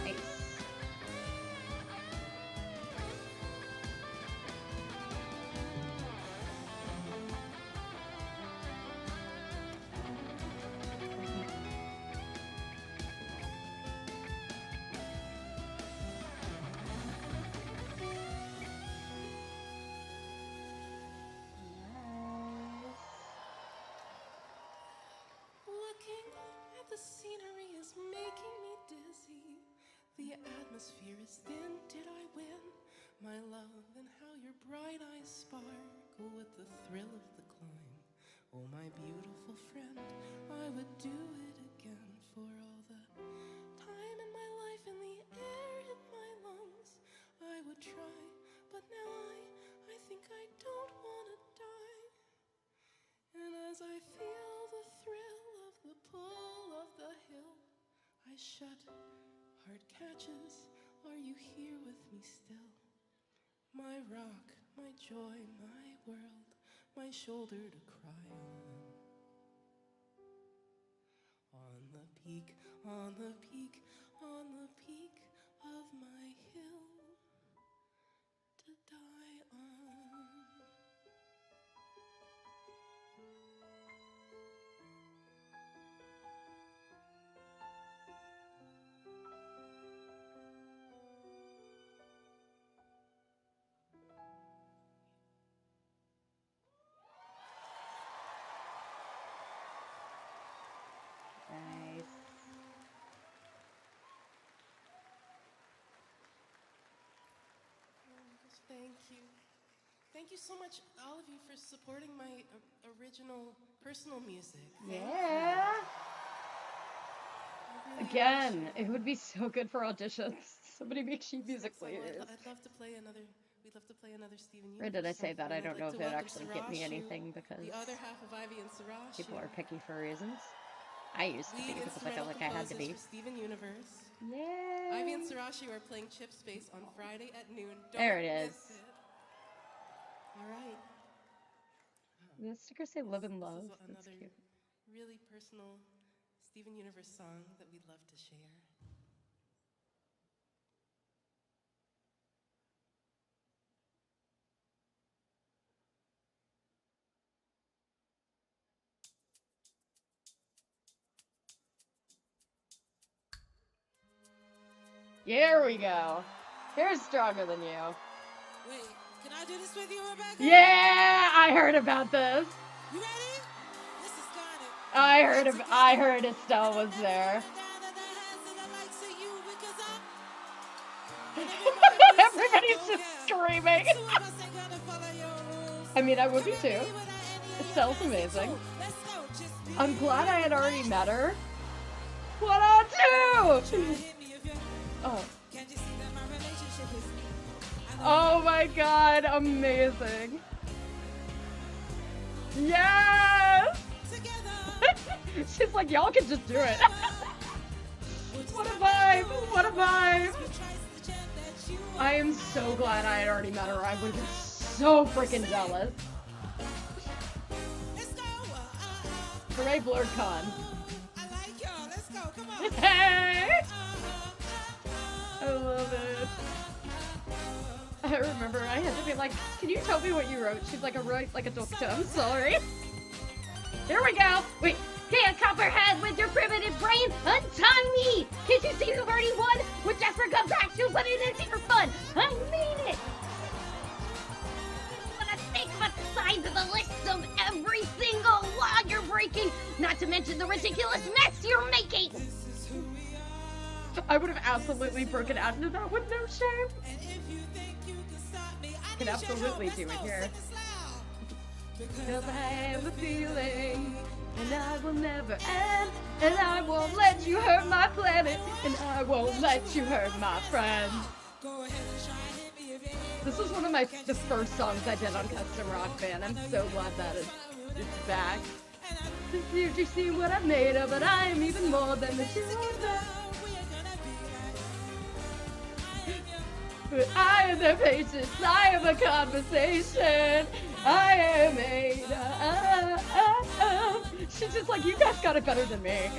Nice. Looking at the scenery is making me dizzy. The atmosphere is thin. Did I win? My love, and how your bright eyes sparkle with the thrill of the climb. Oh, my beautiful friend, I would do it again for all the time in my life and the air in my lungs. I would try, but now I think I don't want to die. And as I feel the thrill of the pull of the hill, I shut, heart catches, are you here with me still? My rock, my joy, my world, my shoulder to cry on. On the peak, on the peak, on the peak of my hill to die on. Nice. Thank you. Thank you so much, all of you, for supporting my original personal music. Yeah. Really Again, it would be so good for auditions. Somebody make sheet music, So please. I'd love to play another. We'd love to play another Steven Universe. Or did I say song that? for you. I I'd don't like know to if it welcome actually get me Sarashu, anything because the other half of Ivy and Sarashu. people are picky for reasons. I used to be Lead because I felt like I had to be. for Steven Universe. Yeah. Ivy and Sarashu are playing Chip Space on Friday at noon. Don't There it is. miss it. All right. The stickers say "Live and This Love." is That's another cute. really personal Steven Universe song that we'd love to share. Here we go. Here's Stronger Than You. Wait, can I do this with you, Rebecca? Yeah, I heard about this. You ready? This is Garnet. I heard Estelle was there. Everybody's just screaming. I mean, I would be too. It sounds amazing. I'm glad I had already met her. What on two? Oh. Oh my god, amazing. Yes! She's like, y'all can just do it. What a vibe! What a vibe! I am so glad I had already met her. I would have been so freaking jealous. Hooray, Blurred Con. Hey! I love it. I remember I had to be like, can you tell me what you wrote? She's like, I wrote like a doctor. I'm sorry. Here we go. Wait. Hey, copperhead with your primitive brain, untie me! Can't you see you've already won? We're desperate come back to, but it is for fun. I mean it. Wanna think about the size of the list of every single law you're breaking, not to mention the ridiculous mess you're making. I would have absolutely broken out into that with no shame. I can absolutely do it here. Because I have a feeling, and I will never end, and I won't let you hurt my planet, and I won't let you hurt my friend. This was one of the first songs I did on Custom Rock Band. I'm so glad that it's back. Did you see what I'm made of? But I am even more than the children. But I am their patience, I am a conversation, I am made of. She's just like, you guys got it better than me.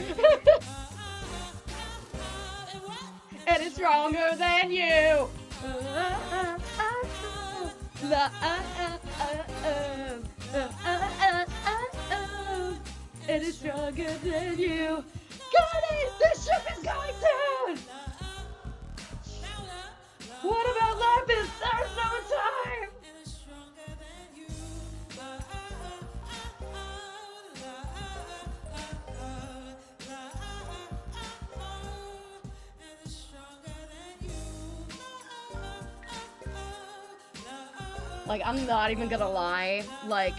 And it's stronger than you. It is stronger than you. Got it! The ship is going down! What about life is there's no time? Like, I'm not even gonna lie, like,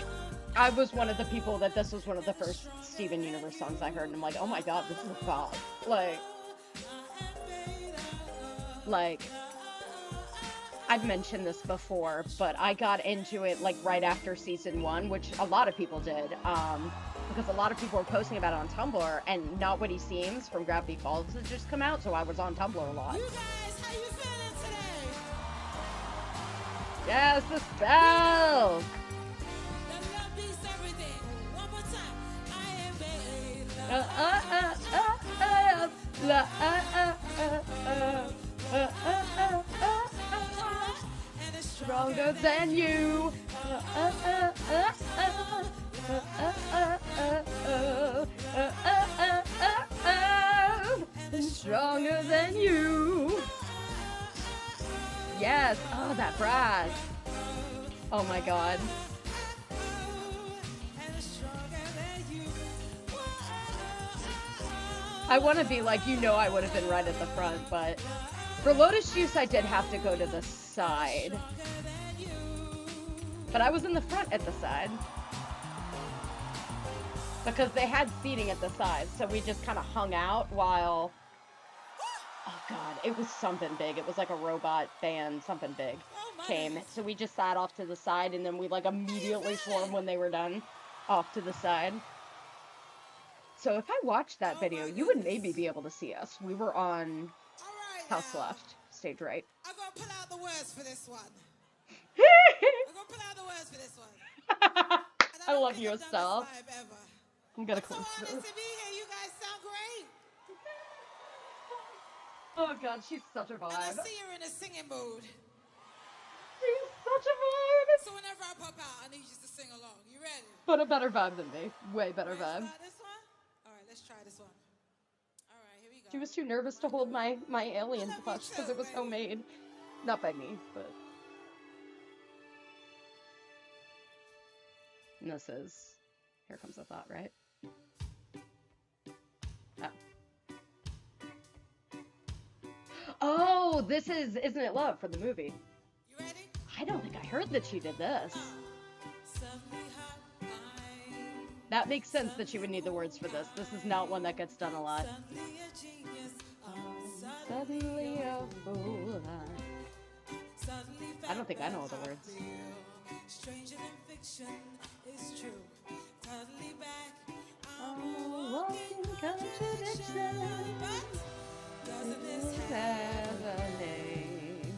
I was one of the people that this was one of the first Steven Universe songs I heard, and I'm like, oh my god, this is a bop. Like, I've mentioned this before, but I got into it, like, right after season 1, which a lot of people did, because a lot of people were posting about it on Tumblr, and Not What He Seems from Gravity Falls had just come out, so I was on Tumblr a lot. You guys, how you feeling today? Yes, the spell! The love beats everything. One more time. I am made and it's Stronger than you. Stronger than you. Yes. Oh, that brass. Oh my god. I want to be like, I would have been right at the front, but for Lotus Juice, I did have to go to the side. But I was in the front at the side. Because they had seating at the side, so we just kind of hung out while... Oh god, it was something big. It was like a robot band, something big came. So we just sat off to the side, and then we like immediately swarmed when they were done off to the side. So if I watched that video, you would maybe be able to see us. We were on House Left, stage right. I'm gonna pull out the words for this one. I'm gonna pull out the words for this one. I love you, Estelle. I'm gonna close So this. honest to be here, you guys sound great. Oh god, she's such a And I vibe. see you're in a singing mood. She's such a vibe. So whenever I pop out, I need you to sing along. You ready? But a better vibe than me. Way better Ready vibe. for this one? All right, let's try this one. All right, here we go. She was too nervous to hold my alien plush because it was homemade. Not by me, but... And this is... Here Comes the Thought, right? Oh. Oh, Oh, this is Isn't It Love from the movie. You ready? I don't think I heard that she did this. Suddenly hot, I'm That makes sense that she would need the words for this. This is not one that gets done a lot. suddenly a genius. Suddenly a fool. Suddenly I don't think I know all the words. stranger than fiction is true. Totally back. Oh, walking contradiction. But doesn't this Have a name.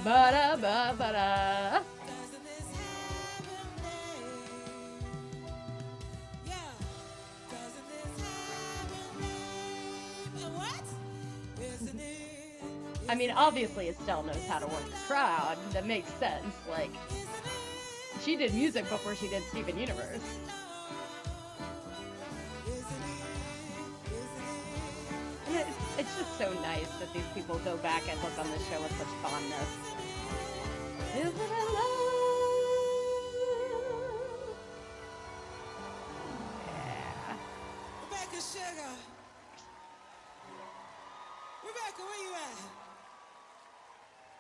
Ba-da-ba-ba-da. doesn't this have a name? Yeah. Doesn't this have a name? What? Isn't it? I mean, obviously Estelle knows how to work the crowd. That makes sense. Like, she did music before she did Steven Universe. And it's just so nice that these people go back and look on the show with such fondness. Isn't it love? Yeah. Rebecca Sugar. Rebecca, where you at?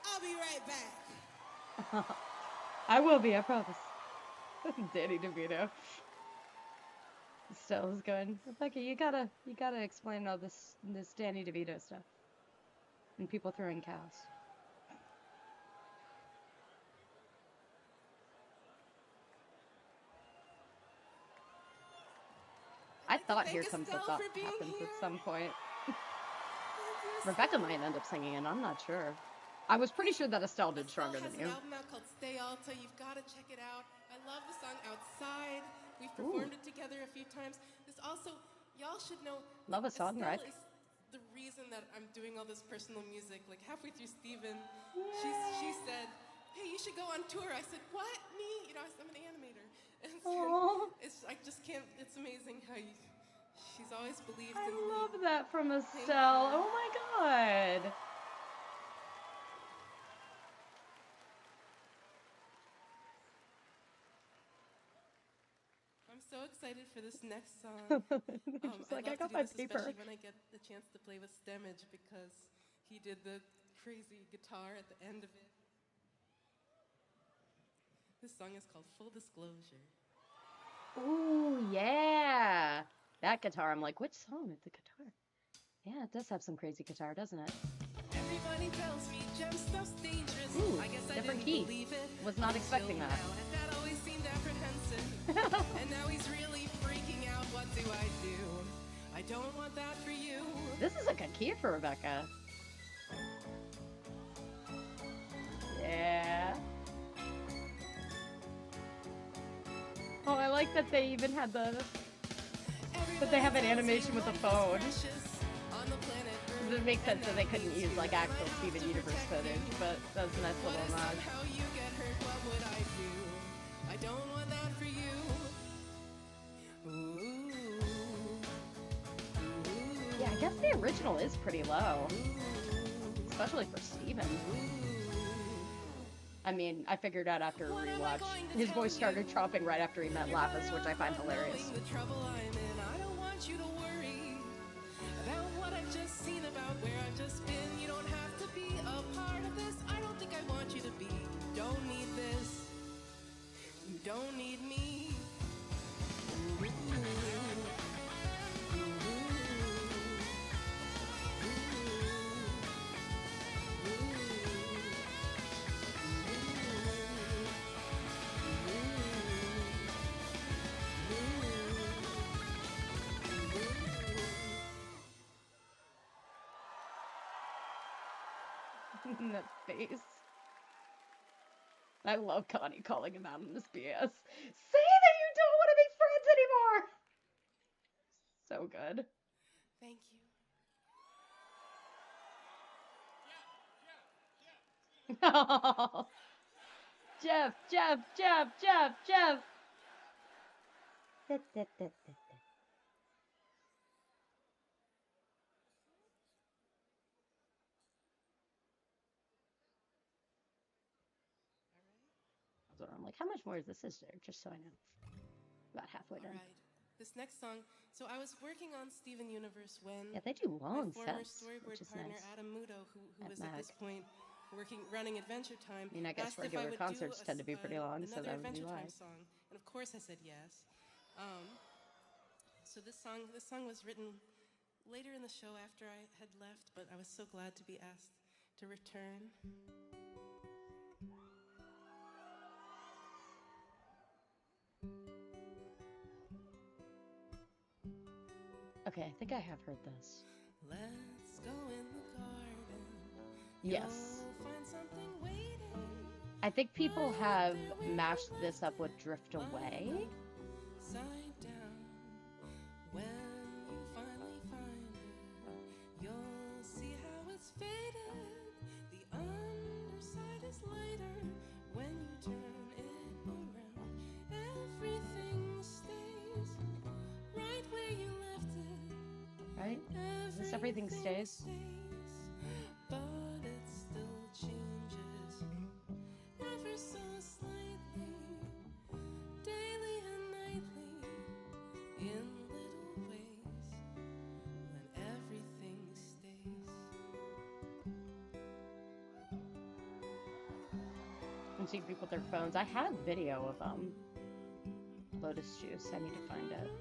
I'll be right back. I will be, I promise. Danny DeVito. Stella's going, Rebecca, you gotta explain all this Danny DeVito stuff. And people throwing cows. I thought Here Comes the Thought happens at some point. Rebecca might end up singing it, I'm not sure. I was pretty sure that Estelle did Stronger Than You. Estelle has an album out called Stay Alta. You've got to check it out. I love the song Outside. We've performed it together a few times. This also, y'all should know. Love a song, Estelle right? is the reason that I'm doing all this personal music. Like halfway through Steven, she said, "Hey, you should go on tour." I said, "What? Me? You know, I'm an animator." And so I just can't. It's amazing how she's always believed I in me. love that from Estelle. Oh my god. I'm so excited for this next song. She's like, I I'd love got to do my this, paper. especially when I get the chance to play with Stemage because he did the crazy guitar at the end of it. This song is called Full Disclosure. Ooh, yeah. That guitar, I'm like, which song is the guitar? Yeah, it does have some crazy guitar, doesn't it? Everybody tells me gemstone's dangerous. Ooh, I guess I different didn't key. believe it. Was not expecting Until that. now, and that always seemed apprehensive. And now he's really freaking out. What do? I don't want that for you. This is a good key for Rebecca. Yeah. Oh, I like that they even had that they have an animation with a phone. It makes sense that they couldn't use like actual Steven Universe footage, but that's a nice little homage. How you get hurt, what would I do? I don't want that for you. Yeah, I guess the original is pretty low. Especially for Steven. I mean, I figured out after a rewatch. His voice started dropping right after he met Lapis, which I find hilarious. The trouble I'm in, I don't want you to worry about what I've just seen, about where I've just been. You don't have to be a part of this. I don't think I want you to be. You don't need this. You don't need me. That face. I love Connie calling him out on his BS. Say that you don't want to be friends anymore! So good. Thank you. Jeff, Jeff, Jeff, Jeff, Jeff. So I'm like, how much more is this sister? Just so I know. About halfway All done. right. this next song. So I was working on Steven Universe when Yeah, they do my long former sets, storyboard which is partner nice. Adam Mudo, who At was at this Mag. point running Adventure Time, I mean, I guess asked if I regular would do concerts tend to be pretty long, so another that would be Adventure Time why. song, and of course I said yes. So this song was written later in the show after I had left, but I was so glad to be asked to return. Okay, I think I have heard this. Let's go in the garden. Yes. You'll find something waiting. I think people have mashed this up with Drift Away. Side down. When you finally find it, you'll see how it's faded. The underside is lighter when you turn it around. Everything stays right where you left it. Right? Is this Everything Stays? But it still changes ever so slightly, daily and nightly, in little ways, when everything stays. And seeing people with their phones. I have video of Lotus Juice. I need to find it.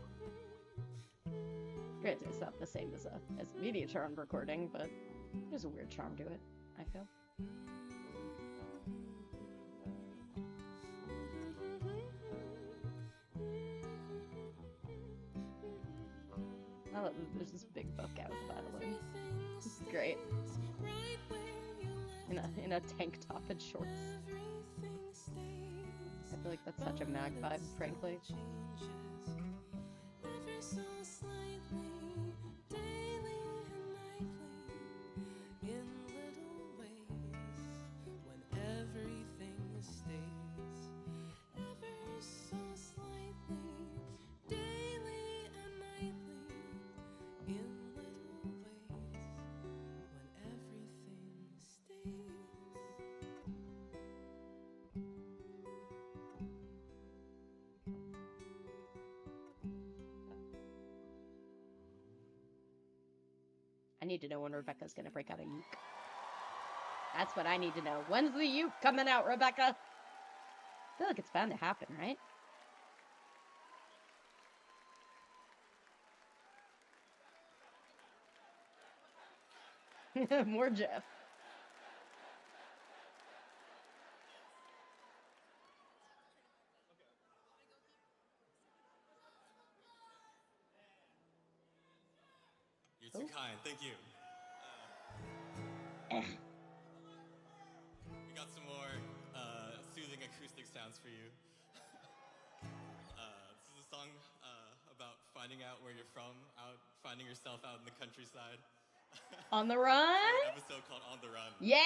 Granted, it's not the same as a Mediatron recording, but there's a weird charm to it, I feel. I love that there's this big buck out with a violin. This is great. In a tank top and shorts. I feel like that's such a Mag vibe, frankly. I need to know when Rebecca's gonna break out a uke. That's what I need to know. When's the uke coming out, Rebecca? I feel like it's bound to happen, right? More Jeff. You're too kind. Thank you. We got some more soothing acoustic sounds for you. This is a song about finding out where you're from, finding yourself out in the countryside. On the Run? An episode called On the Run. Yeah!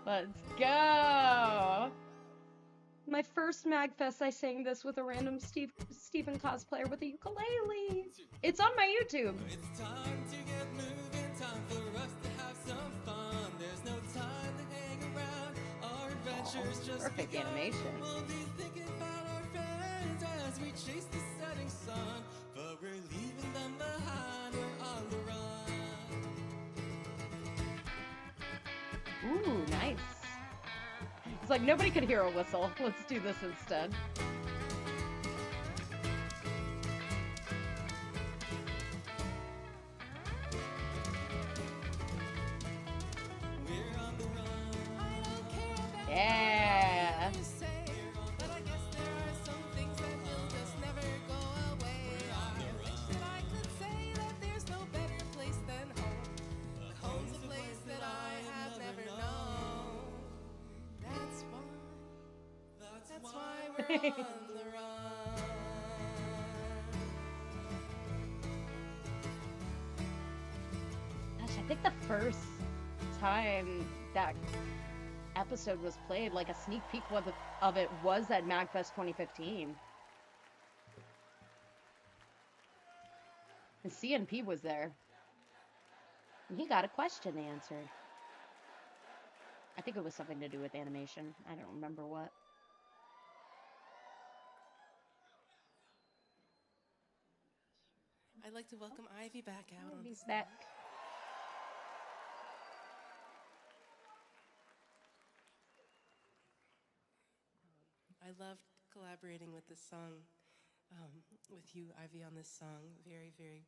Let's go! My first MAGFest, I sang this with a random Steven cosplayer with a ukulele. It's on my YouTube. It's time to get moving, time for us to have some fun. There's no time to hang around. Our adventures just Perfect begun. animation. We'll be thinking about our friends as we chase the setting sun. But we're leaving them behind. We're on the run. Ooh, nice. It's like nobody could hear a whistle. Let's do this instead. We're on the run. I don't care about Yeah. what you say, but I guess there are some things that will just never go away. I wish that I could say that there's no better place than home. But home's a place that I have never known. That's why we're on the run. Gosh, I think the first time that episode was played, like a sneak peek of it, was at MAGFest 2015. And CNP was there. And he got a question answered. I think it was something to do with animation. I don't remember what. I'd like to welcome Ivy back out on Ivy's stage. back. I loved collaborating with this song, with you, Ivy, on this song. Very, very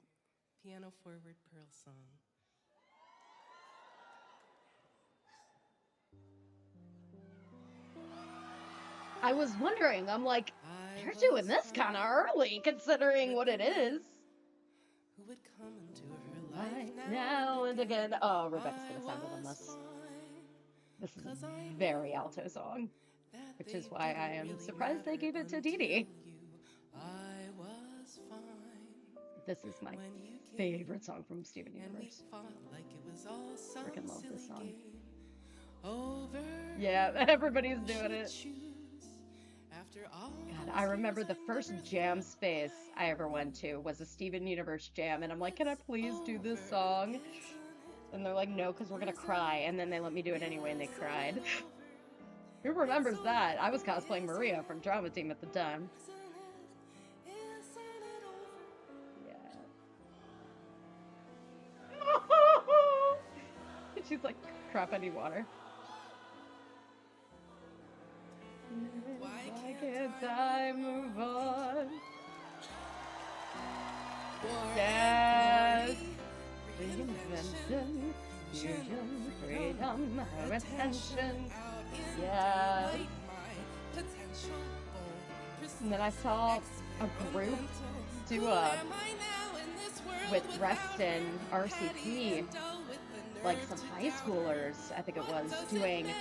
piano forward Pearl song. I was wondering, I'm like, I you're doing was this kind of fine early considering with what the it man is. who would come into her life Right now and again. Oh, Rebecca's I gonna sound it on was this. fine, This is 'cause I a very know alto song, that which they is why I didn't am really surprised they matter gave it to Dee until Dee. you. I was fine This is my when you came, favorite song from Steven and we Universe. fought like it was all some Freaking love this silly song. game over Yeah, everybody's who doing should it. choose after all God, those I remember years the I first never jam thought space I I ever went to was a Steven Universe jam, and I'm like, can I it's please do this over, song? isn't it? And they're like, no, because we're gonna cry. And then they let me do it anyway, and they cried. Isn't it over? Who remembers that? I was cosplaying Maria from Drama Team at the time. Isn't it over? Yeah. She's like, crap, I need water. Why Why can't can't I move on? War Yes. and glory, Reinvention, fusion, freedom, her attention. out in Yes. daylight, my potential bold, And then I saw a group experimental. do Who a am I now in this world with without Reston her? RCP, Hattie and Doe with the like nerve some to high doubt her. schoolers, I think it What was, does it doing matter?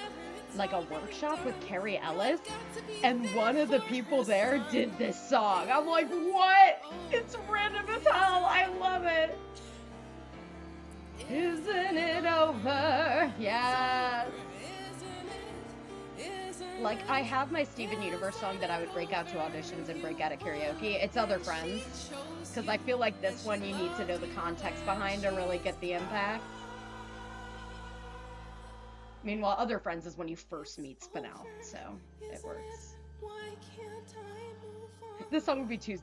It's like a already workshop with done. Carrie You've Ellis, got to be and one there of the for people her, there son. did this song. I'm like, what? It's random as hell. I love it. Isn't it over? Yes. Like, I have my Steven Universe song that I would break out to auditions and break out at karaoke. It's Other Friends. Because I feel like this one you need to know the context behind to really get the impact. Meanwhile, Other Friends is when you first meet Spinell, so it works. Why can't I move on? This song would be too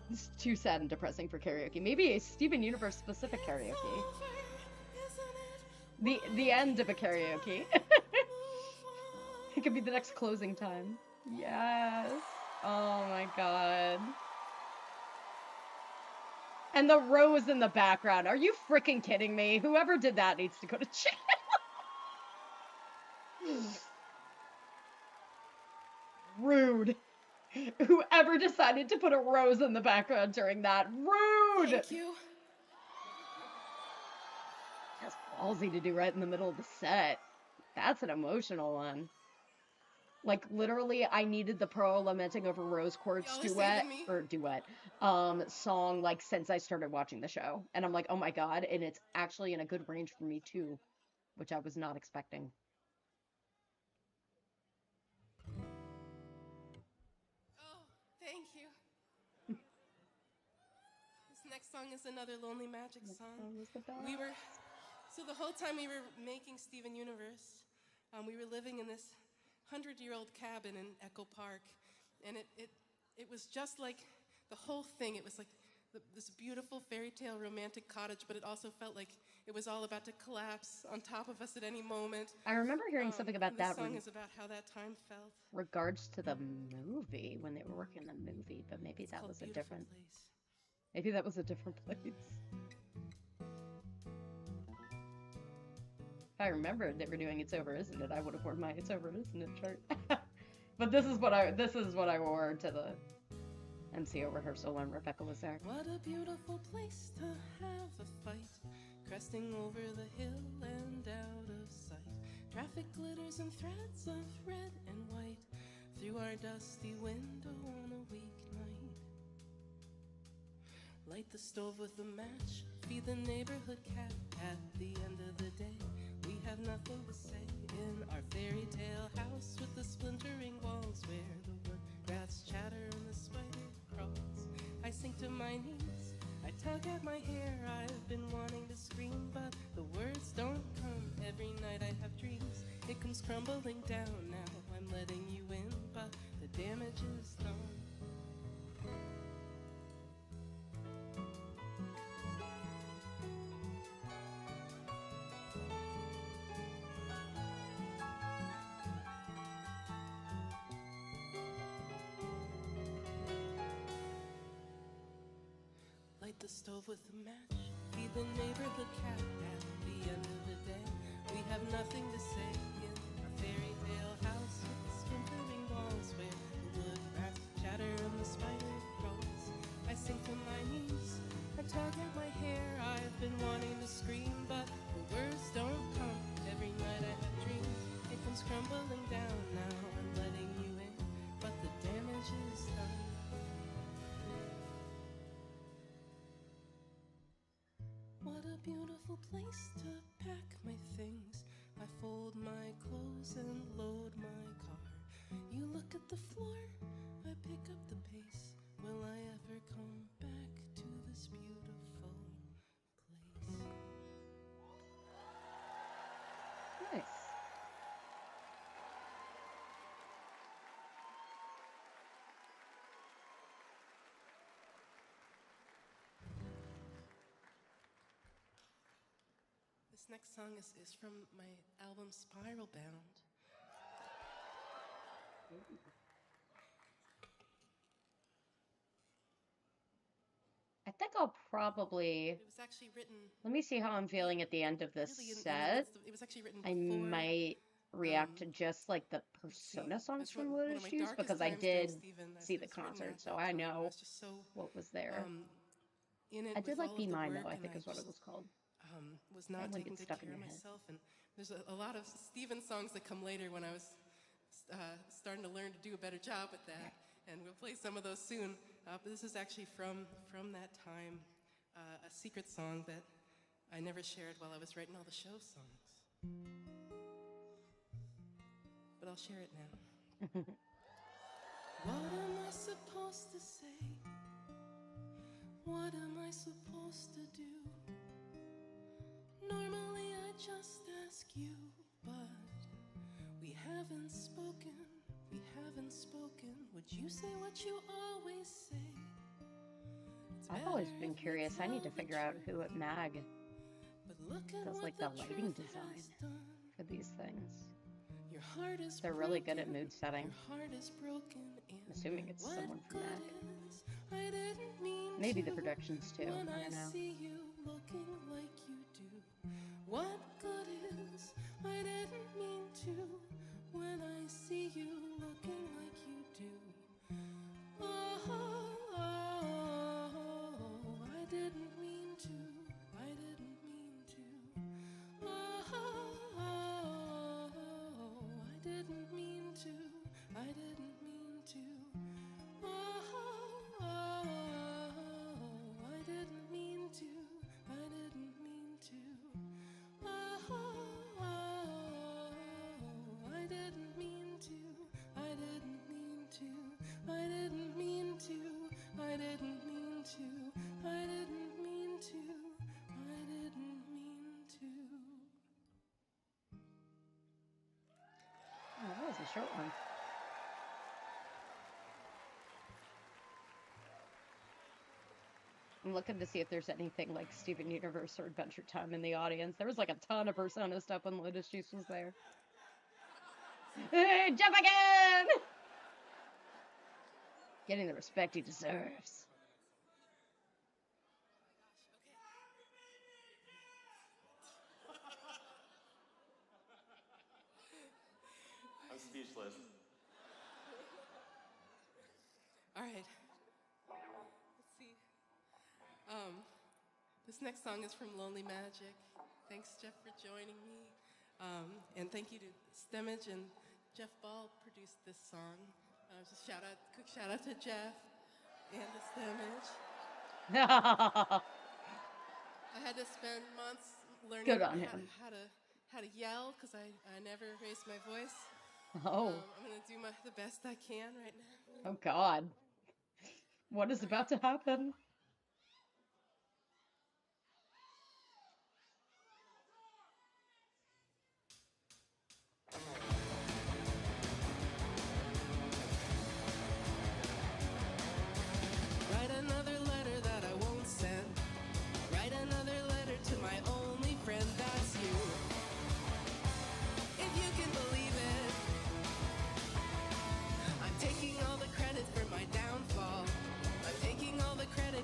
sad and depressing for karaoke. Maybe a Steven Universe specific karaoke. The end of a karaoke. It could be the next closing time. Yes. Oh my god. And the rose in the background. Are you freaking kidding me? Whoever did that needs to go to jail. Rude. Whoever decided to put a rose in the background during that. Rude! Thank you. That's ballsy to do right in the middle of the set. That's an emotional one. Like, literally, I needed the Pearl Lamenting Over Rose Quartz You always say to me- song, like, since I started watching the show. And I'm like, oh my god, and it's actually in a good range for me, too. Which I was not expecting. Oh, thank you. This next song is another Lonely Magic song. So the whole time we were making Steven Universe, we were living in this 100-year-old cabin in Echo Park, and it was just like the whole thing. It was like this beautiful fairy tale romantic cottage, but it also felt like it was all about to collapse on top of us at any moment. I remember hearing something about This that song in is about how that time felt. regards to the movie, when they were working on the movie, but maybe It's that called was a Beautiful different... Place. Maybe that was a different place. If I remembered they were doing It's Over, Isn't It, I would have worn my It's Over, Isn't It shirt. But this is what I wore to the NCO rehearsal when Rebecca was there. What a beautiful place to have a fight, cresting over the hill and out of sight. Traffic glitters in threads of red and white through our dusty window on a weeknight. Light the stove with a match, feed the neighborhood cat. At the end of the day, we have nothing to say in our fairy tale house with the splintering walls where the wood rats chatter and the spider crawls. I sink to my knees, I tug at my hair. I've been wanting to scream, but the words don't come. Every night I have dreams, it comes crumbling down. Now I'm letting you in, but the damage is done. stove with a match, feed the neighborhood cat. At the end of the day, we have nothing to say in our fairy tale house with the splintering walls where the wood rats chatter and the spider crawls. I sink to my knees and tug at my hair. I've been wanting to scream, but the words don't come. Every night I have dreams, it comes crumbling down. Now I'm letting you in, but the damage is done. What a beautiful place to pack my things. I fold my clothes and load my car. You look at the floor, I pick up the pace. Will I ever come back to this beautiful place? Nice. This next song is from my album Spiral Bound. I think I'll probably. It was actually written Let me see how I'm feeling at the end of this really in the set. midst of, it was actually written I before. might react to just like the Let's see. Persona songs That's from one of Lotus my Shoes darkest because I times during did Steven. see the It's written concert, at so that I time. know was just so what was there. In it I did with like all Be of the Mine work, though, I and think I is what it just, was called. was That not one taking gets good stuck in care of your head. myself. And there's a lot of Steven songs that come later when I was starting to learn to do a better job with that. And we'll play some of those soon. But this is actually from that time, a secret song that I never shared while I was writing all the show songs. But I'll share it now. What am I supposed to say? What am I supposed to do? Normally I just ask you, but we haven't spoken. Would you say what you always say? I've always been curious. I need to figure out who at MAG does like the lighting design for these things. Your heart is They're really good at broken, mood setting. your heart is broken, and I'm assuming it's what someone from good MAG. is I didn't mean Maybe the to productions too. when I don't know. see you looking like you do. What good is I didn't mean to when I see you looking like you do. Oh, I didn't mean to. I didn't mean to. Oh, I didn't mean to. I didn't mean to. Oh, I didn't mean to. I didn't mean to. Oh, I didn't mean to. I didn't mean to. I didn't mean to. I didn't mean to. I didn't mean to. I didn't mean to. Oh, that was a short one. I'm looking to see if there's anything like Steven Universe or Adventure Time in the audience. There was like a ton of Persona stuff when Lotus Juice was there. Hey, jump again! Getting the respect he deserves. I'm speechless. All right. Let's see. This next song is from Lonely Magic. Thanks, Jeff, for joining me. And thank you to Stemage and Jeff Ball produced this song. Just quick shout out to Jeff and to Stemage. I had to spend months learning Good on him. how to yell because I never raised my voice. Oh. I'm gonna do the best I can right now. Oh God. What is about to happen? Write another letter that I won't send. Write another letter to my only friend, that's you. If you can believe it, I'm taking all the credit for my downfall. I'm taking all the credit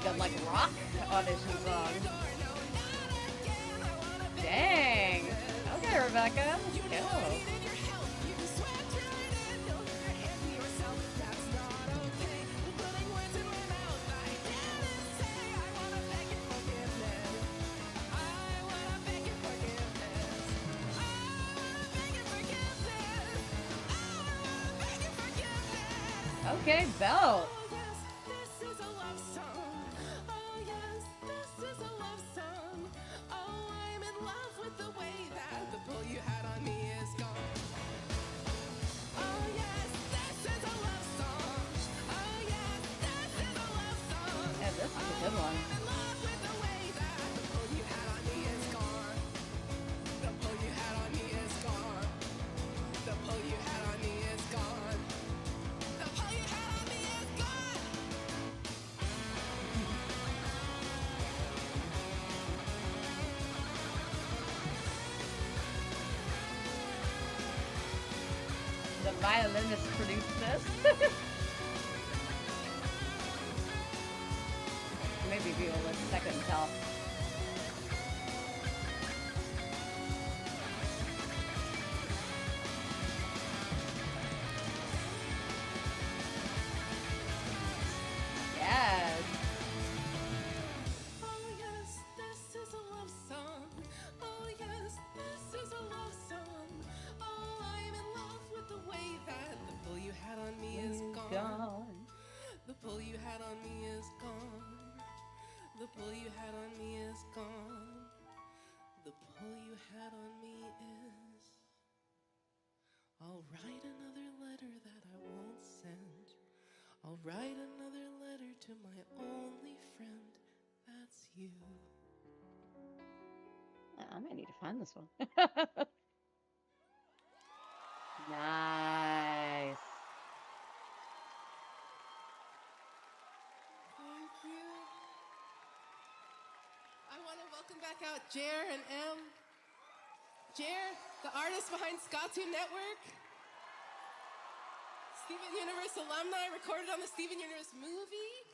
good like rock audition song. Dang. Okay, Rebecca. Let's go. Okay, belt. Oh yes, this is a love song. Oh yes, this is a love song. Oh, I'm in love with the way that the pull you had on me is gone. Oh yes, this is a love song. Oh yes, this is a love song. Yeah, this is a good one. I'm in love with the way that the pull you had on me is gone. The pull you had on me is gone. The pull you had on me is gone. The pull you had on me is gone. The violinist produced this. Maybe violist, I couldn't tell. Yes. Oh yes, this is a love song. Oh yes, this is a love song. Oh, I'm in love with the way that the pull you had on me is gone. The pull you had on me is gone. The pull you had on me is gone. The pull you had on me is. I'll write another letter that I won't send. I'll write another letter to my only friend. That's you. I might need to find this one. Nice. Thank you. I want to welcome back out Jer and M. Jer, the artist behind Skatu Network. Steven Universe alumni, recorded on the Steven Universe movie.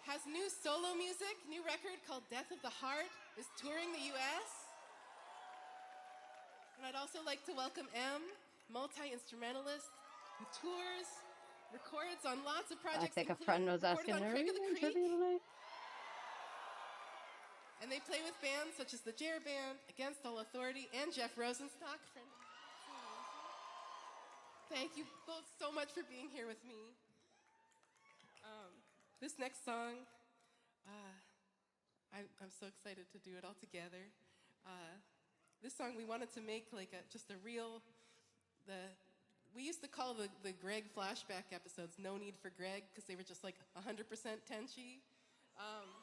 Has new solo music, new record called Death of the Heart, is touring the US. And I'd also like to welcome M, multi-instrumentalist, who tours, records on lots of I projects. think a including friend was recorded asking on her, are Craig you of the doing Creek. trivia tonight? And they play with bands such as the Jer Band, Against All Authority, and Jeff Rosenstock. Friend. Thank you both so much for being here with me. This next song, I'm so excited to do it all together. This song we wanted to make like just a real, we used to call the Greg flashback episodes No Need for Greg because they were just like 100% Tenchi.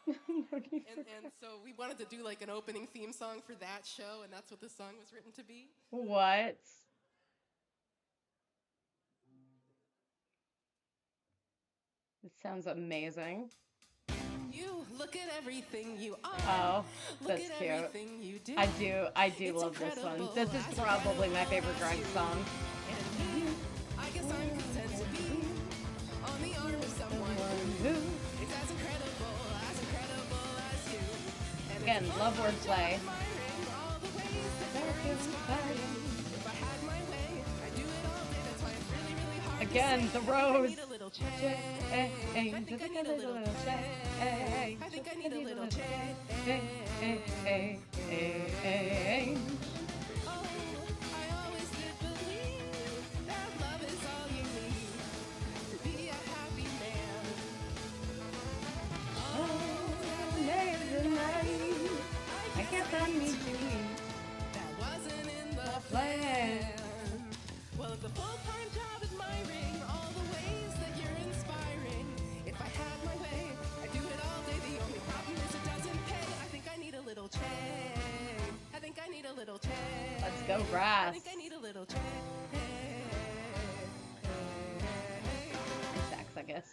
And so we wanted to do like an opening theme song for that show, and that's what this song was written to be. What? It sounds amazing. You look at everything you are. Oh, Look that's at cute. everything you do. I do It's love this one. incredible. This is That's probably my favorite Greg incredible. song. And me, I guess I'm content to be on the arm of someone who is as incredible as you. And Again, it's love fun wordplay. admiring all the ways that you're inspiring. If I had my way, I'd do it all day. That's why it's really, really hard to Again, say. the I think I roads. need a little change. I think I need a little change. I think I need a little change. Oh, I always did believe that love is all you need to be a happy man. Oh, Amazing night. I guess I need to that wasn't in the plan. Well, it's a full-time job admiring all the ways that you're inspiring. If I had my way, I'd do it all day. The only problem is it doesn't pay. I think I need a little change. I think I need a little change. Let's go, I Brass. think I need a little change. Sax, I guess.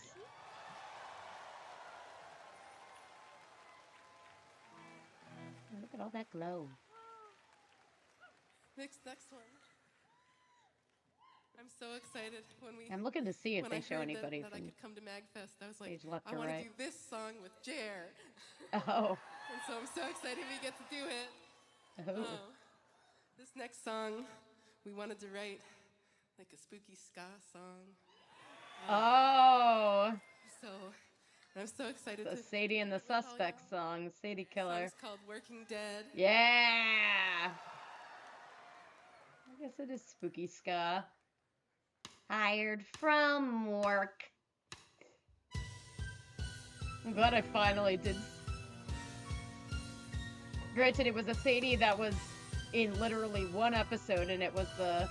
Look at all that glow. Next one. I'm so excited I'm looking to see if when they I show heard anybody that I from could come to MAGFest. I was like, stage left I or want to right. do this song with Jer. Oh. And so I'm so excited we get to do it. Oh. This next song, we wanted to write like a spooky ska song. Oh. So I'm so excited The to Sadie and do the it with all Suspect y'all. song, Sadie The Killer. song's called Working Dead. Yeah. I guess it is spooky ska. Hired from work. I'm glad I finally did. Granted, it was a Sadie that was in literally one episode, and it was the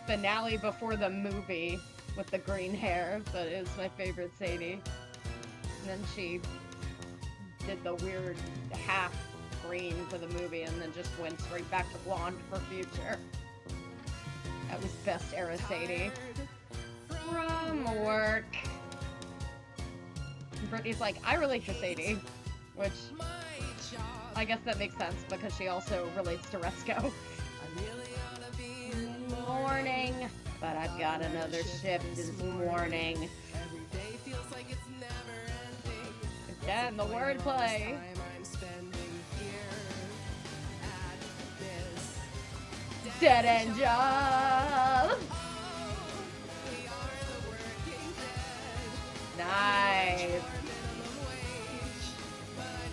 finale before the movie with the green hair, but it was my favorite Sadie. And then she did the weird half green for the movie, and then just went straight back to blonde for future. That was best era Sadie. From work. And Brittany's like, I relate to Sadie, which I guess that makes sense because she also relates to Resco. Morning, but I've got another shift this morning. Every day feels like it's never ending. Again, the wordplay. Time I'm spending here at this Dead end job. we are the working dead. Nice. Minimum wage.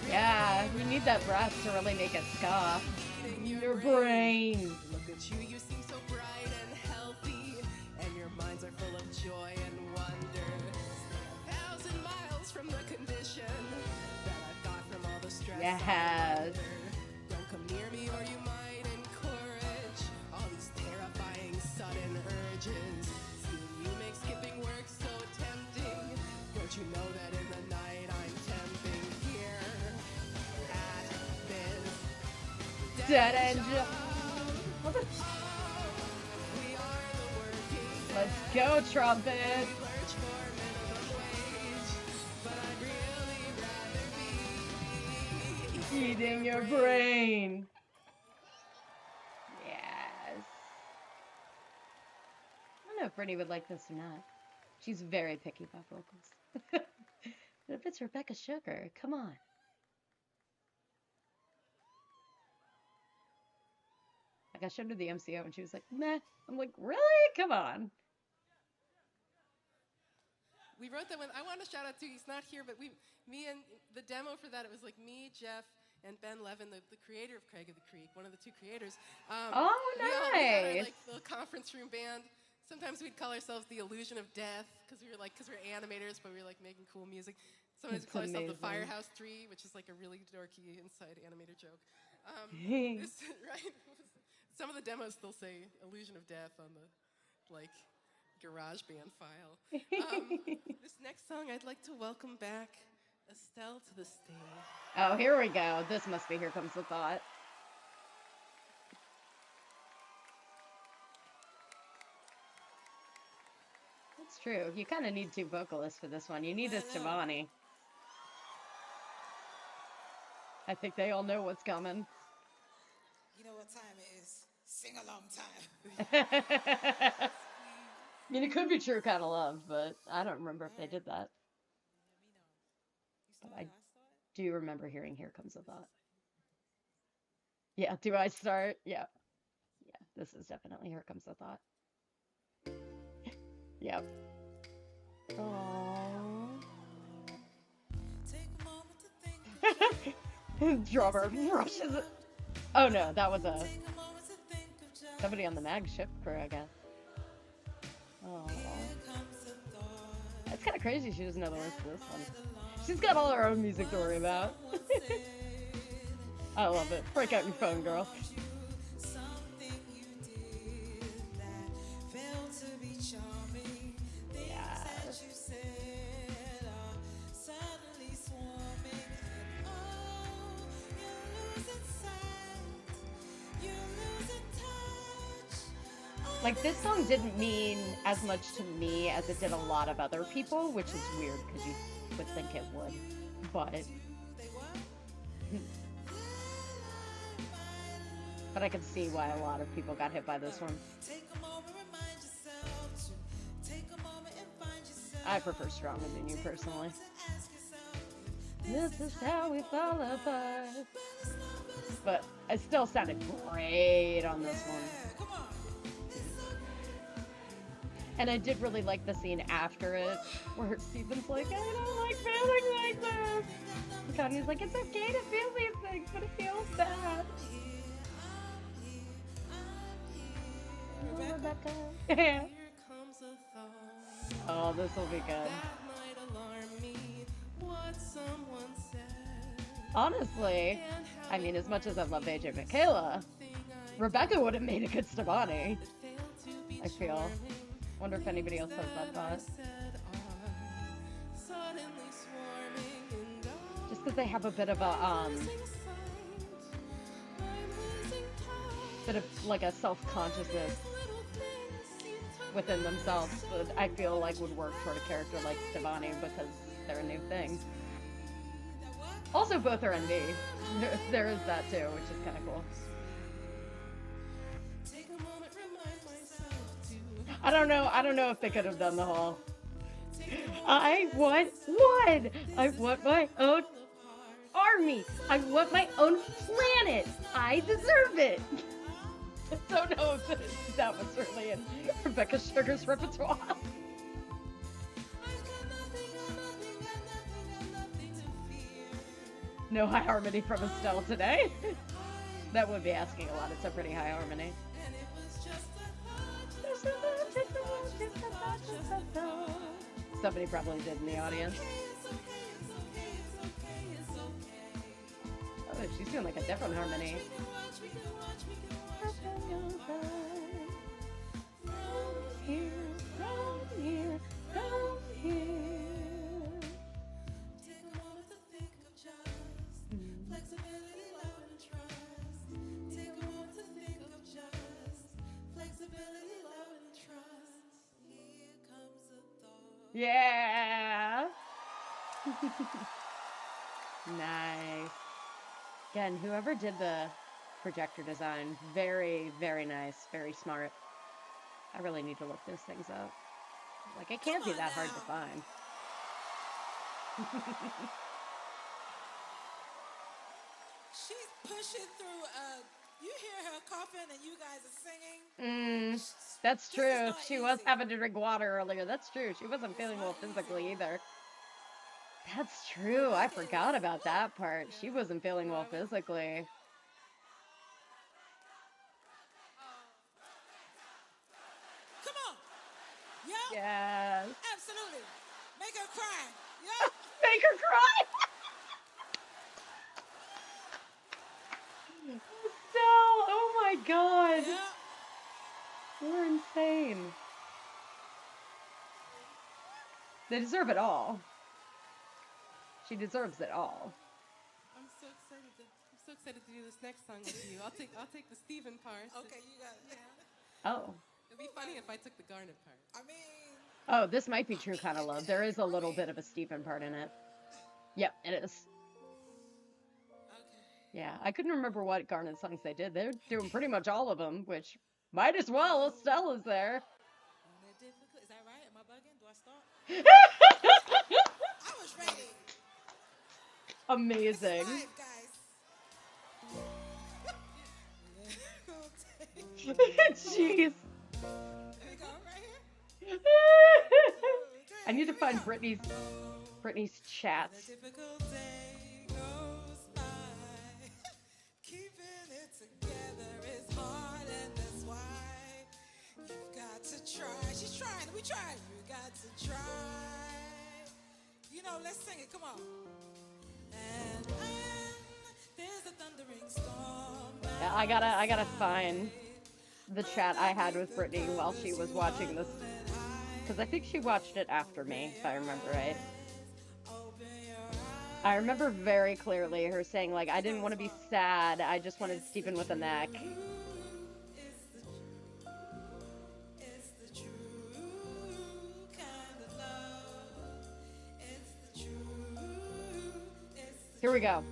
Yeah, you need that breath to really make it ska. Your brain. Look at you, you seem so bright and healthy, and your minds are full of joy and wonder. Stay 1,000 miles from the condition that I've got from all the stress. Yes. I'm under. Don't come near me or you might encourage all these terrifying sudden urges. Seeing you make skipping work so tempting. Don't you know that in the night I'm tempting here at this Dead end job. Let's go, trumpet. Eating your brain. Yes. I don't know if Brittany would like this or not. She's very picky about vocals. But if it's Rebecca Sugar, come on. Like, I showed her the MCO and she was like, meh. I'm like, really? Come on. We wrote that one. I want to shout out to, he's not here, but me and the demo for that, it was like me, Jeff, and Ben Levin, the creator of Craig of the Creek, one of the two creators. Oh, We had our, nice. like, little conference room band. Sometimes we'd call ourselves the Illusion of Death because we were animators, but we were like making cool music. Sometimes we That's call ourselves the amazing. Firehouse 3, which is like a really dorky inside animator joke. Right? Some of the demos still say Illusion of Death on the like garage band file. This next song, I'd like to welcome back Estelle to the stage. Oh, here we go. This must be Here Comes the Thought. That's true. You kind of need two vocalists for this one. You need a Stevani. I think they all know what's coming. You know what time it is? Sing along time. I mean, it could be True Kind of Love, but I don't remember if they did that. But I do remember hearing Here Comes the Thought. Yeah, do I start? Yeah. Yeah, this is definitely Here Comes the Thought. Yep. Aww. Take a moment to think. Drummer rushes it. Oh no, that was Take a moment to think of just somebody on the mag ship crew, I guess. Oh, here comes the thought. that's kind of crazy. She doesn't know the words to this one. She's got all her own music to worry about. I love it. Break out your phone, girl. Something you did that failed to be charming. Things that you said are suddenly swarming. And oh, you lose sight. You lose touch. Oh, Like, this song didn't mean as much to me as it did a lot of other people, which is weird because you would think it would. But I could see why a lot of people got hit by this one. take a moment, remind yourself. I prefer Stronger Than You personally. This is how we fall apart. But it still sounded great on this one. Come on. And I did really like the scene after it, where Steven's like, I don't like feeling like this. And Kanye's like, it's okay to feel these things, but it feels bad. Rebecca? Yeah. Here comes a thought Oh, this will be good. that might alarm me. What someone said. Honestly, I mean, as much as I love AJ Michaela, Rebecca would have made a good Stevani. I feel. Wonder if anybody else has that thought. Just because they have a bit of a bit of like a self-consciousness within themselves that I feel like would work toward a character like Stevani because they're a new thing. Also, both are NB. There is that too, which is kind of cool. I don't know if they could have done the whole. I want one. I want my own army. I want my own planet. I deserve it. I don't know if that was really in Rebecca Sugar's repertoire. No high harmony from Estelle today. That would be asking a lot. It's a pretty high harmony. Somebody probably did in the audience. Oh, she's doing like a different harmony. Yeah. Nice. Again, whoever did the projector design, very, very nice, very smart. I really need to look those things up. Like, it can't be that hard to find. She's pushing through. You hear her coughing and you guys are singing. That's This is true. not She was easy. having to drink water earlier. That's true. She wasn't feeling well physically either. That's true. I forgot about that part. She wasn't feeling well physically. Come on. Yep. Yes. Absolutely. Make her cry. Yep. Make her cry. Estelle, oh my god. Yep. You're insane. They deserve it all. She deserves it all. I'm so excited to do this next song with you. I'll take the Steven part. Okay, you got it. Oh. It'd be funny if I took the Garnet part. I mean, Oh, this might be True Kind of Love. There is a little bit of a Stephen part in it. Yep, it is. okay. Yeah, I couldn't remember what Garnet songs they did. They're doing pretty much all of them, which might as well. Estelle is there. Is that right? Am I bugging? Do I start? I was ready. Amazing. Live, guys. Jeez. Here we go, right here. I need to find Brittany's chats. Typical day goes by. Keeping it together is hard, and that's why you've got to try. She's trying. We tried. You got to try. You know, let's sing it. Come on. And there's a thundering storm. Yeah, I gotta find the chat I had with Brittany while she was watching this. Because I think she watched it after me, if I remember right. I remember very clearly her saying, like, I didn't want to be sad, I just wanted Stephen with a neck. It's the true kind of love. It's the true. Here we go.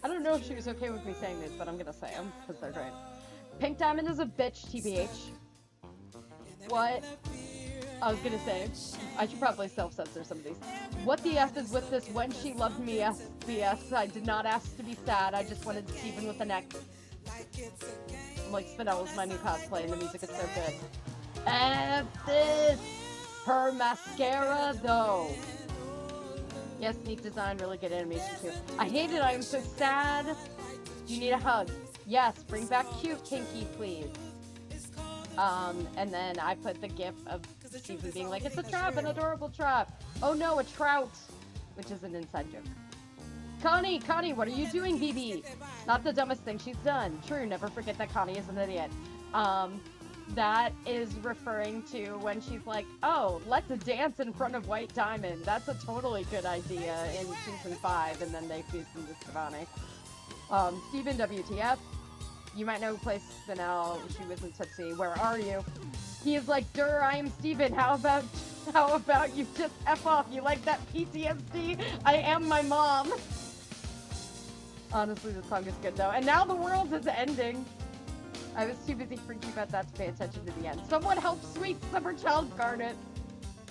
I don't know if she was okay with me saying this, but I'm gonna say them, because they're great. Pink Diamond is a bitch, TBH. What I was gonna say, I should probably self-censor some of these. What the F is with this when she loved me SBS? I did not ask to be sad, I just wanted Steven with an X. I'm like, Spinell's my new cosplay and the music is so good. F this! Her mascara, though. Yes, neat design, really good animation too. I hate it, I am so sad. Do you need a hug? Yes, bring back cute Kinky, please. And then I put the gif of Steven being like, it's a trap, an adorable trap. Oh no, a trout, which is an inside joke. Connie, what are you doing, BB? Not the dumbest thing she's done. True, never forget that Connie is an idiot. That is referring to when she's like, oh, let's dance in front of White Diamond. That's a totally good idea in season 5, and then they fused into Stevani. Steven, WTF? You might know who plays Spinell. She was in Tootsie. Where are you? He is like, Durr, I am Steven. How about you just F off? You like that PTSD? I am my mom. Honestly, the song is good though. And now the world is ending. I was too busy freaking about that to pay attention to the end. Someone help sweet Summer Child guard it.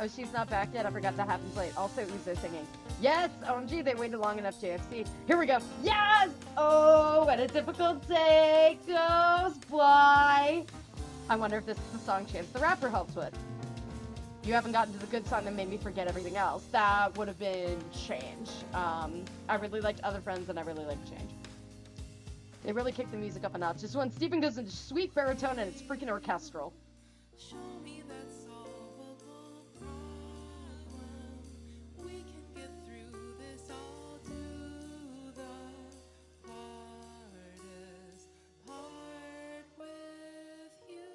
Oh, she's not back yet. I forgot that happens late. Also, Uzo singing. Yes! OMG, they waited long enough, JFC. Here we go. Yes! Oh, what a difficult day goes by. I wonder if this is the song Chance the Rapper helps with. You haven't gotten to the good song that made me forget everything else. That would have been Change. I really liked Other Friends, and I really liked Change. They really kicked the music up a notch. Just when Steven goes into sweet baritone, and it's freaking orchestral. Show me that solvable problem. We can get through this. I'll do the hardest part with you.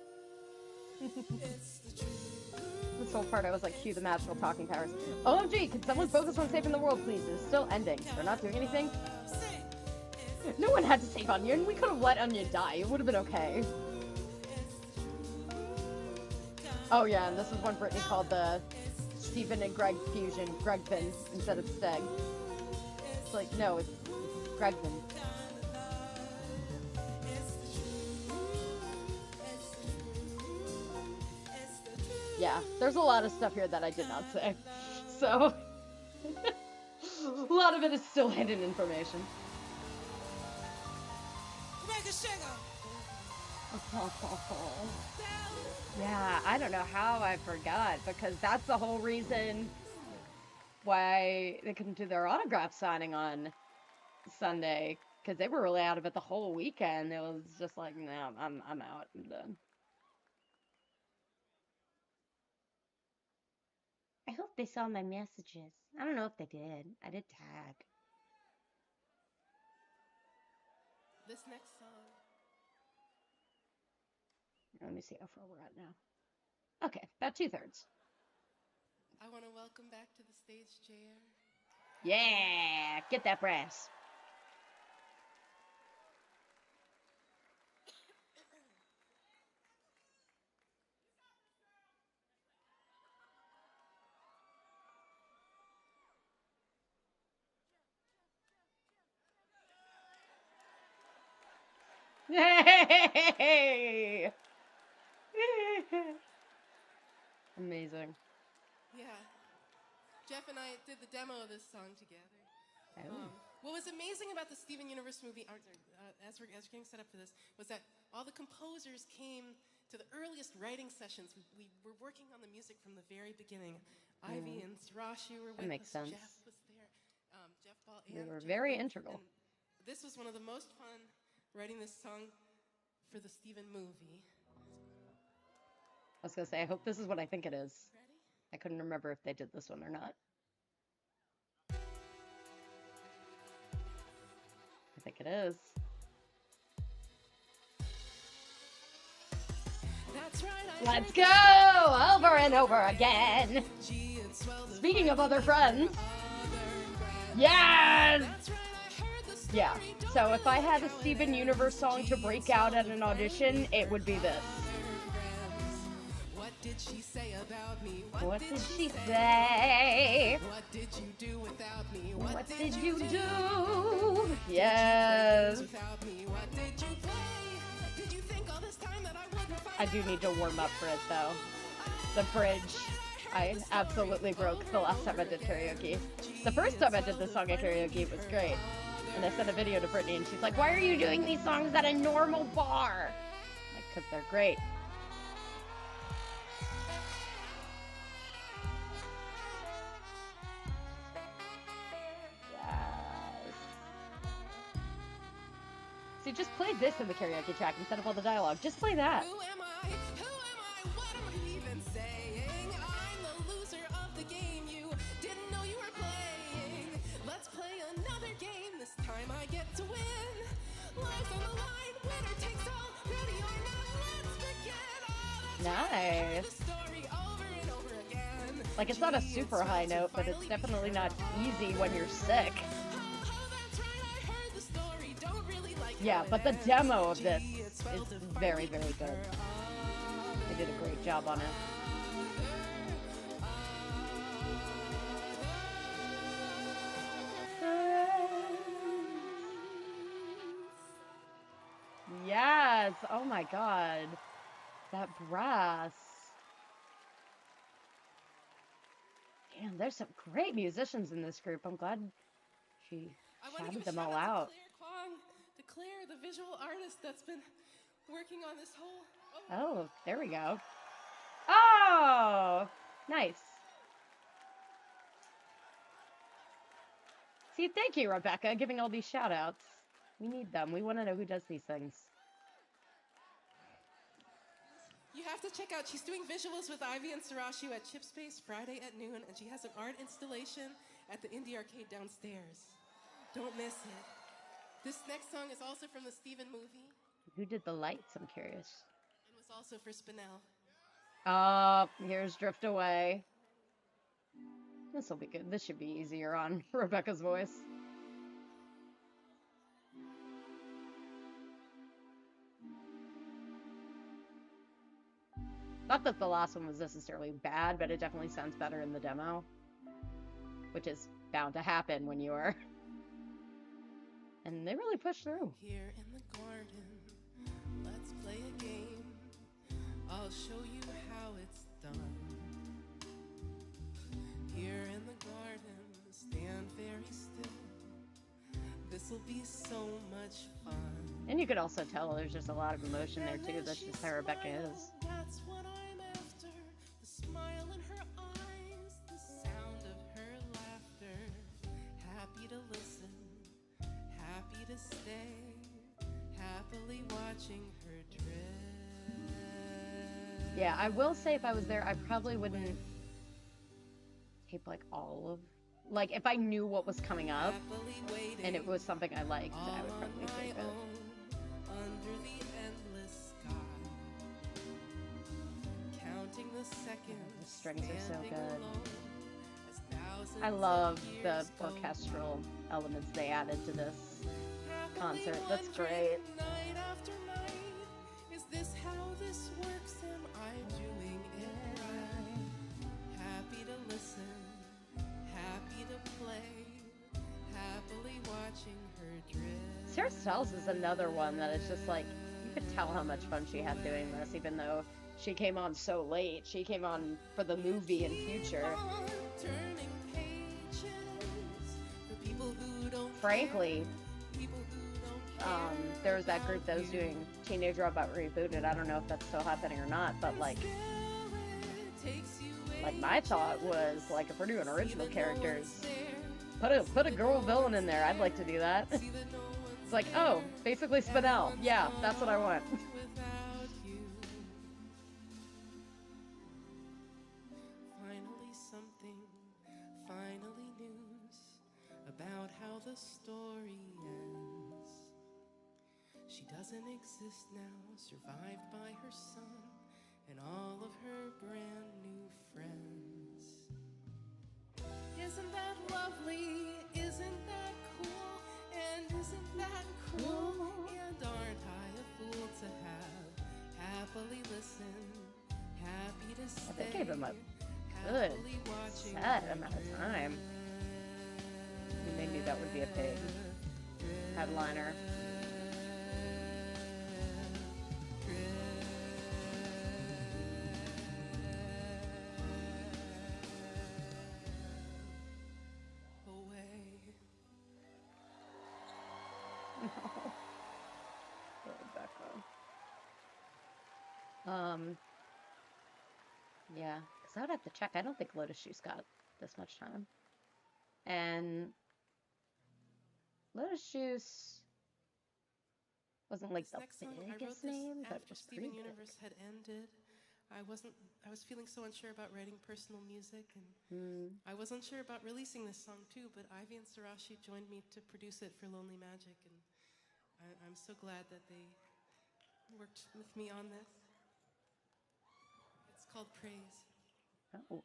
It's the truth. This whole part, I was like, cue the magical talking powers. OMG, can someone focus on saving the world, please? It's still ending. They're not doing anything. No one had to save Onion. We could have let Onion die. It would have been okay. Oh yeah, and this is one Brittany called the Steven and Greg fusion. Gregvin instead of Steg. It's like, no, it's Gregvin. Yeah, there's a lot of stuff here that I did not say. So, a lot of it is still hidden information. Yeah, I don't know how I forgot, because that's the whole reason why they couldn't do their autograph signing on Sunday, because they were really out of it the whole weekend. It was just like, no, I'm out. I'm done. I hope they saw my messages. I don't know if they did. I did tag. This next song. Let me see how far we're at now. Okay, about 2/3. I want to welcome back to the stage, JR. Yeah, get that brass. Hey! Amazing. Yeah. Jeff and I did the demo of this song together. Oh. What was amazing about the Steven Universe movie, as we're getting set up for this, was that all the composers came to the earliest writing sessions. We were working on the music from the very beginning. Ivy and Sirashi were with That makes us. sense. Jeff was there. Jeff Ball They and were Jeff very Ball. integral. And this was one of the most fun writing this song for the Steven movie. I was gonna say, I hope this is what I think it is. Ready? I couldn't remember if they did this one or not. I think it is. That's right. Let's go! Over and over again! Speaking of other friends. Yes! Yeah, so if I had a Steven Universe song to break out at an audition, it would be this. What did she say about me? What did she say? What did you do without me? What did you do? Yes. Without me, what did you play? Did you think all this time that I wouldn't find I do need to warm up for it though. The bridge. I absolutely broke the last time I did karaoke. The first time I did this song at karaoke, it was great. And I sent a video to Brittany, and she's like, "Why are you doing these songs at a normal bar?" Like, because they're great. Yes. See, just play this in the karaoke track instead of all the dialogue. Just play that. Who am I? Who am I? What am I even saying? I'm the loser of the game you didn't know you were playing. Let's play another game. This time I get to win. Life's on the line. Winner takes all. Ready or not, let's begin. Oh, that's right. I heard Nice. the story over and over again. Like, it's not a super high note, but it's definitely not easy when you're sick. Yeah, but the demo of this is very, very good. They did a great job on it. Yes! Oh my god. That brass. Damn, there's some great musicians in this group. I'm glad she shouted them all out. To Claire, the visual artist that's been working on this whole... Oh, there we go. Oh! Nice. See, thank you, Rebecca, giving all these shout-outs. We need them. We want to know who does these things. You have to check out, she's doing visuals with Ivy and Sarashu at Chip Space Friday at noon, and she has an art installation at the Indie Arcade downstairs. Don't miss it. This next song is also from the Steven movie. Who did the lights? I'm curious. And was also for Spinell. Here's Drift Away. This will be good. This should be easier on Rebecca's voice. Not that the last one was necessarily bad, but it definitely sounds better in the demo. Which is bound to happen when you are... And they really push through. Here in the garden, let's play a game. I'll show you how it's done. Here in the garden, stand very still. This'll be so much fun. And you could also tell there's just a lot of emotion there too. That's just how Rebecca is. That's what I'm after. The smile in her eyes, the sound of her laughter. Happy to listen, happy to stay, happily watching her drift. Yeah, I will say if I was there, I probably wouldn't tape like all of... Like, if I knew what was coming up, and it was something I liked, I would probably tape it. Under the endless sky, counting the seconds. The strings are so good. I love the orchestral elements they added to this concert. That's great. Night after night, is this how this works? Am I doing it right? Happy to listen, happy to play, happily watching her drift. Sarah Styles is another one that is just like, you could tell how much fun she had doing this, even though she came on so late. She came on for the movie in Future. Turning pages for people who don't Frankly, people who don't there was that group that was doing Teenage Robot Rebooted. I don't know if that's still happening or not, but like my thought was, like, if we're doing original characters, put a girl villain in there. I'd like to do that. It's like, oh, basically Spinell. Yeah, that's what I want. without you. Finally something, finally news about how the story ends. She doesn't exist now, survived by her son and all of her brand new friends. Isn't that lovely? Isn't that cool? And isn't that cruel? And aren't I a fool to have happily listen, happy to stay? They gave him a good set amount of time. They knew that would be a big headliner. Yeah, because I would have to check. I don't think Lotus Shoes got this much time. And Lotus Shoes wasn't like This the next song, I wrote biggest this name, but it after was pretty Steven big. Universe had ended. I was feeling so unsure about writing personal music, and I was unsure about releasing this song too, but Ivy and Sarashi joined me to produce it for Lonely Magic, and I'm so glad that they worked with me on this. It's called Praise. Oh.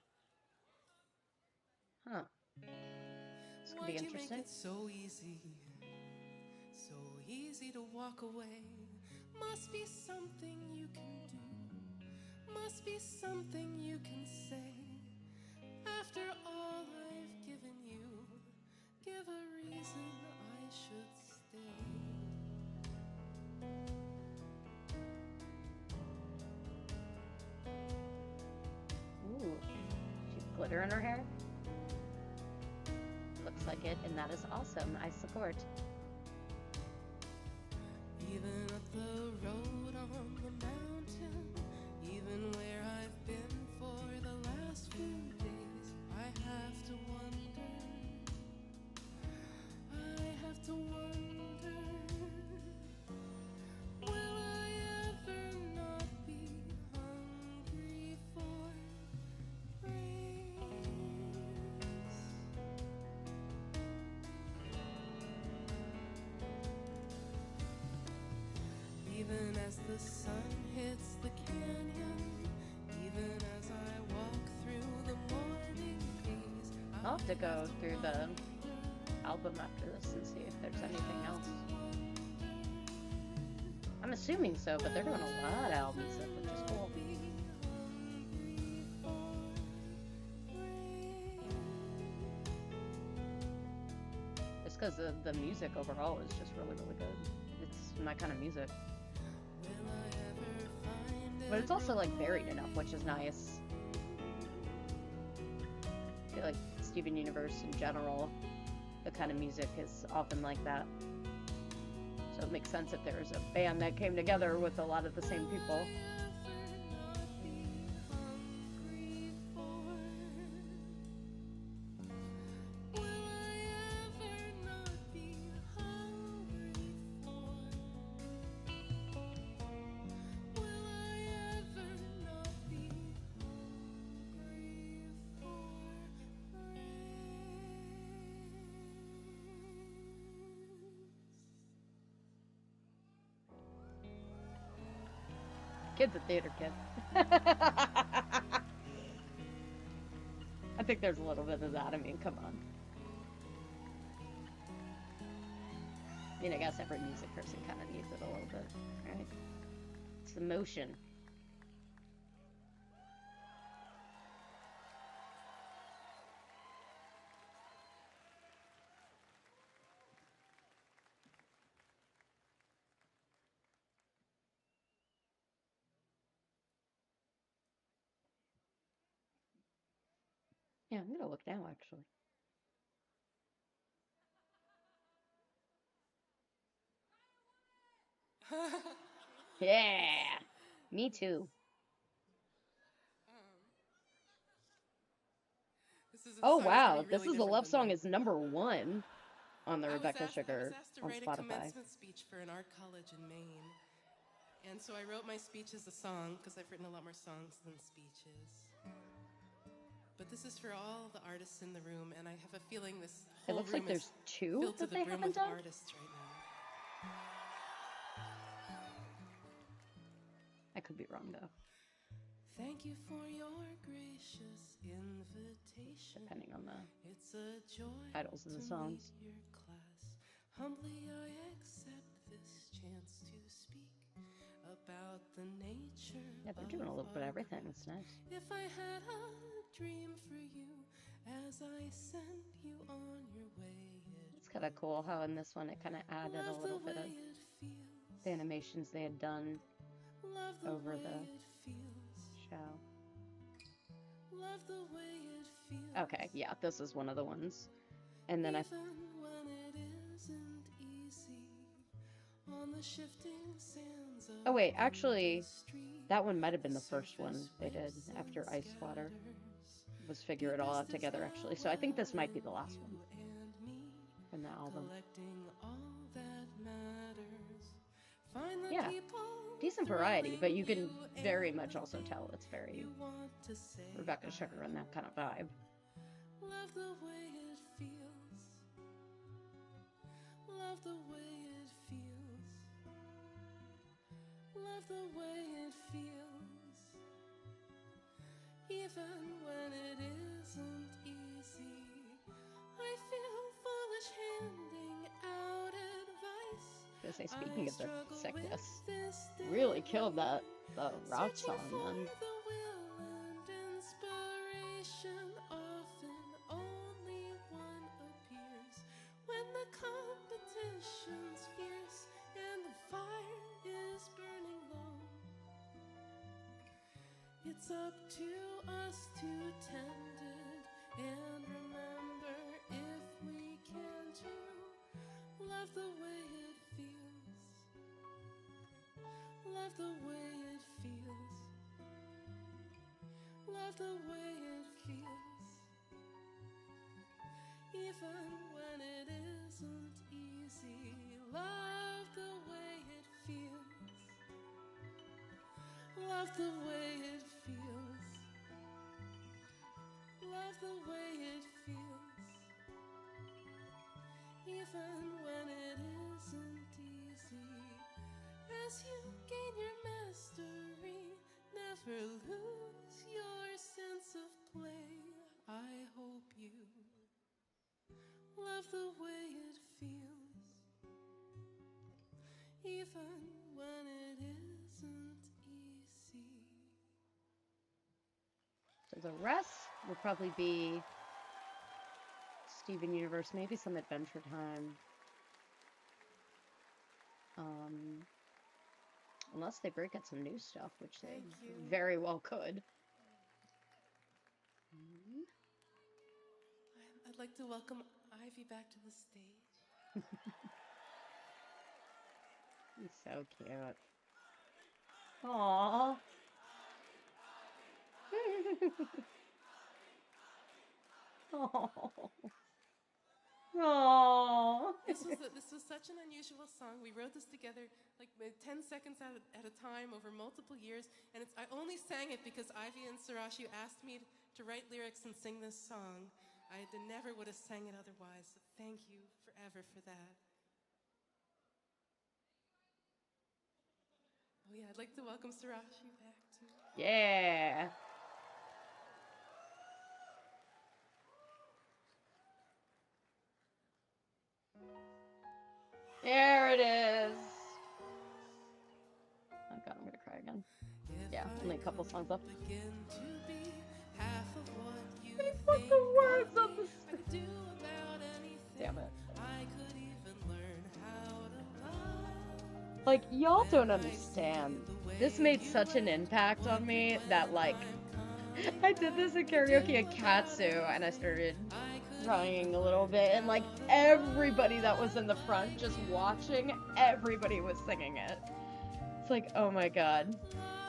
Huh. This could be Why'd you make interesting. it so easy to walk away? Must be something you can do, must be something you can say. After all I've given you, give a reason I should stay. Ooh. She has glitter in her hair? Looks like it, and that is awesome. I support. Even up the road on the mountain, even where I've been for the last few days, I have to wonder, will I ever not be hungry for praise? Even as the sun hits the canyon, even as I walk through the morning haze, I'll have to go through the album after this and see if there's anything else. I'm assuming so, but they're doing a lot of albums, which is cool. Just because the music overall is just really, really good. It's my kind of music. But it's also like varied enough, which is nice. I feel like Steven Universe in general, the kind of music is often like that. So it makes sense if there's a band that came together with a lot of the same people. Kid's a theater kid. I think there's a little bit of that. I mean, come on. I mean, I guess every music person kind of needs it a little bit, right? It's emotion. Yeah, I'm gonna look now, actually. Yeah, me too. Oh wow, this is a love song is #1 on the Rebecca I was Sugar asked to on write a Spotify. commencement speech for an art college in Maine. And so I wrote my speech as a song, because I've written a lot more songs than speeches. But this is for all the artists in the room, and I have a feeling this It whole looks room like there's is two filled to that the they brim haven't with done. artists right now. I could be wrong though, Thank you for your gracious invitation. depending on the It's a joy titles of the to songs. meet your class. Humbly I accept this chance to speak about the nature. Yeah, they're doing a little bit of everything. It's nice. If I had a dream for you as I send you on your way, It's kind of cool how in this one it kind of added a little bit of the animations they had done over the show. love the way it feels. Okay, yeah, this is one of the ones. And then Even when it isn't easy, on on the shifting sands of Oh wait, actually, the street. that one might have been the first one Surface they did waves after and Ice Water. scatters. Was Figure It All Out Deepest is Together, the actually. So I think this might be the well, last one you and me, from the album. collecting all that matters. Find the Yeah, people decent variety, but you thrilling can you very and much the also tell things it's very you want to say. Rebecca Sugar and that kind of vibe. Love the way it feels. Love the way it feels. Love the way it feels. Even when it isn't easy, I feel foolish handing out advice. I was gonna say, I speaking of the struggle sickness, with this really daily, killed the rock searching song for then. the will and inspiration. Often only one appears when the competition's fierce and the fire is burning low. It's up to us to tend it and remember if we can to love the way it feels. Love the way it feels. Love the way it feels. Even when it isn't easy. Love the way it feels. Love the way it feels. Love the way it feels. Even when it isn't easy. As you gain your mastery, never lose your sense of play. I hope you love the way it feels. Even when it isn't easy. So the rest will probably be Steven Universe, maybe some Adventure Time. Unless they break out some new stuff, which they Thank you. very well could. I'd like to welcome Ivy back to the stage. He's so cute. Aww. Aww. Aww. This was such an unusual song. We wrote this together like 10 seconds at a time over multiple years, and I only sang it because Ivy and Sarashu asked me to write lyrics and sing this song. I never would have sang it otherwise, so thank you forever for that. Oh yeah, I'd like to welcome Sarashu back too. Yeah. There it is. Oh god, I'm gonna cry again. Yeah, only a couple songs left. Begin to be half of what you They put think the words of on me. the I could do about anything. Damn it. I could even learn how to love. Like, y'all don't understand. This made such an impact on me that, like, I did this in karaoke at Katsu, and I started crying a little bit, and, like, everybody that was in the front just watching, everybody was singing it. It's like, oh my god.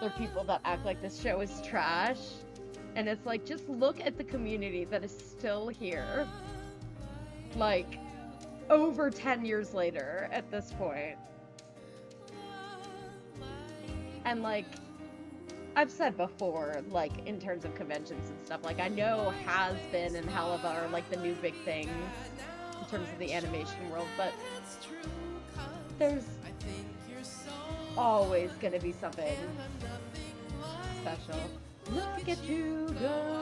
There are people that act like this show is trash, and it's like, just look at the community that is still here, like, over 10 years later at this point. And, like, I've said before, like, in terms of conventions and stuff, like, I know Has Been and Halava are, like, the new big things in terms of the animation world, but there's always gonna be something special. Look at you go.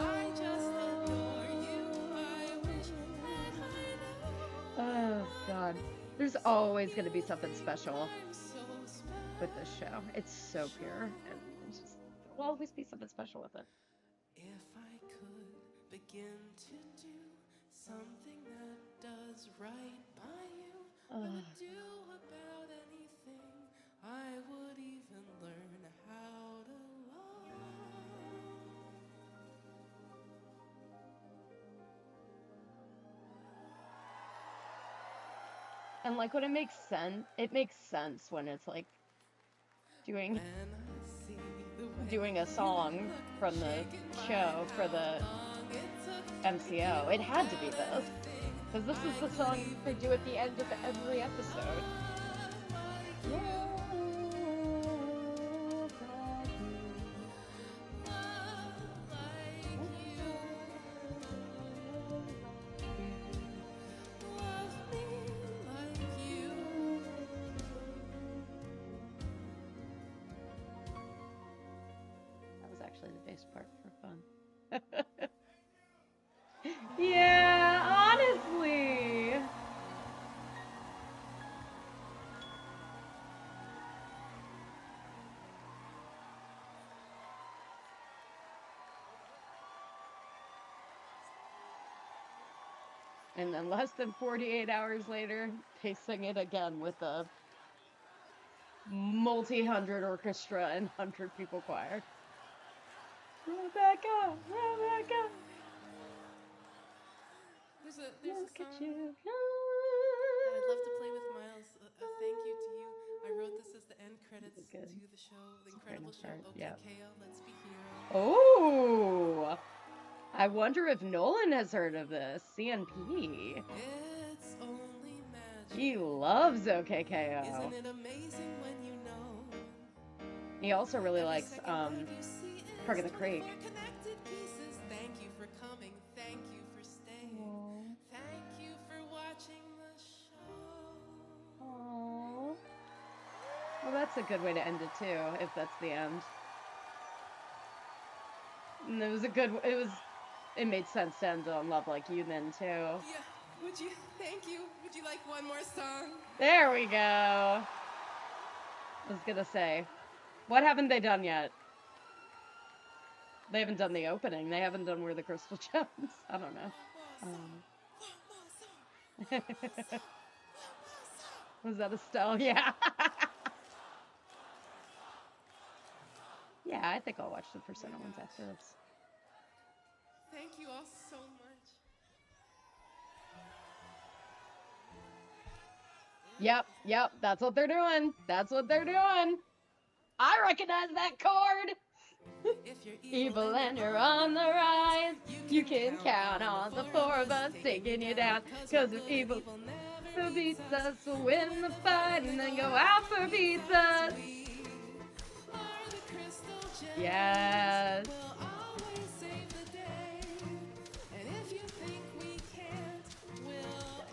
Oh, God. There's always gonna be something special with this show. It's so pure, and it's just, there'll always be something special with it. If I could begin to do something that does right by you, I would do about anything. I would even learn how to love. And like when it makes sense when it's like doing a song from the show for the MCO. It had to be this. Because this is the song they do at the end of every episode. That was actually the bass part for fun. Yeah, honestly. And then less than 48 hours later, they sing it again with a multi-hundred orchestra and 100-people choir. Rebecca, Rebecca. There's a Look song at you. that I'd love to play with Miles. A thank you to you. I wrote this as the end credits This is good. to the show, the incredible show, part, yeah. a.k.a. Let's Be Hero. Oh, I wonder if Nolan has heard of this. CNP. It's only magic. He loves OKKO. Isn't it amazing when you know? He also really likes Frog of the Creek. Connected pieces. Thank you for coming. Thank you for staying. Aww. Thank you for watching the show. Aww. Well, that's a good way to end it too, if that's the end. And it made sense to end on Love Like You then too. Yeah, thank you. Would you like one more song? There we go. I was gonna say, what haven't they done yet? They haven't done the opening. They haven't done Where the Crystal Gems. I don't know. Was that Estelle? Yeah. Yeah, I think I'll watch the Persona ones after this. Thank you all so much. Yep, that's what they're doing. That's what they're doing. I recognize that chord. If you're Evil and you're on the rise, you can count on the four of us taking you down. Cause if evil never beats us, we'll win the fight and then go out for pizzas. Yes.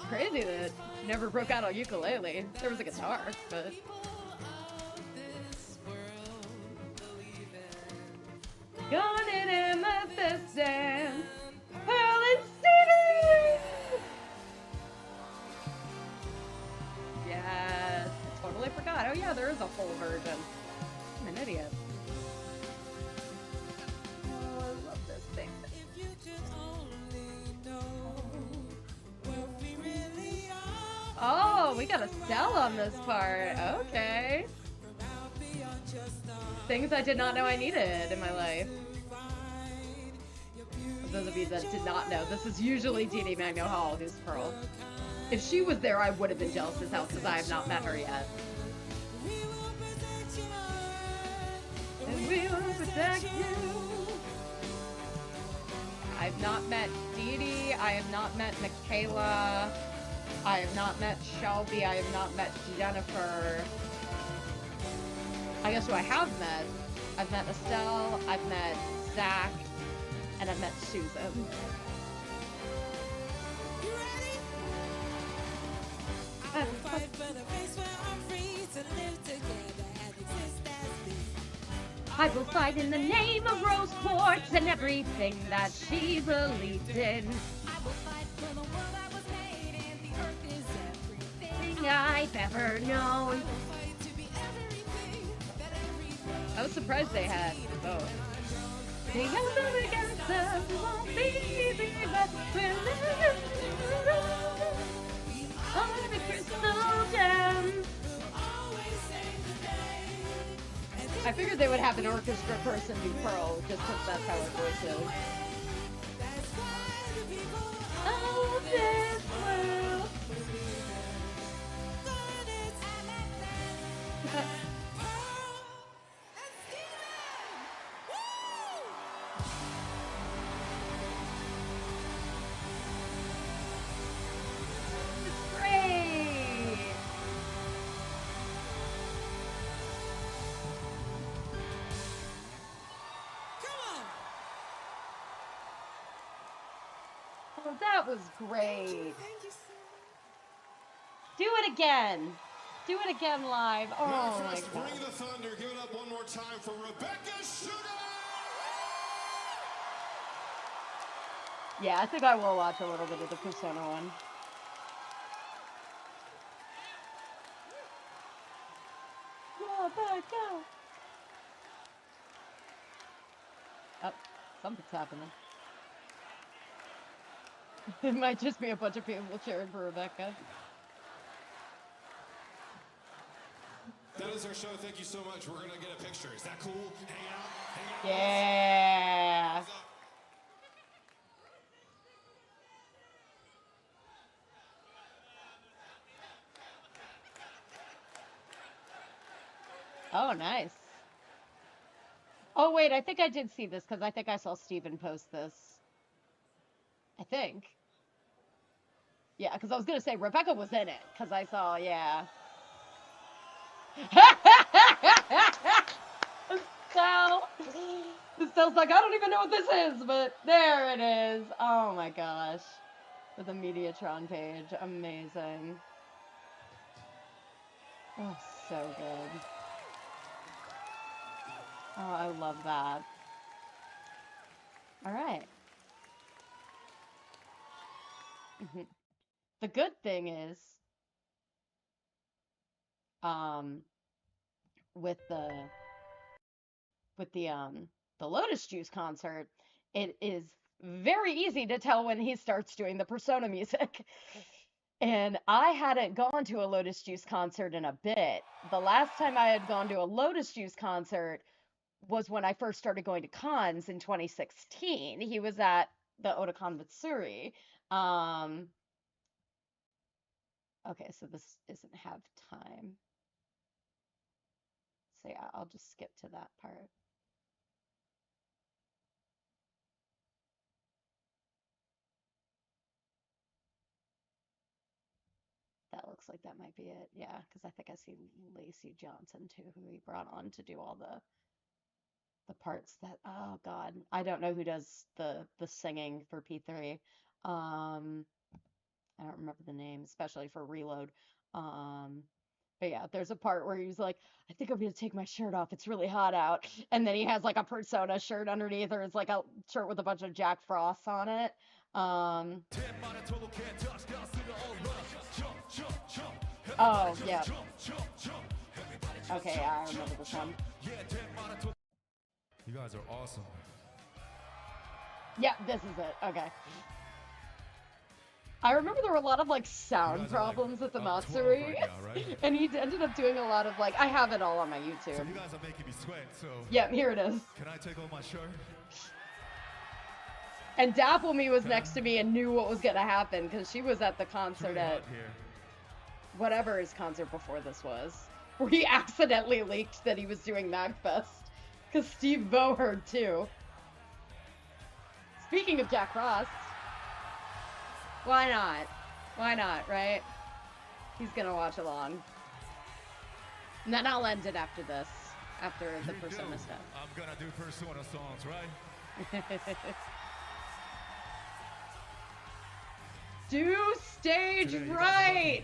Crazy that she never broke out on ukulele. There was a guitar, but... Gone in amethyst and pearl and cedar. Yes. I totally forgot. Oh yeah, there is a full version. I'm an idiot. Oh, I love this thing. If you could only know what we really are. Oh, we got a Stell on this part. Okay. From out beyond just Things I did not know I needed in my life. For those of you that did not know, this is usually Dee Dee Magno Hall, who's Pearl. If she was there, I would have been jealous as hell because I have not met her yet. And we will protect you. I've not met Dee Dee. I have not met Michaela. I have not met Shelby. I have not met Jennifer. I guess who I have met. I've met Estelle. I've met Zach. And I've met Susan. You ready? I will fight for the race where I'm free to live together and exist as me. I will fight in the name of Rose Quartz and everything that she believed in. I will fight for the world I was made in. The earth is everything. Thing I've ever known. Fight to be everything that everything. I was surprised they had both. The other against us won't be easy, but we're living on the crystal gems. I figured they would have an orchestra person do Pearl, just because that's how her voice is. Of this world. Oh, that was great. Thank you so much. Do it again. Do it again live. Oh my MAGFest, god. bring the thunder. Give it up one more time for Rebecca Sugar. Yeah, I think I will watch a little bit of the Persona one. Rebecca. Oh, something's happening. It might just be a bunch of people cheering for Rebecca. That is our show. Thank you so much. We're going to get a picture. Is that cool? Hang out. Hang out. Yeah. Thumbs up. Oh, nice. Oh, wait, I think I did see this because I think I saw Steven post this. I think. Yeah, because I was going to say Rebecca was in it because I saw, yeah. Estelle's like, I don't even know what this is, but there it is. Oh my gosh. With the Mediatron page. Amazing. Oh, so good. Oh, I love that. All right. The good thing is, with the Lotus Juice concert, it is very easy to tell when he starts doing the Persona music. And I hadn't gone to a Lotus Juice concert in a bit. The last time I had gone to a Lotus Juice concert was when I first started going to cons in 2016. He was at the Otakon Matsuri. Okay, so this isn't have time. So yeah, I'll just skip to that part. That looks like that might be it. Yeah, because I think I see Lacey Johnson too, who he brought on to do all the parts that, oh god, I don't know who does the singing for P3. I don't remember the name, especially for Reload. But yeah, there's a part where he's like, I think I'm gonna take my shirt off. It's really hot out. And then he has like a Persona shirt underneath, or it's like a shirt with a bunch of Jack Frosts on it. Oh, yeah. Okay, yeah, I remember this one. You guys are awesome. Yeah, this is it. Okay. I remember there were a lot of like sound problems at the Matsuri, right now, right? and he ended up doing a lot of like, I have it all on my So YouTube. you guys are making me sweat, so Yeah, here it is. can I take off my shirt? And Dapple Me was next to me and knew what was gonna happen because she was at the concert at whatever his concert before this was, where he accidentally leaked that he was doing MAGFest because Steve Vo heard too. Speaking of Jack Frost, why not? Why not, right? He's gonna watch along. And then I'll end it after this, after the Persona stuff. I'm gonna do Persona songs, right? Do stage right!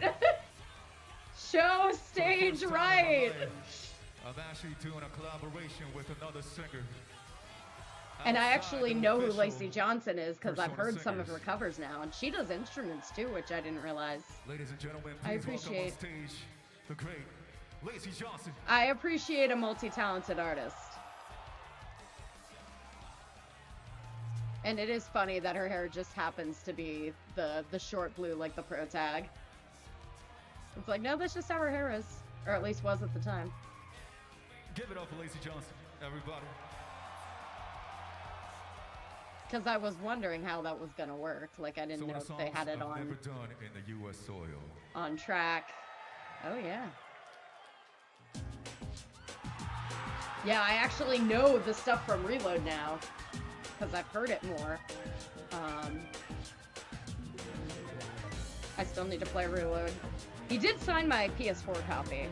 Show stage right! I'm actually doing a collaboration with another singer. And I actually Outside know of who official Lacey Johnson is because I've Persona heard some of her singers. covers now, and she does instruments too, which I didn't realize. Ladies and gentlemen, I please welcome on appreciate- stage the great Lacey Johnson. I appreciate a multi-talented artist. And it is funny that her hair just happens to be the short blue like the pro tag. It's like, no, that's just how her hair is. Or at least was at the time. Give it up for Lacey Johnson, everybody. Because I was wondering how that was going to work. Like, I didn't So know one if of they the had songs it I've on never done in the U.S. soil. on track. Oh, yeah. Yeah, I actually know the stuff from Reload now. Because I've heard it more. I still need to play Reload. He did sign my PS4 copy.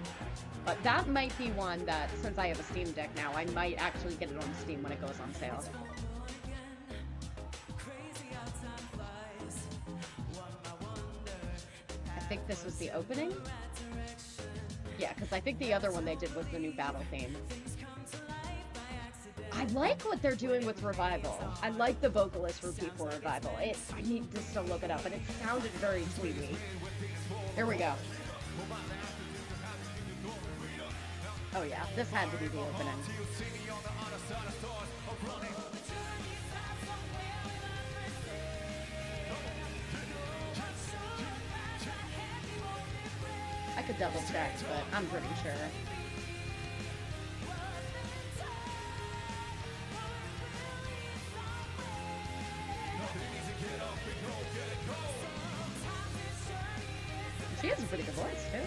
But that might be one that, since I have a Steam Deck now, I might actually get it on Steam when it goes on sale. think this was the opening. Yeah, because I think the other one they did was the new battle theme. I like what they're doing with Revival. I like the vocalist for P4 Revival. I need to still look it up, and it sounded very Tweety. Here we go. Oh yeah, this had to be the opening. I could double check, but I'm pretty sure. She has a pretty good voice, too.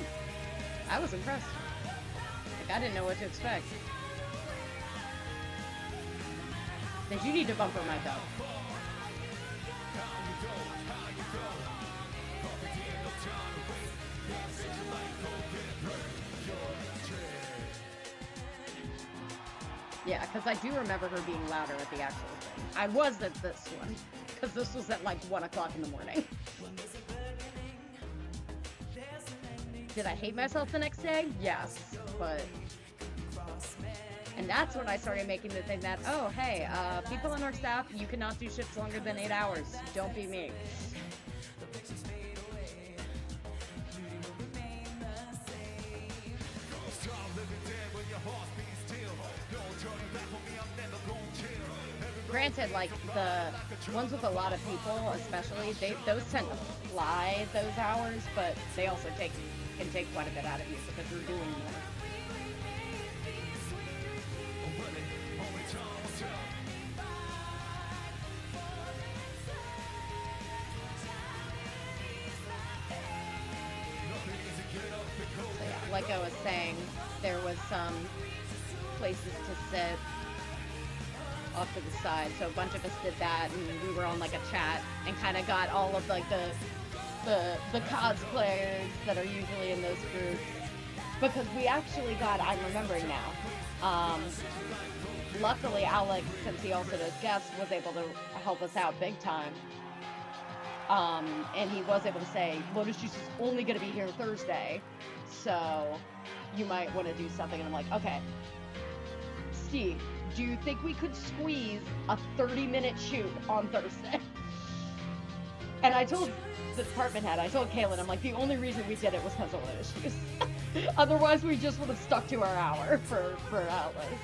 I was impressed. Like, I didn't know what to expect. Did you need to bump her mic up? Yeah, because I do remember her being louder at the actual thing. I was at this one, because this was at like 1 o'clock in the morning. Did I hate myself the next day? Yes, but... And that's when I started making the thing that, oh, hey, people on our staff, you cannot do shifts longer than 8 hours. Don't be me. Granted, like, the ones with a lot of people, especially, those tend to fly those hours, but they also can take quite a bit out of you because you're doing more. So yeah, like I was saying, there was some places to sit off to the side, so a bunch of us did that, and we were on like a chat and kind of got all of like the cosplayers that are usually in those groups, because we actually got, I'm remembering now, luckily Alex, since he also does guests, was able to help us out big time, and he was able to say, Lotus Juice is only going to be here Thursday, so you might want to do something, and I'm like, okay, Steve, do you think we could squeeze a 30-minute shoot on Thursday? And I told the department head, I told Kaylin, I'm like, the only reason we did it was because of issues. Otherwise, we just would have stuck to our hour for Atlas.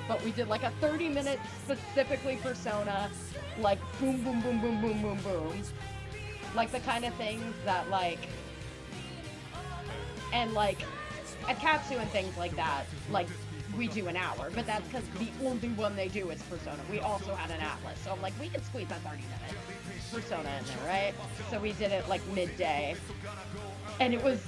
But we did like a 30-minute specifically persona, like boom, boom, boom, boom, boom, boom, boom. Like the kind of things that like, and like at Katsu and things like that, like we do an hour, but that's because the only one they do is persona. We also had an Atlas, so I'm like, we can squeeze a 30-minute persona in there, right? So we did it like midday, and it was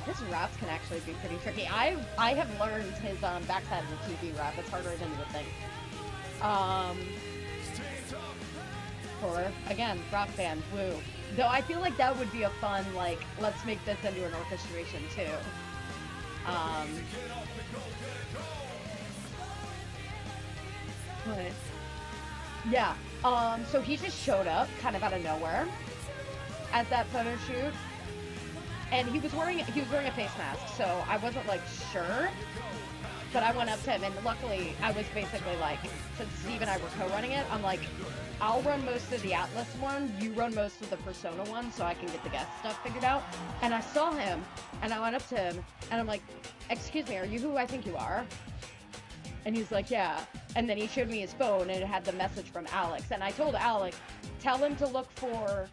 his raps can actually be pretty tricky. I have learned his backside of the TV rap. It's harder than you would think. For, again, rock band, woo. Though I feel like that would be a fun, like, let's make this into an orchestration, too. But, yeah. So he just showed up, kind of out of nowhere, at that photo shoot. And he was wearing a face mask, so I wasn't, like, sure. But I went up to him, and luckily, I was basically like, since Steve and I were co-running it, I'm like, I'll run most of the Atlas one, you run most of the Persona one, so I can get the guest stuff figured out. And I saw him, and I went up to him, and I'm like, excuse me, are you who I think you are? And he's like, yeah. And then he showed me his phone, and it had the message from Alex. And I told Alex, tell him to look for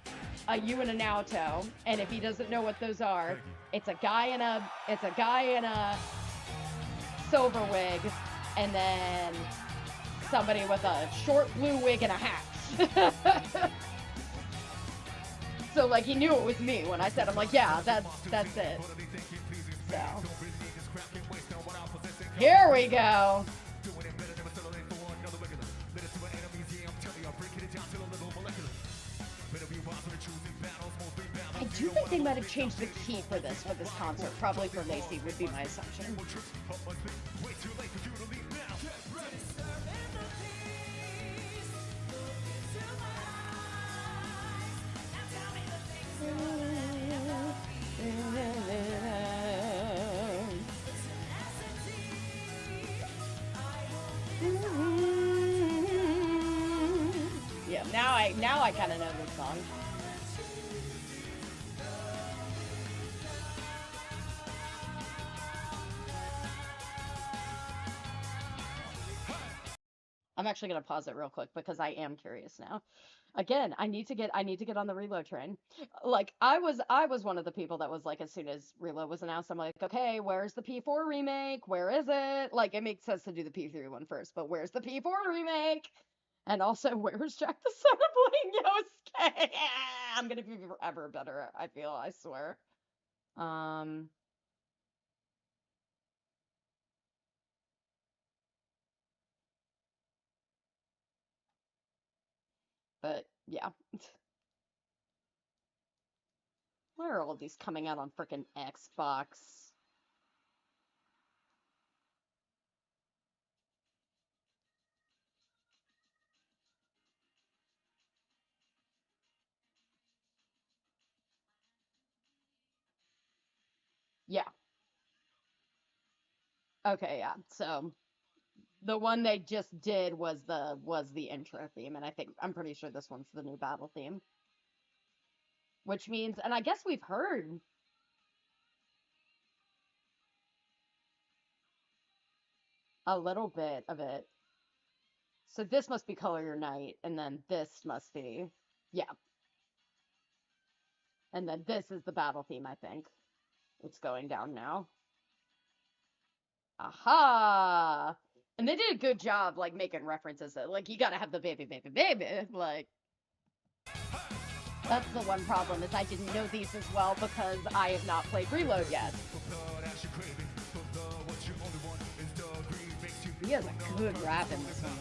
a U and a Naoto, and if he doesn't know what those are, it's a guy in a silver wig, and then somebody with a short blue wig and a hat. So like he knew it was me when I said, I'm like, yeah, that's it. So here we go. I do think they might have changed the key for this concert. Probably for Lacey would be my assumption. Yeah, now I kind of know this song. I'm actually gonna pause it real quick because I am curious now. Again, I need to get on the Reload train. Like I was one of the people that was like, as soon as Reload was announced, I'm like, okay, where's the P4 remake? Where is it? Like, it makes sense to do the P3 one first, but where's the P4 remake? And also, where's Jack the Son of Yosuke? I'm gonna be forever better. I feel. I swear. Um. But yeah. Why are all these coming out on frickin' Xbox? Yeah. Okay, yeah. So the one they just did was the intro theme, and I'm pretty sure this one's the new battle theme. Which means, and I guess we've heard a little bit of it. So this must be Color Your Night, and then this must be, yeah. And then this is the battle theme, I think. It's going down now. Aha! And they did a good job, like, making references. Like, you gotta have the baby, baby, baby. Like, that's the one problem, is I didn't know these as well because I have not played Reload yet. He has a good rap in this one.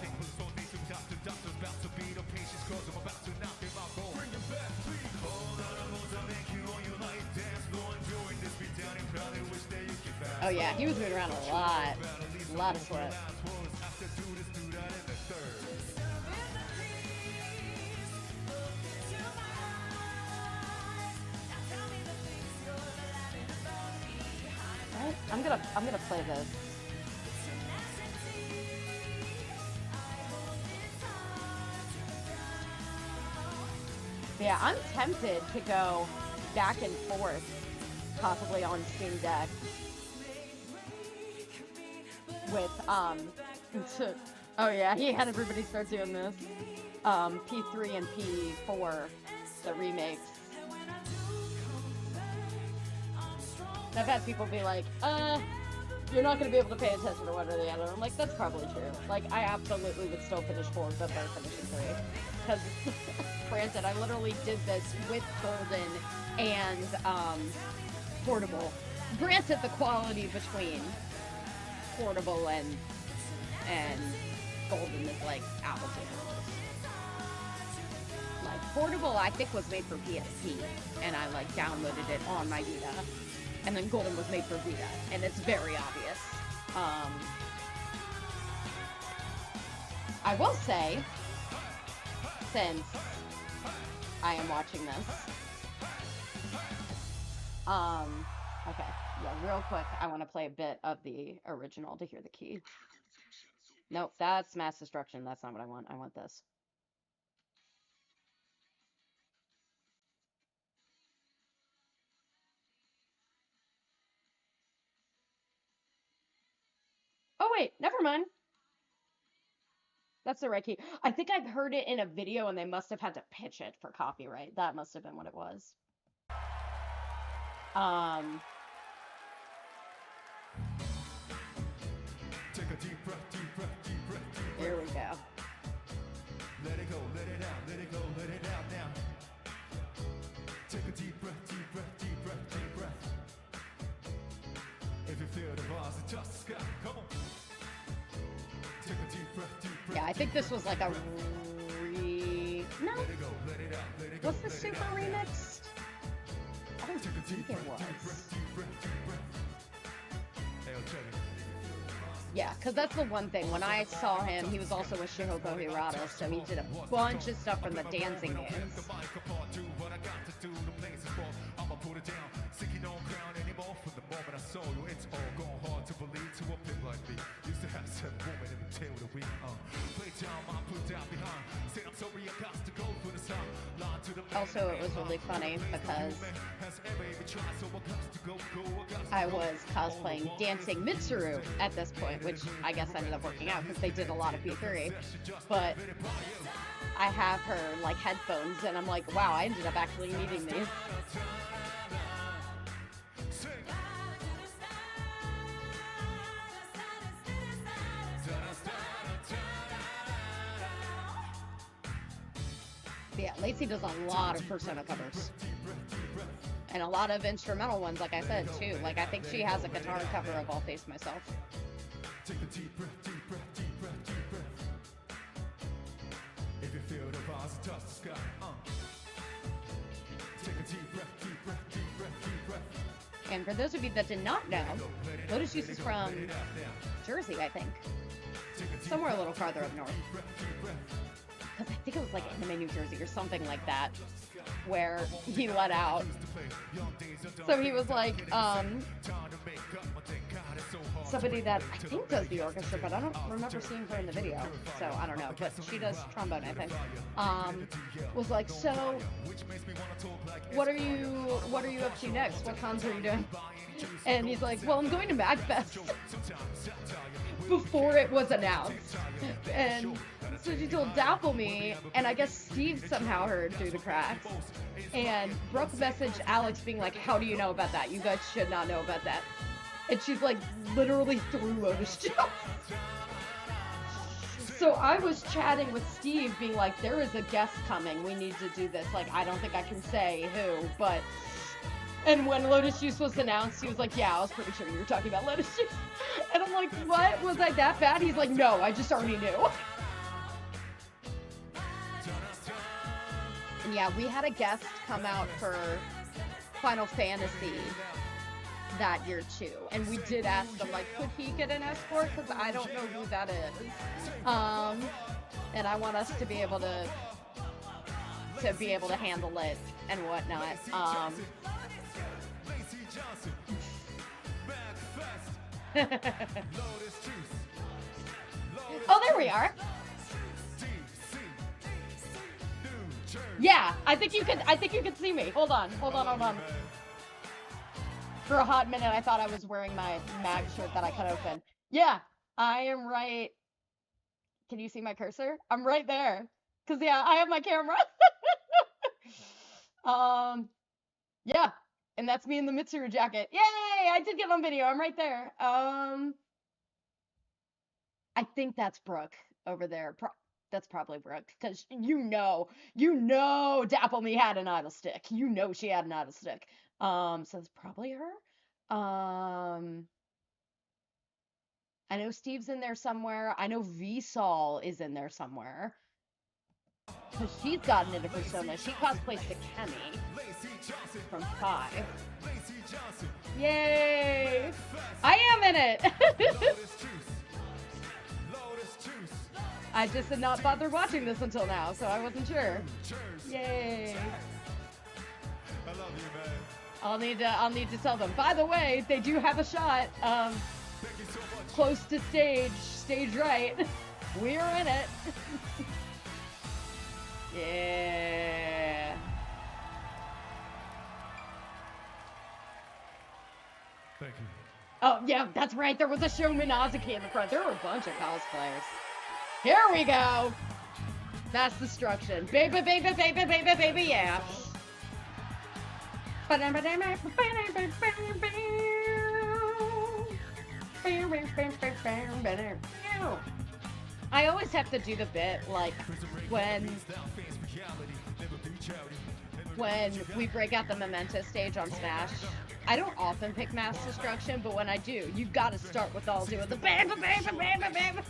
Oh yeah, he was moving around a lot of sweat. Right? I'm gonna play this. Yeah, I'm tempted to go back and forth, possibly on Steam Deck, with oh yeah, he had everybody start doing this. P3 and P4, the remakes. And I've had people be like, you're not going to be able to pay attention to one or the other. I'm like, that's probably true. Like, I absolutely would still finish 4 before finishing 3. Because, granted, I literally did this with Golden and Portable. Granted, the quality between Portable and Golden is like apples and oranges. Like, Portable, I think, was made for PSP, and I like downloaded it on my Vita. And then Golden was made for Vita, and it's very obvious. I will say, since I am watching this, okay, yeah, real quick, I want to play a bit of the original to hear the key. Nope, that's Mass Destruction. That's not what I want. I want this. Oh, wait, never mind. That's the right key. I think I've heard it in a video and they must have had to pitch it for copyright. That must have been what it was. Take a deep breath, deep breath, deep breath, deep breath. Here we go. Let it go, let it out, let it go, let it out now. Take a deep breath, deep breath, deep breath, deep breath. If you feel the bars, adjust the sky, come on. Take a deep breath, deep breath. Yeah, I think this was like a no. Let it go, let it out, let it go. Was this super remixed? think it was. Yeah, because that's the one thing. When I saw him, he was also a Shihoko Hirata, so he did a bunch of stuff from the dancing games. Also, it was really funny because I was cosplaying Dancing Mitsuru at this point, which I guess ended up working out because they did a lot of P3. But I have her like headphones, and I'm like, wow, I ended up actually needing these. Yeah, Lacey does a lot of Persona covers. And a lot of instrumental ones, like I said, too. Like, I think she has a guitar cover of I'll Face Myself. Take a deep breath, deep breath, deep breath, deep breath. If you feel the rise and touch the sky, Take a deep breath, deep breath, deep breath, deep breath. And for those of you that did not know, Lotus Juice is from Jersey, I think. Somewhere a little farther up north. Because I think it was like Anime, New Jersey or something like that, where he let out. So he was like, somebody that I think does the orchestra, but I don't remember seeing her in the video, so I don't know, but she does trombone, I think, was like, so, what are you up to next? What cons are you doing? And he's like, well, I'm going to MAGFest. Before it was announced. And so she told Dapple me, and I guess Steve somehow heard through the cracks. And Brooke messaged Alex being like, how do you know about that? You guys should not know about that. And she's like, literally threw Lotus Juice. So I was chatting with Steve being like, there is a guest coming. We need to do this. Like, I don't think I can say who, but... And when Lotus Juice was announced, he was like, yeah, I was pretty sure you were talking about Lotus Juice. And I'm like, what? Was I that bad? He's like, no, I just already knew. And yeah, we had a guest come out for Final Fantasy that year too. And we did ask him, like, could he get an escort? Because I don't know who that is. And I want us to be able to handle it and whatnot. Oh, there we are. Yeah, I think you could see me. Hold on. For a hot minute, I thought I was wearing my mag shirt that I cut open. Yeah, I am right. Can you see my cursor? I'm right there. Cause yeah, I have my camera. Yeah, and that's me in the Mitsuru jacket. Yay! I did get on video. I'm right there. I think that's Brooke over there. That's probably Brooke, because you know, Dapple Me had an idle stick. You know she had an idle stick. So it's probably her. I know Steve's in there somewhere. I know Vsol is in there somewhere. Because she's gotten into Persona. She cosplays Takemi from 5. Yay! I am in it! I just did not bother watching this until now, so I wasn't sure. Yay! I love you, man. I'll need to tell them. By the way, they do have a shot. Close to stage right. We're in it. Yeah. Thank you. Oh, yeah, that's right. There was a Sho Minazuki in the front. There were a bunch of cosplayers. Here we go. That's destruction. Baby, baby, baby, baby, baby, yeah. I always have to do the bit, like, when we break out the Memento stage on Smash. I don't often pick Mass Destruction, but when I do, you've got to start with all doing the bam, bam, bam, bam, bam, bam.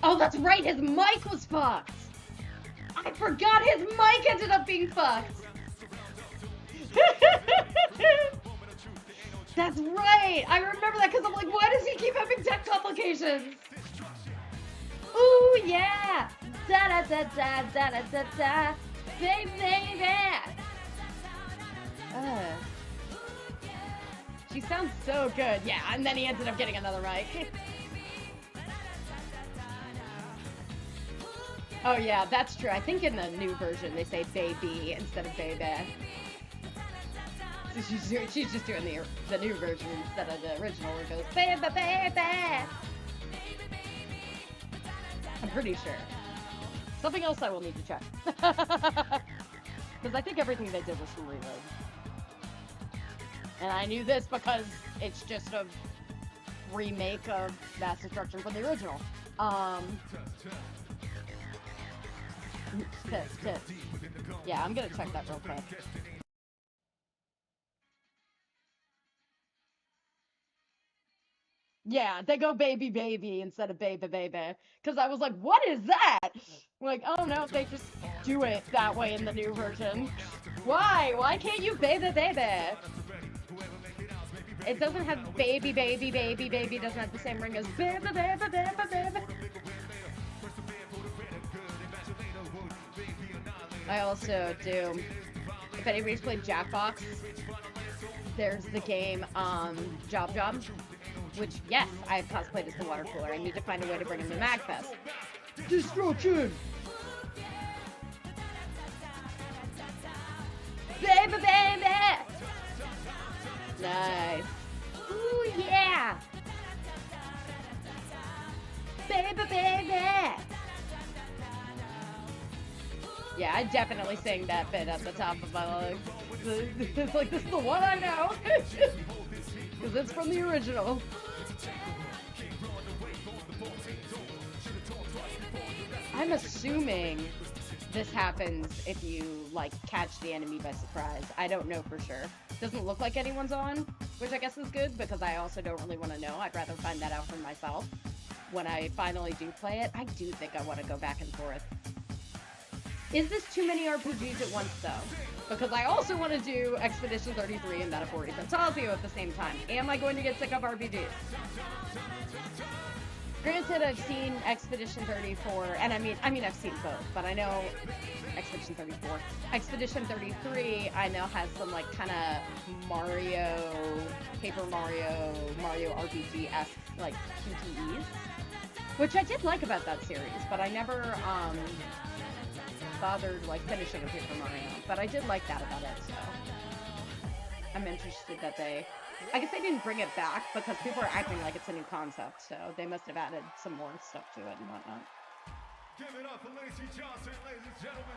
Oh, that's right, his mic was fucked. I I forgot his mic ended up being fucked. That's right. I remember that because I'm like, why does he keep having tech complications? Ooh yeah. Da da da da da da da da. Baby. She sounds so good. Yeah, and then he ended up getting another mic. Oh yeah, that's true. I think in the new version they say baby instead of baby. So she's just doing the new version instead of the original where it goes baby baby. I'm pretty sure. Something else I will need to check. Because I think everything they did was from Reload. And I knew this because it's just a remake of Mass Destruction from the original. Test. Yeah, I'm gonna check that real quick. Yeah, they go baby baby instead of baby baby. Because I was like, what is that? Like, oh no, they just do it that way in the new version. Why? Why can't you baby baby? It doesn't have baby baby baby baby. It doesn't have the same ring as baby baby baby baby. I also do. If anybody's played Jackbox, there's the game Job, which yes, I have cosplayed as the water cooler. I need to find a way to bring him to MAGFest. Destruction! Baby, baby! Nice. Ooh yeah! Baby, baby! Yeah, I definitely sing that bit at the top of my lungs. It's like, this is the one I know. Because it's from the original. I'm assuming this happens if you, like, catch the enemy by surprise. I don't know for sure. Doesn't look like anyone's on, which I guess is good, because I also don't really want to know. I'd rather find that out for myself. When I finally do play it, I do think I want to go back and forth. Is this too many RPGs at once, though? Because I also want to do Expedition 33 and Metaphor Fantasio at the same time. Am I going to get sick of RPGs? Granted, I've seen Expedition 34, and I mean I've seen both, but I know Expedition 34. Expedition 33, I know has some, like, kind of Paper Mario RPG-esque, like, QTEs. Which I did like about that series, but I never, bothered, like, finishing a Paper Mario, but I did like that about it, so I'm interested that I guess they didn't bring it back because people are acting like it's a new concept, so they must have added some more stuff to it and whatnot. Give it up for Lacey Johnson, ladies and gentlemen.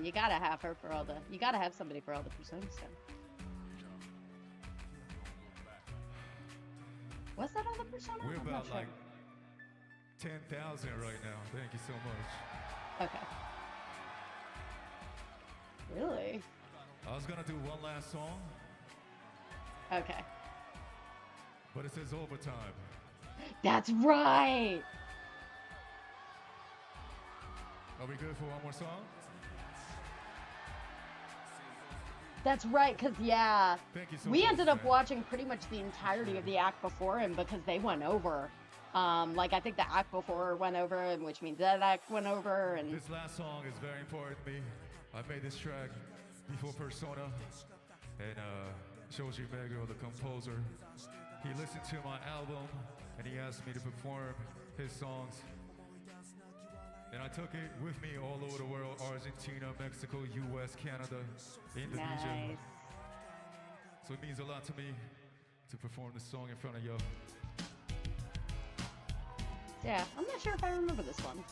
You gotta have her for all the, you gotta have somebody for all the personas then. Was that all the persona? We're I'm not about sure. like 10,000 right now. Thank you so much. Okay. Really? I was gonna do one last song, Okay. but it says overtime. That's right! Are we good for one more song? That's right, because, yeah, Thank you so we much, ended up man. watching pretty much the entirety of the act before him because they went over. Like, I think the act before went over, and which means that act went over, and... This last song is very important to me. I made this track before Persona, and Shoji Meguro, the composer, he listened to my album, and he asked me to perform his songs. And I took it with me all over the world: Argentina, Mexico, US, Canada, Indonesia. Nice. So it means a lot to me to perform this song in front of y'all. Yeah, I'm not sure if I remember this one.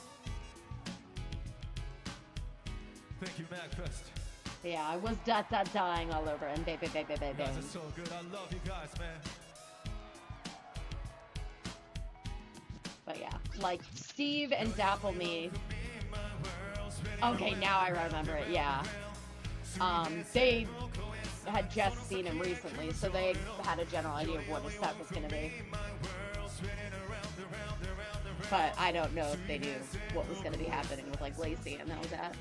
Thank you, MAGFest. Yeah, I was dying all over, and baby. You guys are so good. I love you guys, man. But yeah, like, Steve and Dapple Me. Okay, now I remember it, yeah. They had just seen him recently, so they had a general idea of what his set was gonna be. but I don't know if they knew what was going to be happening with like Lacey and all that.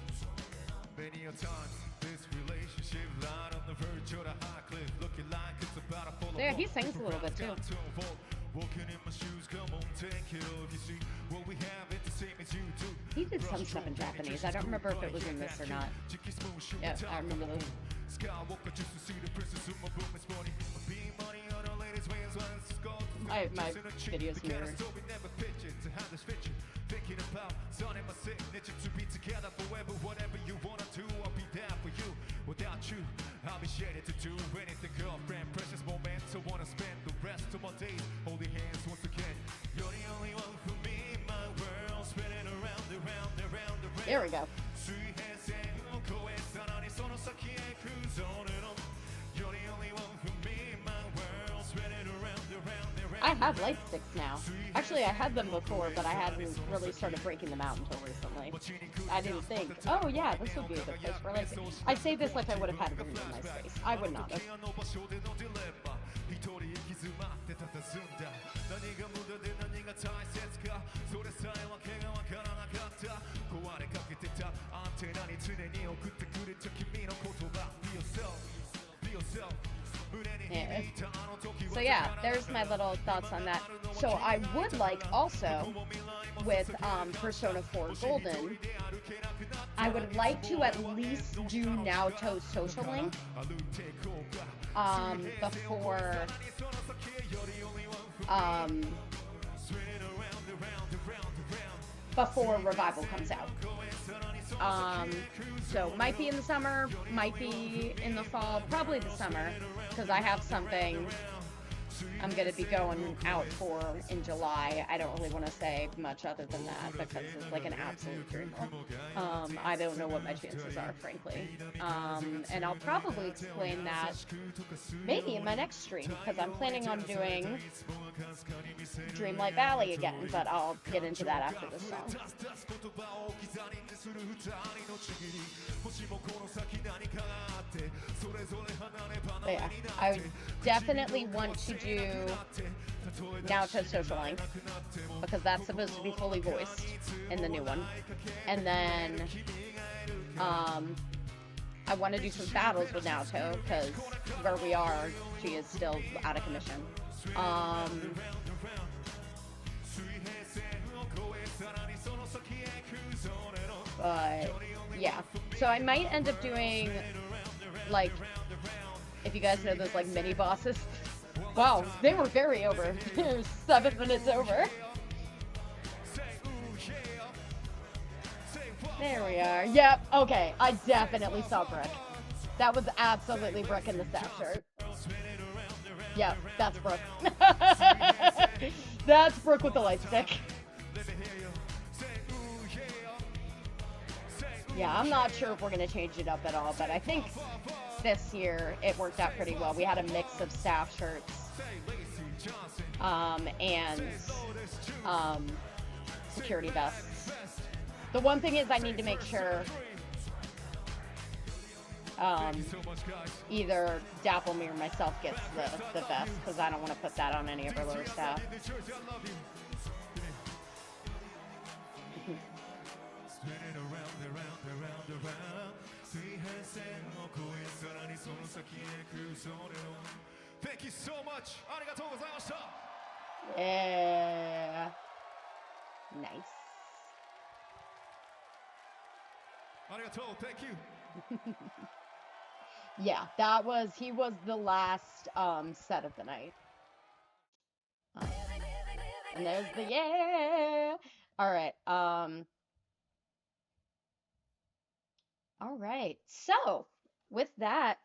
Many a times this relationship lied on the verge of the high cliff, looking like it's about to fall Yeah, apart. he sings a little bit too. Walking in my shoes, come on, take it off. You see what we have, it's the same as you do. He did some stuff in Japanese. I don't remember if it was in this or not. Yeah, I remember this. Skywalker just to see the princess of my room is funny. Being money on the latest ways when it's gold. I have my videos mirror. Never picture to have this picture. Thinking about signing my signature to be together forever. Whatever you wanna do, I'll be there for you. Without you, I'll be shaded to do anything, girlfriend. Precious moments, I wanna spend the rest of my days holding hands once again. You're the only one for me, my world spinning around, around, around, around. There we go. You're the only one for me, my world spinning around, around, around. I have light sticks now. Actually, I had them before, but I hadn't really started breaking them out until recently. I didn't think, oh yeah, this would be a good place for light sticks. I say this like I would have had room in my space. I would not have. Yeah. So yeah, there's my little thoughts on that. So I would like also, with Persona 4 Golden, I would like to at least do Naoto's social link before Revival comes out. So might be in the summer, might be in the fall, probably the summer, because I have something I'm going to be going out for in July. I don't really want to say much other than that because it's like an absolute dream. I don't know what my chances are, frankly. And I'll probably explain that maybe in my next stream because I'm planning on doing Dreamlight Valley again, but I'll get into that after this song. But yeah, I definitely want to do Naoto's social link because that's supposed to be fully voiced in the new one. And then I want to do some battles with Naoto because where we are, she is still out of commission. But yeah, so I might end up doing like, if you guys know those like mini bosses. Wow, they were very over. 7 minutes over. There we are. Yep, okay, I definitely saw Brooke. That was absolutely Brooke in the staff shirt. Yep, that's Brooke. That's Brooke with the light stick. Yeah, I'm not sure if we're going to change it up at all, but I think this year it worked out pretty well. We had a mix of staff shirts and security vests. The one thing is I need to make sure either Dapplemere or myself gets the vest because I don't want to put that on any of our lower staff. Thank you so much. Arigatou gozaimashita. Yeah. Nice. Arigatou. Thank you. Yeah, he was the last set of the night. And there's the yeah. All right. All right. So, with that,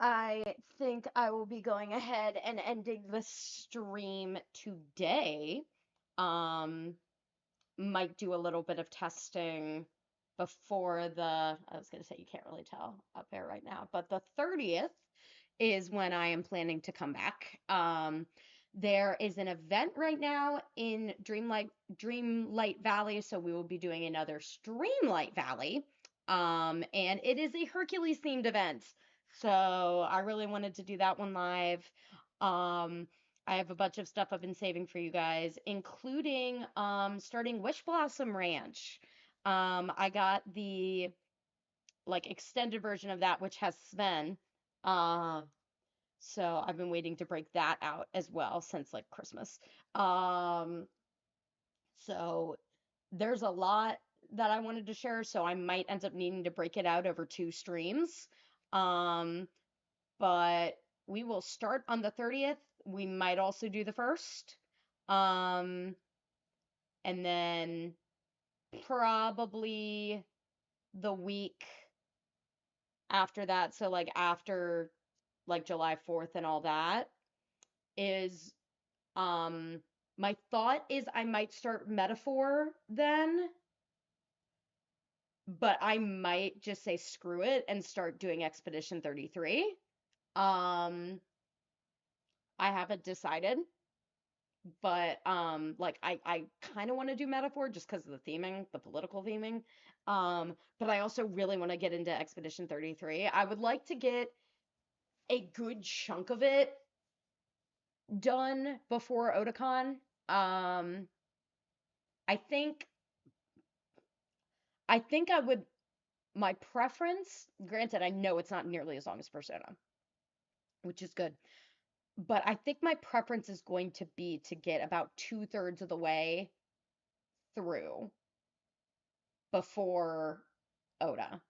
I think I will be going ahead and ending the stream today. Might do a little bit of testing before I was going to say you can't really tell up there right now, but the 30th is when I am planning to come back. There is an event right now in Dreamlight Valley, so we will be doing another Streamlight Valley. And it is a Hercules themed event. So I really wanted to do that one live. I have a bunch of stuff I've been saving for you guys, including starting Wish Blossom Ranch. I got the like extended version of that, which has Sven. Uh, so I've been waiting to break that out as well since like Christmas. Um, so there's a lot that I wanted to share, so I might end up needing to break it out over 2 streams. Um, but we will start on the 30th. We might also do the first. Um, and then probably the week after that, so like after like July 4th and all that is my thought is I might start Metaphor then, but I might just say screw it and start doing Expedition 33. Um I haven't decided, but like I kind of want to do Metaphor just because of the theming, the political theming. But I also really want to get into Expedition 33. I would like to get a good chunk of it done before Otakon. Um I think I would my preference, granted I know it's not nearly as long as Persona, which is good, but I think my preference is going to be to get about 2/3 of the way through before Oda.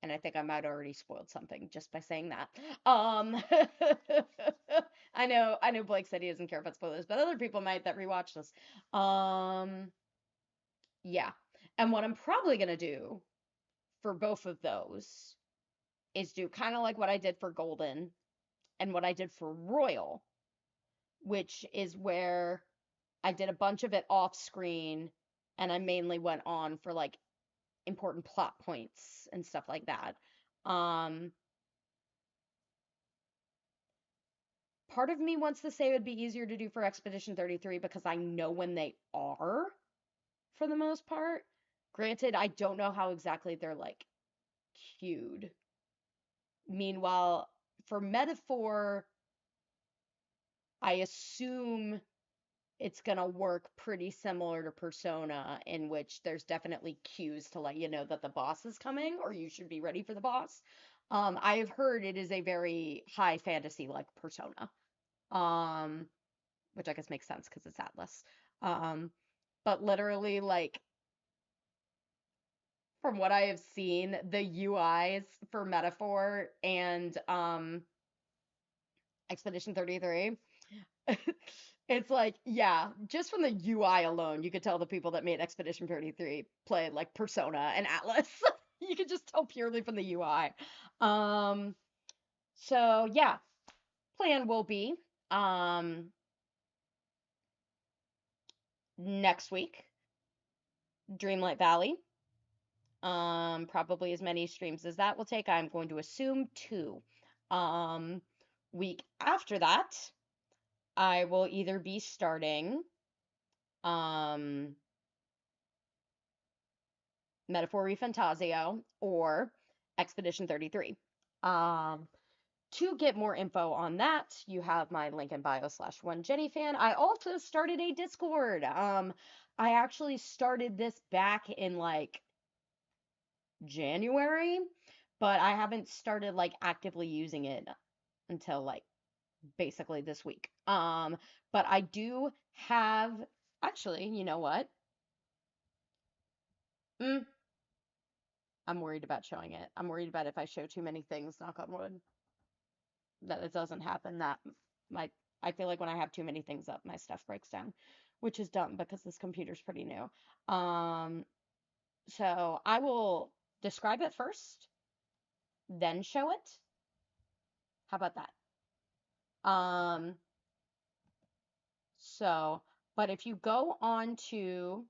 And I think I might already spoiled something just by saying that. I know Blake said he doesn't care about spoilers, but other people might that rewatch this. Yeah. And what I'm probably gonna do for both of those is do kind of like what I did for Golden and what I did for Royal, which is where I did a bunch of it off screen and I mainly went on for like important plot points and stuff like that. Um, Part of me wants to say it would be easier to do for Expedition 33 because I know when they are for the most part. Granted, I don't know how exactly they're like queued. Meanwhile, for Metaphor, I assume it's going to work pretty similar to Persona, in which there's definitely cues to let you know that the boss is coming or you should be ready for the boss. I have heard it is a very high fantasy like Persona, um, which I guess makes sense because it's Atlas. Um, but literally, like, from what I have seen, the UIs for Metaphor and Expedition 33, it's like, yeah, just from the UI alone, you could tell the people that made Expedition 33 played like Persona and Atlas. You could just tell purely from the UI. Um, so yeah, plan will be um next week, Dreamlight Valley. Probably as many streams as that will take. I'm going to assume 2. Um, Week after that, I will either be starting um Metaphor Fantasio or Expedition 33. Um, to get more info on that, you have my link in bio /one Jenny fan. I also started a Discord. I actually started this back in like January, but I haven't started like actively using it until like basically this week. But I do have actually, you know what? Mm, I'm worried about showing it. I'm worried about if I show too many things, knock on wood, that it doesn't happen. That my I feel like when I have too many things up, my stuff breaks down, which is dumb because this computer's pretty new. So I will describe it first, then show it. How about that? So, but if you go on to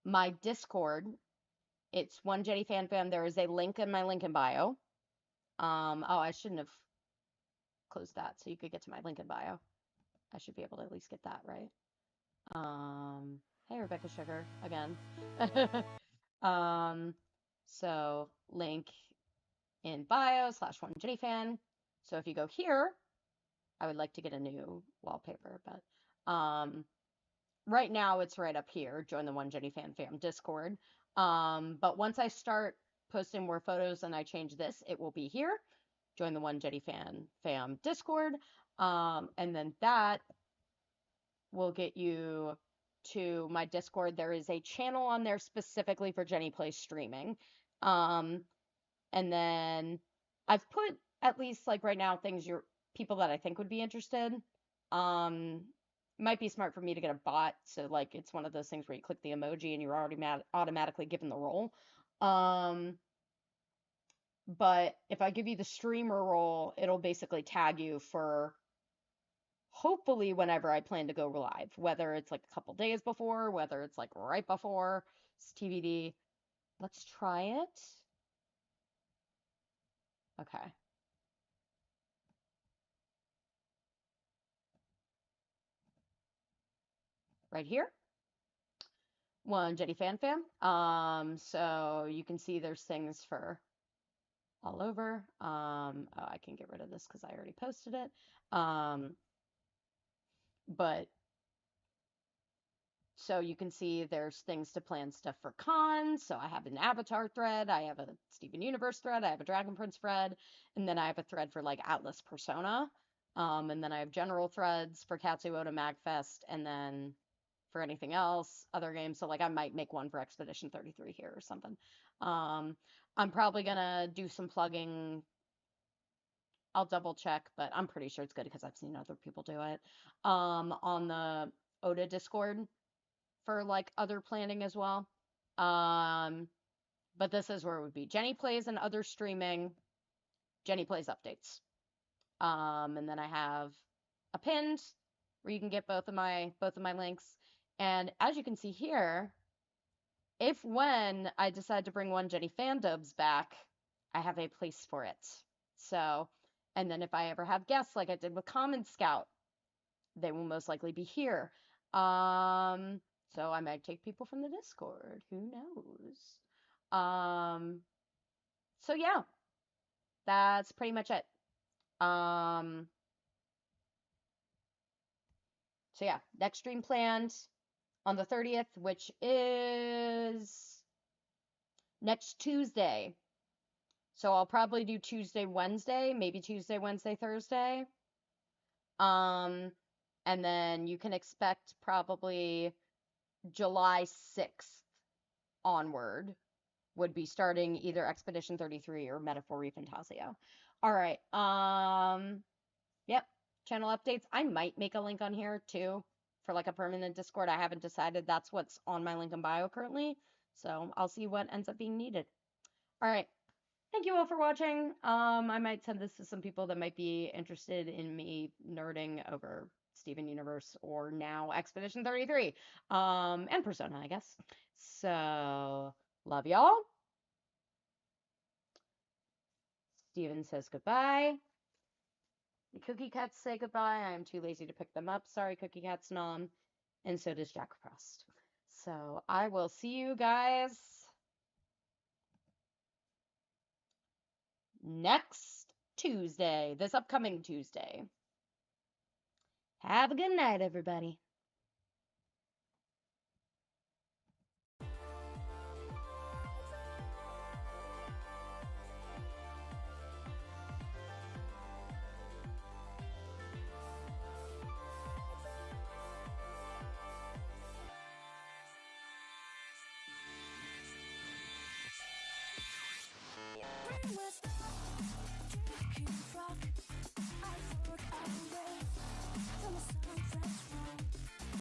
my Discord, it's one Jenny fan. There is a link in my link in bio. Oh, I shouldn't have closed that so you could get to my link in bio. I should be able to at least get that right. Hey, Rebecca Sugar again. um, so link in bio /one Jenny fan. So if you go here, I would like to get a new wallpaper, but right now it's right up here. Join the One Jenny Fan Fam Discord. But once I start posting more photos and I change this, it will be here. Join the One Jenny Fan Fam Discord. And then that will get you to my Discord. There is a channel on there specifically for Jenny Plays streaming. And then I've put at least like right now things people that I think would be interested. Might be smart for me to get a bot, so like it's one of those things where you click the emoji and you're already automatically given the role. But if I give you the streamer role, it'll basically tag you for hopefully whenever I plan to go live, whether it's like a couple days before, whether it's like right before, it's TBD. Let's try it. Okay. Right here. One Jenny Fan Fam. So you can see there's things for all over. Oh, I can get rid of this because I already posted it. But so you can see there's things to plan stuff for cons. So I have an Avatar thread, I have a Steven Universe thread, I have a Dragon Prince thread, and then I have a thread for like Atlas Persona. And then I have general threads for Katsuoto MAGFest, and then for anything else, other games. So like I might make one for Expedition 33 here or something. I'm probably gonna do some plugging. I'll double check, but I'm pretty sure it's good because I've seen other people do it. On the Oda Discord for like other planning as well. But this is where it would be Jenny Plays and other streaming, Jenny Plays updates. And then I have a pinned where you can get both of my links. And as you can see here, when I decide to bring One Jenny Fandubs back, I have a place for it. So, and then if I ever have guests like I did with Common Scout, they will most likely be here. So I might take people from the Discord. Who knows? So yeah, that's pretty much it. So yeah, next stream planned on the 30th, which is next Tuesday. So I'll probably do Tuesday, Wednesday, maybe Tuesday, Wednesday, Thursday. And then you can expect probably July 6th onward would be starting either Expedition 33 or Metaphor Refantasio. All right. Yep. Channel updates. I might make a link on here too for like a permanent Discord. I haven't decided. That's what's on my link in bio currently. So I'll see what ends up being needed. All right. Thank you all for watching. I might send this to some people that might be interested in me nerding over Steven Universe or now Expedition 33. And Persona, I guess. So, love y'all. Steven says goodbye. The Cookie Cats say goodbye. I am too lazy to pick them up. Sorry, Cookie Cats Nom. And so does Jack Frost. So, I will see you guys next Tuesday, this upcoming Tuesday. Have a good night, everybody. Rock, I thought I would wait till the sun sets wrong.